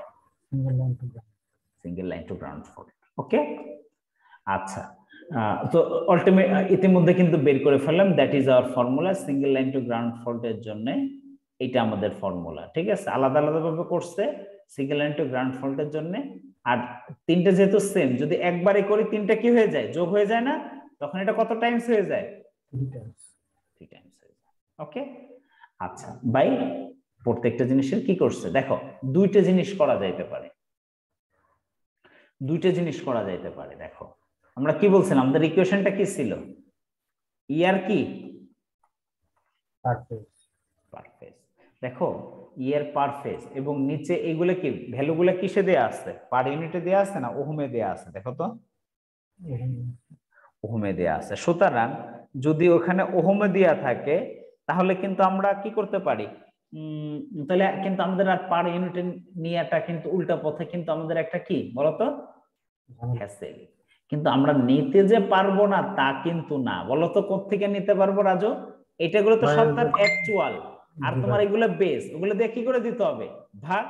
single line to ground. Single line to ground fault. Okay আচ্ছা তো আলটিমেট ইতিমধ্যে কিন্তু বের করে ফেললাম, that is our formula single line to ground ফল্টের জন্য। এটা আমাদের ফর্মুলা, ঠিক আছে। আলাদা আলাদা ভাবে করছে সিঙ্গেল লাইন টু গ্রাউন্ড ফল্টের জন্য। আর তিনটা যেহেতু সেম, যদি একবারে করি তিনটা কি হয়ে যায় যোগ হয়ে যায় না, তখন এটা কত টাইমস হয়ে যায় 3 টাইমস। 3 টাইমস হয়ে যায়। ওকে আচ্ছা বাই প্রত্যেকটা জিনিসের কি করছে দেখো, দুইটা জিনিস করা যাইতে পারে, দুইটা জিনিস করা যাইতে পারে। দেখো আমরা কি বলছিলাম, আমাদের ইকুয়েশনটা কি ছিল, ইয়ার কি পার ফেজ। পার ফেজ। দেখো ইয়ার পার ফেজ এবং নিচে এইগুলো কি ভ্যালুগুলো কিসে দেয়া আছে, পার ইউনিটে দেয়া আছে না ওহমে দেয়া আছে, দেখো তো ওহমে দেয়া আছে। সুতরাং যদি ওখানে ওহমে দেয়া থাকে তাহলে কিন্তু আমরা কি করতে পারি, তাহলে কিন্তু আমাদের আর পার ইউনিটে নিয়েটা কিন্তু উল্টা পথে কিন্তু আমাদের একটা কি বলতো হ্যাসেল। কিন্তু আমরা নিতে যে পারবো না তা কিন্তু না, বলতো কোত্থেকে নিতে পারবো রাজু, এটাগুলো তো সব তার অ্যাকচুয়াল, আর তোমার এগুলো বেস, ওগুলো দিয়ে কি করে দিতে হবে ভাগ,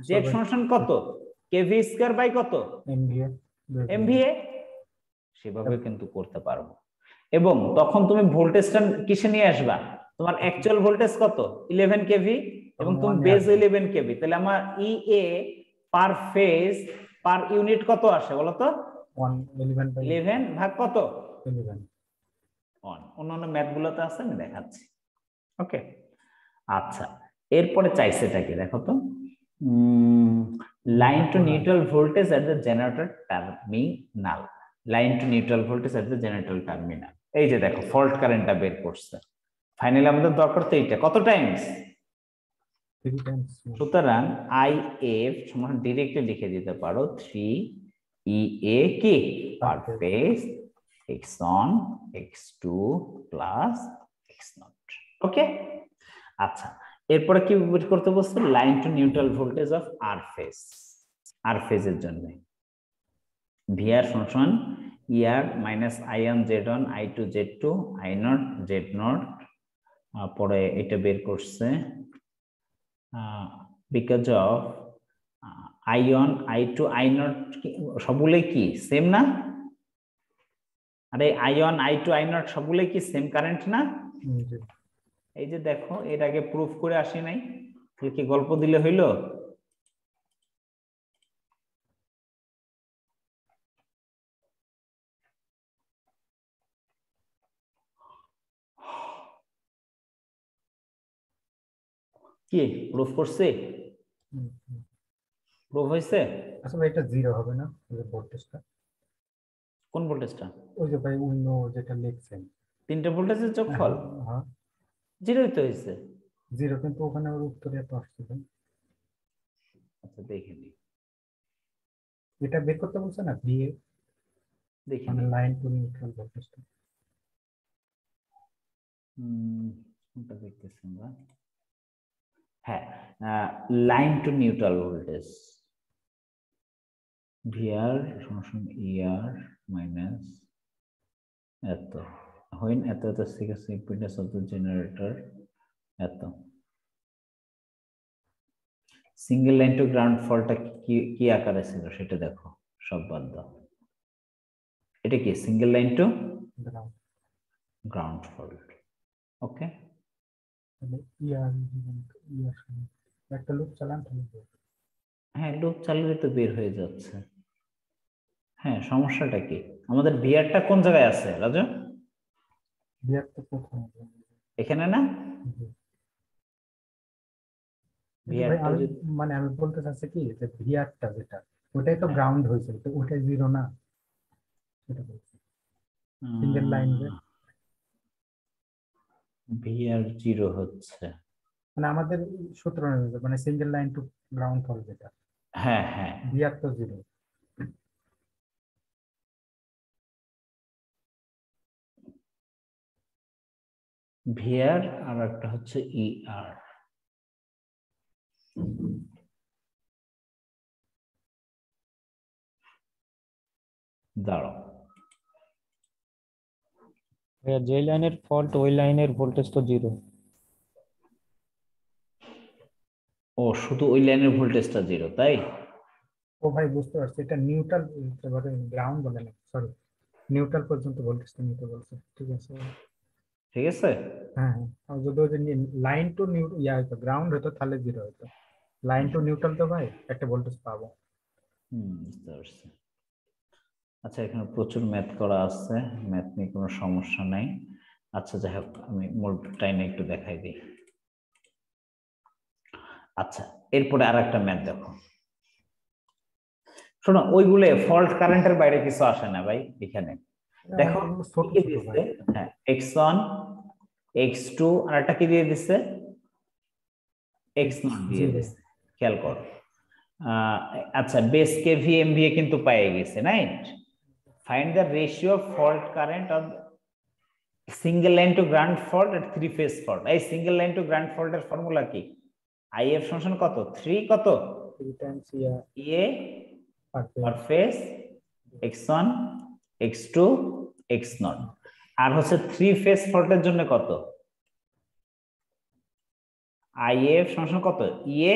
যে ফাংশন কত কেভি স্কয়ার বাই কত এমভিএ, সেভাবে কিন্তু করতে পারবো। এবং তখন তুমি ভোল্টেজটা কিসে নিয়ে আসবা, তোমার অ্যাকচুয়াল ভোল্টেজ কত 11 কেভি এবং তুমি বেস 11 কেভি, তাহলে আমার ইএ পার ফেজ পার ইউনিট কত আসে বলো তো 11 ভাগ কত 11। অন্যান্য ম্যাথ গুলোতে আছে আমি দেখাচ্ছি। ওকে আচ্ছা এরপরে চাইছেটা কি দেখো তো, line to neutral voltage at the generator terminal, line to neutral voltage at the generator terminal. এই যে দেখো ফল্ট কারেন্টটা বের করছে, ফাইনালি আমাদের দরকার তো এইটা কত টাইমস 3 টাইমস। সুতরাং আই এফ সমান ডিরেক্টলি লিখে দিতে পারো 3 ই এ কি per phase x1 x2 plus x0। ওকে আচ্ছা এরপরে কি বের করতে বলছো, line to neutral voltage of R phase, R ফেজের জন্য ভিআর সমান ইয়ার minus আই1 z1 i2 z2 i0 z0। পরে এটা বের করছে because of i1 i2 i0 সবগুলোই কি সেম না, আরে i1 i2 i0 সবগুলোই কি সেম কারেন্ট না। এই যে দেখো এর আগে প্রুফ করে আসি নাই, কি গল্প দিলে হইলো, কি প্রুফ করছে, প্রুফ হয়েছে। আসলে এটা 0 হবে না ওই যে ভোল্টেজটা, কোন ভোল্টেজটা ওই যে ভাই অন্য যেটা লিখছেন তিনটা ভোল্টেজের যোগফল হ্যাঁ 0 তো হয়েছে 0, কিন্তু ওখানে ওর উত্তরে এত আসছে। আচ্ছা দেখে নি, এটা বের করতে বলছে না ভিএ, দেখে মানে নি। লাইন টু নিউট্রাল ভোল্টেজটা। কোনটা দেখতেছি আমরা? হ্যাঁ, line to neutral voltage V R সমান ইআর মাইনাস এত when এত এত six impedance of the generator এত। সিঙ্গেল লাইন টু গ্রাউন্ড ফলটা কি আকারে ছিল সেটা দেখো, সব বাদ দাও। এটা কি single line to ground fault? Okay, একটা লুপ চালান তাহলে হ্যাঁ লুপ চালালে তো বের হয়ে যাচ্ছে। হ্যাঁ, সমস্যাটা কি? আমাদের ভিআরটা কোন জায়গায় আছে রাজু? ভিআর তো প্রথম এখানে না? ভিআরটা মানে আমি বলতে চাচ্ছি কি যে ভিআরটা যেটা ওটাই তো গ্রাউন্ড হয়েছে, তো ওটাই জিরো না, সেটা বলছি। সিঙ্গেল লাইন ভিআর জিরো হচ্ছে, মানে আমাদের সূত্র অনুযায়ী মানে সিঙ্গেল লাইন টু গ্রাউন্ড ফল যেটা, হ্যাঁ হ্যাঁ ভিআর তো জিরো। ভিআর আর একটা হচ্ছে ইআর। দাঁড়াও, যে লাইনের ফল্ট ওই লাইনের ভোল্টেজ তো জিরো। ও শুধু ওই লাইনের ভোল্টেজটা জিরো, তাই? ও ভাই বুঝতে পারছি, এটা নিউট্রাল গ্রাউন্ড বলে না, সরি নিউট্রাল পর্যন্ত ভোল্টেজটা নিতে বলছে। ঠিক আছে, ঠিক আছে। হ্যাঁ হ্যাঁ, আর যদি লাইন টু হতো গ্রাউন্ড হতো তাহলে জিরো হতো, লাইন টু নিউট্রাল তো ভাই একটা ভোল্টেজ পাবো। বুঝতে পারছি। আচ্ছা, এখানে প্রচুর ম্যাথ করা আছে, ম্যাথ নিয়ে কোনো সমস্যা নাই। আচ্ছা যাই হোক, আমি মূল টাইমে একটু দেখাই দিই। আচ্ছা, এরপরে আর একটা ম্যাথ দেখো। শোনো, ওইগুলো ফল্ট কারেন্টের বাইরে কিছু আসে না ভাই। এখানে দেখো হ্যাঁ x1 x2 আর একটা কি দিয়ে দিচ্ছে, x0 দিয়ে দিচ্ছে, খেয়াল কর। আচ্ছা, বেস কেভি এমভিএ কিন্তু পেয়ে গেছে, right? Find the ratio of fault current of single line to ground fault at three phase fault. এই সিঙ্গেল লাইন টু গ্রাউন্ড ফল্টের ফর্মুলা কি? আইএফ সমান কত? 3 কত? 3 টাইমস ইএ per phase x1 x2 x0। আর হচ্ছে থ্রি ফেজ ফল্টের জন্য কত? If সমান কত? ইএ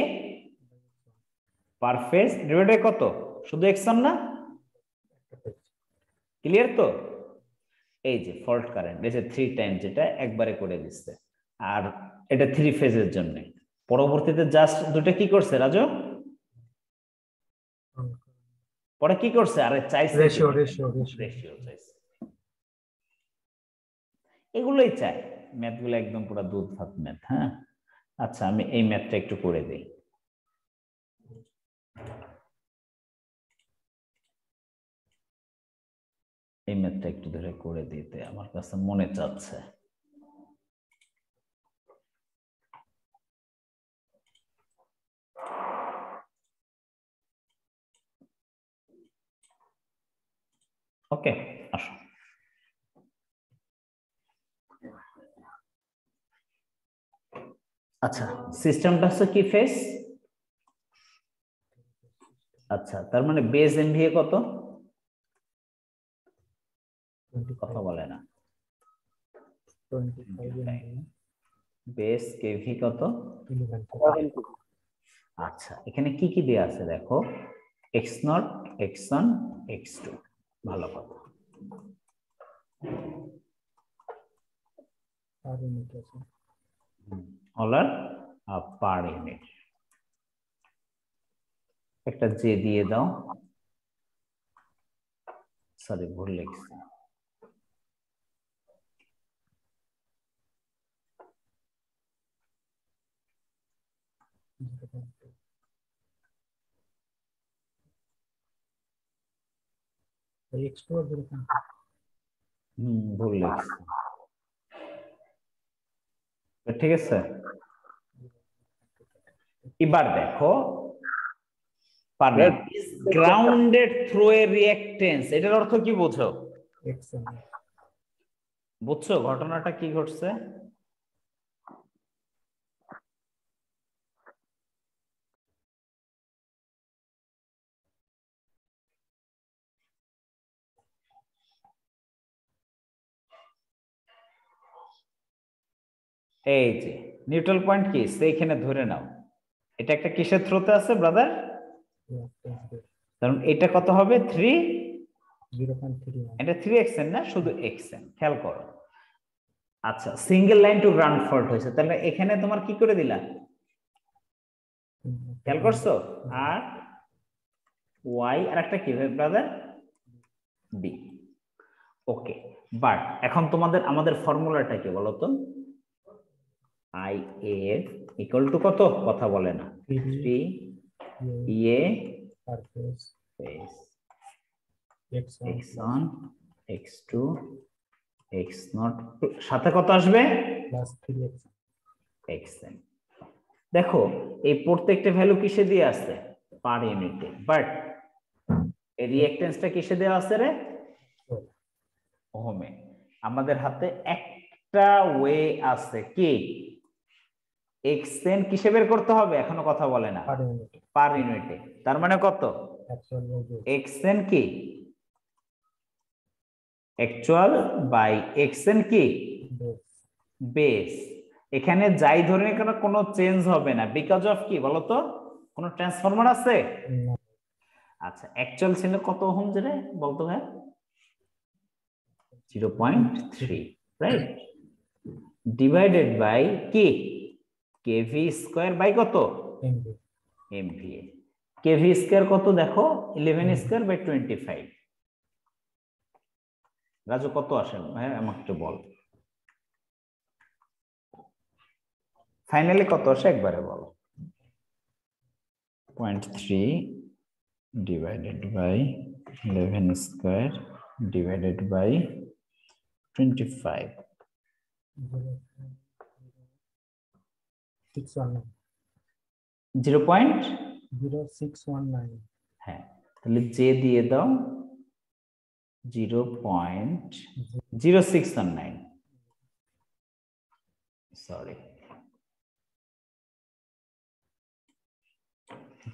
পার ফেজ ডিভাইডেড কত? শুধু x1 না? ক্লিয়ার তো? এই যে ফল্ট কারেন্ট, এই যে 3 টাইমস, যেটা একবারে করে দিচ্ছে। আর এটা থ্রি ফেজের জন্য। পরবর্তীতে জাস্ট দুটো কি করছে রাজু? পরে কি করছে? আরে চাইছে রেশিও চাইছে। এগুলোই চাই, ম্যাথগুলো একদম পুরো দুধ ভাত ম্যাথ। হ্যাঁ, আচ্ছা আমি এই ম্যাথটা একটু করে দিই। এই ম্যাথটা একটু ধরে করে দিতে আমার কাছে মনে চাচ্ছে। ওকে, আসো। আচ্ছা, সিস্টেমটা হচ্ছে কি ফেজ? আচ্ছা, তার মানে বেস এমভিএ কত? কথা বলে না। বেস কেভি কত? আচ্ছা, এখানে কি কি দেয়া আছে দেখো, x0 x1 x2। ভালো কথা। অলার পার ইউনিট। একটা জে দিয়ে দাও, সরি ভুল লিখছি। ভুল লিখছি, ঠিক আছে। এবার দেখো, গ্রাউন্ডেড থ্রু এ রিঅ্যাকটেন্স, এটার অর্থ কি বোঝো? বুঝছো ঘটনাটা কি ঘটছে? এই যে নিউট্রাল পয়েন্ট কি সেইখানে ধরে নাও, এটা একটা কিসের থ্রোতে আছে ব্রাদার? কারণ এটা কত হবে 3, 0.3 এটা 3xn না, শুধু xn, খেয়াল করো। আচ্ছা, single line to ground fault হয়েছে, তাহলে এখানে তোমার কি করে দিলা, খেয়াল করছো? আর ওয়াই আর একটা কি হবে ব্রাদার? বি। ওকে, বাট এখন তোমাদের আমাদের ফর্মুলাটা কি বলো তো? আই এর ইকুয়াল টু কত, কথা বলে না, 3 এ surface space x1 x1 x2 x0 সাথে কত আসবে? Plus 3x xn। দেখো এই প্রত্যেকটা ভ্যালু কিসে দিয়ে আছে? পার ইউনিটে, বাট এই রিঅ্যাকট্যান্সটা কিসে দেওয়া আছে রে? ওহমে। আমাদের হাতে একটা ওয়ে আছে কি, xn কিসে বের করতে হবে, এখনো কথা বলে না, পার ইউনিটে পার ইউনিটে। তার মানে কত? xn কি অ্যাকচুয়াল বাই xn কি বেস। এখানে যাই ধরে কেন কোনো চেঞ্জ হবে না, বিকজ অফ কি বলতো, কোনো ট্রান্সফরমার আছে? আচ্ছা, অ্যাকচুয়াল ছিল কত ওহম যেটা বলতো ভাই? 0.3, রাইট? ডিভাইডেড বাই কি কেভি স্কয়ার বাই কত? এমভিএ। কেভি স্কয়ার কত দেখো? 11 স্কয়ার বাই 25। রাজু কত আসে ভাই আমাকে একটু বল, ফাইনালি কত আসে একবারে বলো। 0.3 divided by 11 square divided by 25, 0.0619 হ্যাঁ, তাহলে জে দিয়ে দাও 0.0619, সরি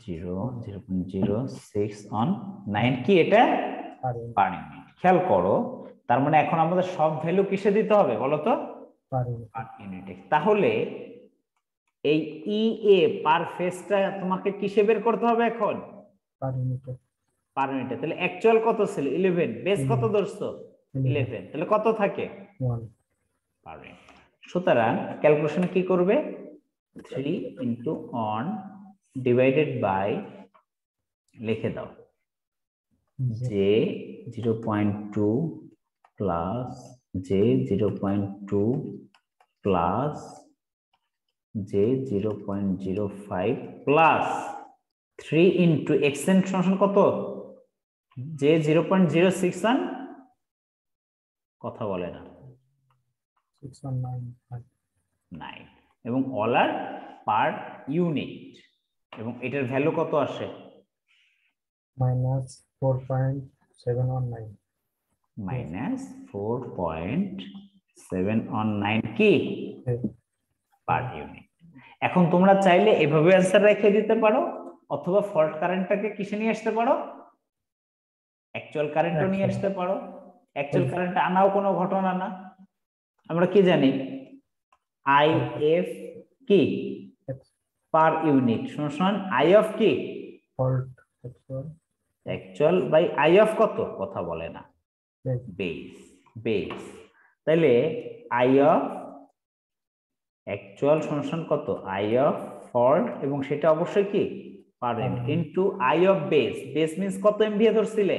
0.0619 কি এটা? Per unit. খেয়াল করো, তার মানে এখন আমাদের সব ভ্যালু কিসে দিতে হবে বলো তো? পার ইউনিটে। তাহলে এই ই এ পার ফেজটা তোমাকে কিসে বের করতে হবে এখন? পার ইউনিটে। পার ইউনিটে। তাহলে অ্যাকচুয়াল কত ছিল? 11, বেস কত ধরছো? 11, তাহলে কত থাকে? 1 পার ইউনিট। সুতরাং ক্যালকুলেশন কি করবে? 3 ইনটু অন ডিভাইডেড বাই, লিখে দাও J 0.2 plus J 0.2 plus J 0.05 plus 3 into xn সমান কত? জে 0.061, কথা বলে না, 619 এবং অল আর পার ইউনিট, এবং এটার ভ্যালু কত আসে? -4.719 কি পার ইউনিট। এখন তোমরা চাইলে এভাবে অ্যান্সার রেখে দিতে পারো, অথবা ফল্ট কারেন্টটাকে কিসে নিয়ে আসতে পারো? অ্যাকচুয়াল কারেন্টও নিয়ে আসতে পারো। অ্যাকচুয়াল কারেন্ট আনাও কোনো ঘটনা না। আমরা কি জানি? আই এফ কি পার ইউনিট সমান আই অফ কি fault actual by I of কত, কথা বলে না, বেস। বেস, তাহলে আই অফ অ্যাকচুয়াল সমান কত? আই অফ ফল্ট, এবং সেটা অবশ্যই কি per unit, into I of base. Base means কত এমভিএ ধরছিলে,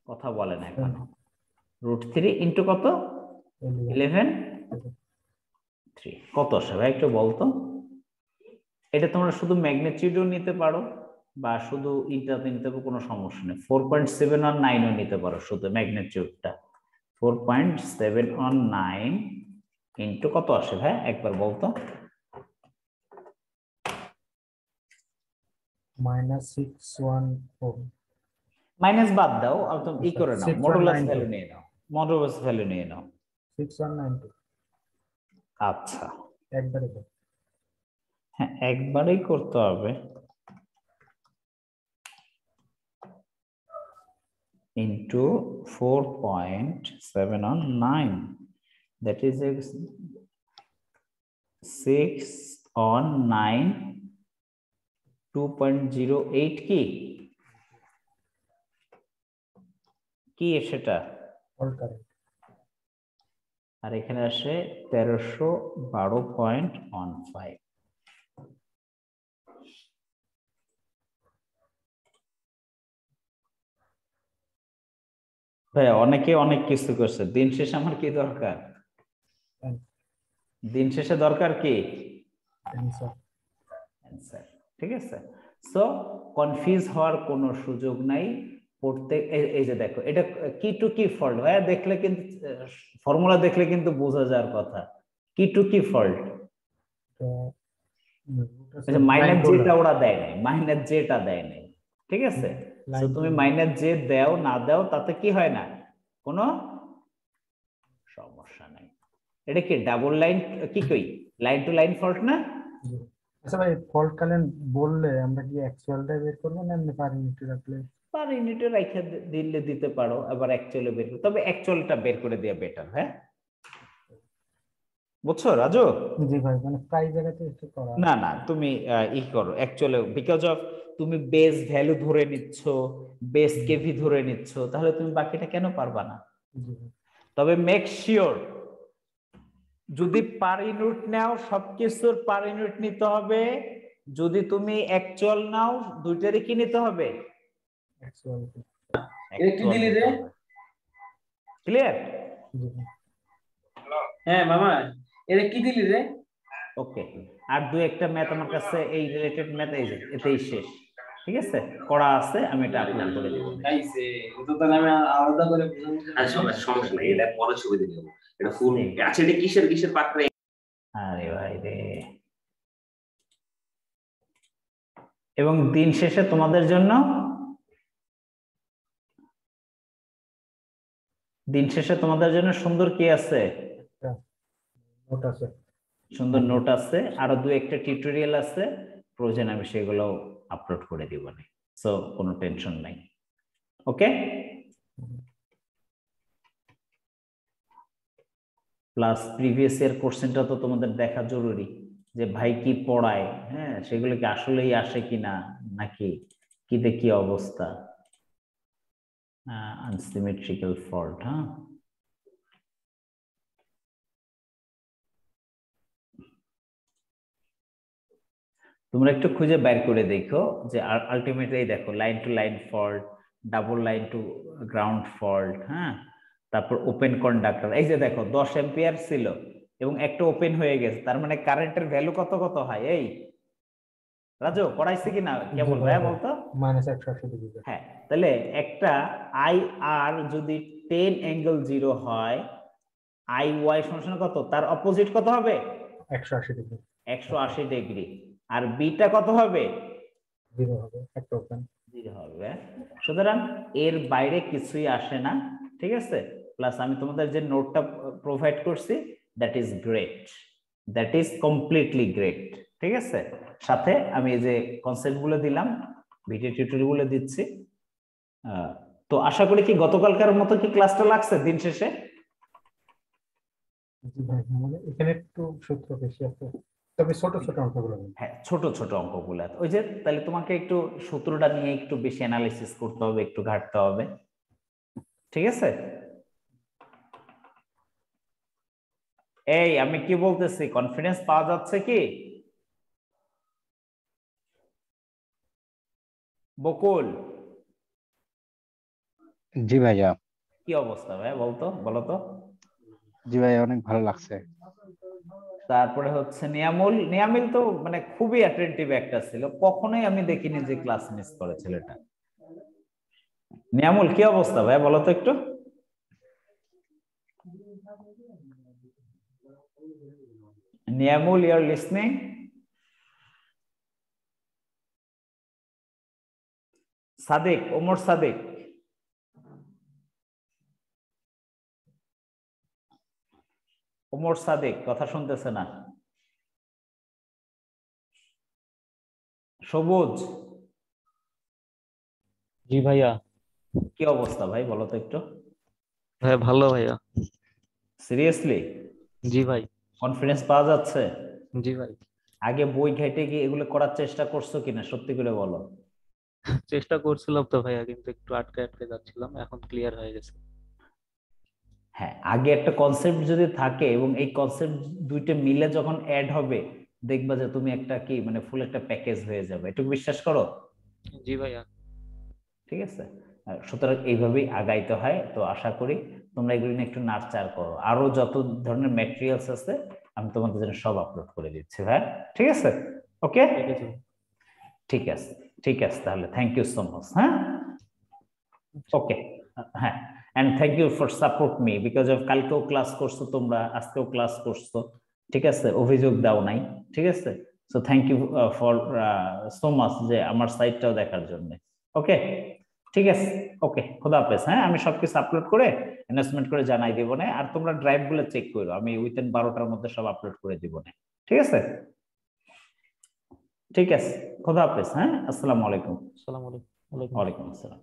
কথা বলে না এখনো। √3 ইনটু কত? 11/3 কত আসে ভাই একটু বলতো? এটা তোমরা শুধু ম্যাগনিটিউডও নিতে পারো বা শুধু ইন্টারতে নিতে পারো, কোনো সমস্যা নেই। 4.719ও নিতে পারো শুধু ম্যাগনিটিউডটা। 4.719 ইনটু কত আসে ভাই একবার বলতো? -614 মাইনাস বাদ দাও, ই করে নাও, মডুলাস ভ্যালু নিয়ে নাও, মডুলাস ভ্যালু নিয়ে নাও। 6192 আচ্ছা, একবারে হ্যাঁ একবারেই করতে হবে। ইন্টু 4.719 that is 6 on 9 2.08 কি সেটা ফল্ট কারেন্ট আর এখানে আসে 1312.15 ভাই অনেকে অনেক কিছু করছে দিন শেষে আমার কি দরকার দিন শেষে দরকার কি অ্যানসার ঠিক আছে সো কনফিউজ হওয়ার কোনো সুযোগ নাই প্রত্যেক এই যে দেখো এটা কি টু কি ফল্ট ভাই দেখলে কিন্তু ফর্মুলা দেখলে কিন্তু বোঝা যাওয়ার কথা কি টু কি ফল্ট মাইনাস জেটা ওরা দেয় নাই মাইনাস জেটা দেয় নাই ঠিক আছে তো তুমি মাইনাস জে দাও না দাও তাতে কি হয় না কোনো সমস্যা নাই এটা কি ডাবল লাইন কি কই লাইন টু লাইন ফল্ট না আচ্ছা ভাই ফল্ট কারেন্ট বললে আমরা কি অ্যাকচুয়ালটা বের করব না এমনি পার ইউনিট রাখলে পার ইউনিটে রাখা দিলে দিতে পারো আবার অ্যাকচুয়ালি বের করো তবে অ্যাকচুয়ালটা বের করে দেয়া বেটার হ্যাঁ বুঝছো রাজু জি ভাই মানে প্রায় জায়গাতে একটু করা না না তুমি ই করো অ্যাকচুয়ালি বিকজ অফ তুমি বেস ভ্যালু ধরে নিচ্ছ বেস কেভি ধরে নিচ্ছ তাহলে তুমি বাকিটা কেন পারবা না তবে মেক শিওর যদি পার ইউনিট নাও সবকিছুর পার ইউনিট নিতে হবে যদি তুমি অ্যাকচুয়াল নাও দুইটারই কি নিতে হবে অ্যাকচুয়াল একটু দিলি রে ক্লিয়ার হ্যাঁ মামা এটা কি দিলি রে ওকে আর দুই একটা ম্যাথ আমার কাছে এই রিলেটেড ম্যাথ এই যে এতেই শেষ ঠিক আছে করা আছে আমি এটা আপলোড করে দেব গাইছে তো তাহলে আমি আলাদা করে সমস্যা নেই এটা পরে ছবি দিয়ে দেব এটা ফুল আছে এটা কিসের পাত্রে আরে ভাই রে এবং দিন শেষে তোমাদের জন্য সুন্দর কি আছে নোট আছে সুন্দর নোট আছে আরো দুই একটা টিউটোরিয়াল আছে প্রয়োজন আমি সেগুলো আপলোড করে দিব না সো কোনো টেনশন নাই ওকে প্লাস প্রিভিয়াস ইয়ার কোশ্চেনটা তো তোমাদের দেখা জরুরি যে ভাই কি পড়ায় হ্যাঁ সেগুলো কি আসলেই আসে কিনা নাকি কি দেখি অবস্থা আনসিমেট্রিক্যাল ফল্ট হ্যাঁ তোমরা একটু খুঁজে বের করে দেখো যে আলটিমেটলি দেখো line to line fault double line to ground fault হ্যাঁ তারপর ওপেন কন্ডাক্টর এই যে দেখো 10 অ্যাম্পিয়ার ছিল এবং একটা ওপেন হয়ে গেছে তার মানে কারেন্টের ভ্যালু কত হয় এই রাজু পড়াইছে কিনা কেমন ভাইয়া বলতো -180 ডিগ্রি হ্যাঁ তাহলে একটা আইআর যদি 10 অ্যাঙ্গেল 0 হয় আইওয়াই সমান কত তার অপোজিট কত হবে 180 ডিগ্রি 180 ডিগ্রি আর বিটা কত হবে 0 হবে একটা ওপেন 0 হবে সুতরাং এর বাইরে কিছুই আসে না ঠিক আছে প্লাস আমি তোমাদের যে নোটটা প্রোভাইড করছি that is great that is completely great ঠিক আছে সাথে আমি এই যে কনসেপ্টগুলো দিলাম ভিডিও টিউটোরিয়ালগুলো দিচ্ছি তো আশা করি কি গতকালকার মতো কি ক্লাসটা লাগছে দিন শেষে জি ভাই মানে এখানে একটু সূত্র বেশি আছে তবে ছোট ছোট অঙ্কগুলো হ্যাঁ ছোট ছোট অঙ্কগুলো ওই যে তাহলে তোমাকে একটু সূত্রটা নিয়ে একটু বেশি অ্যানালাইসিস করতে হবে একটু ঘাটতে হবে ঠিক আছে এই আমি কি বলতেছি কনফিডেন্স পাওয়া যাচ্ছে কি বকুল জি ভাইয়া কি অবস্থা ভাই বলো তো জি ভাই অনেক ভালো লাগছে তারপরে হচ্ছে নিয়ামিল তো মানে খুবই অ্যাটেনটিভ একটা ছিল কখনোই আমি দেখিনি যে ক্লাস মিস করে ছেলেটা নিয়ামুল কি অবস্থা ভাই বলো তো একটু Niamul you are listening Sadiq Omar Sadiq কথা শুনতেছে না সবুজ জি ভাইয়া কি অবস্থা ভাই বলো তো একটু হ্যাঁ ভালো ভাইয়া সিরিয়াসলি? জি ভাই। কনফিডেন্স পাওয়া যাচ্ছে? জি ভাই। আগে বই ঘেটে গিয়ে এগুলো করার চেষ্টা করছো কিনা, সত্যি করে বলো। চেষ্টা করছিলাম তো ভাইয়া, কিন্তু একটু আটকে আটকে যাচ্ছিলাম, এখন ক্লিয়ার হয়ে গেছে। হ্যাঁ, আগে একটা কনসেপ্ট যদি থাকে এবং এই কনসেপ্ট দুইটা মিলে যখন অ্যাড হবে, দেখবা যে তুমি একটা কি মানে ফুল একটা প্যাকেজ হয়ে যাবে। এটুকু বিশ্বাস করো? জি ভাইয়া। ঠিক আছে। সুতরাং এইভাবেই আগাইতে হয়। তো আশা করি তোমরা এগুলো নিয়ে একটু নাড়চার করো। আরো যত ধরনের ম্যাটেরিয়ালস আছে আমি তোমাদের জন্য সব আপলোড করে দিচ্ছি ভাই। ঠিক আছে? ওকে, ঠিক আছে। ঠিক আছে, ঠিক আছে। তাহলে থ্যাংক ইউ সো মাচ। হ্যাঁ, ওকে, হ্যাঁ, and thank you for support me because of কালকেও ক্লাস করছো তোমরা, আজকেও ক্লাস করছো। ঠিক আছে, অভিযোগ দাও নাই। ঠিক আছে, so thank you for so much যে আমার সাইটটাও দেখার জন্য। ওকে, ঠিক আছে, ওকে, খোদা হাফেজ। হ্যাঁ, আমি সবকিছু আপলোড করে অ্যানাউন্সমেন্ট করে জানাই দিব না। আর তোমরা ড্রাইভ গুলো চেক করো, আমি উইথিন 12টার মধ্যে সব আপলোড করে দিব না। ঠিক আছে, ঠিক আছে, খোদা হাফেজ। হ্যাঁ, আসসালামু আলাইকুম। আসসালামু আলাইকুম। ওয়ালাইকুম আসসালাম।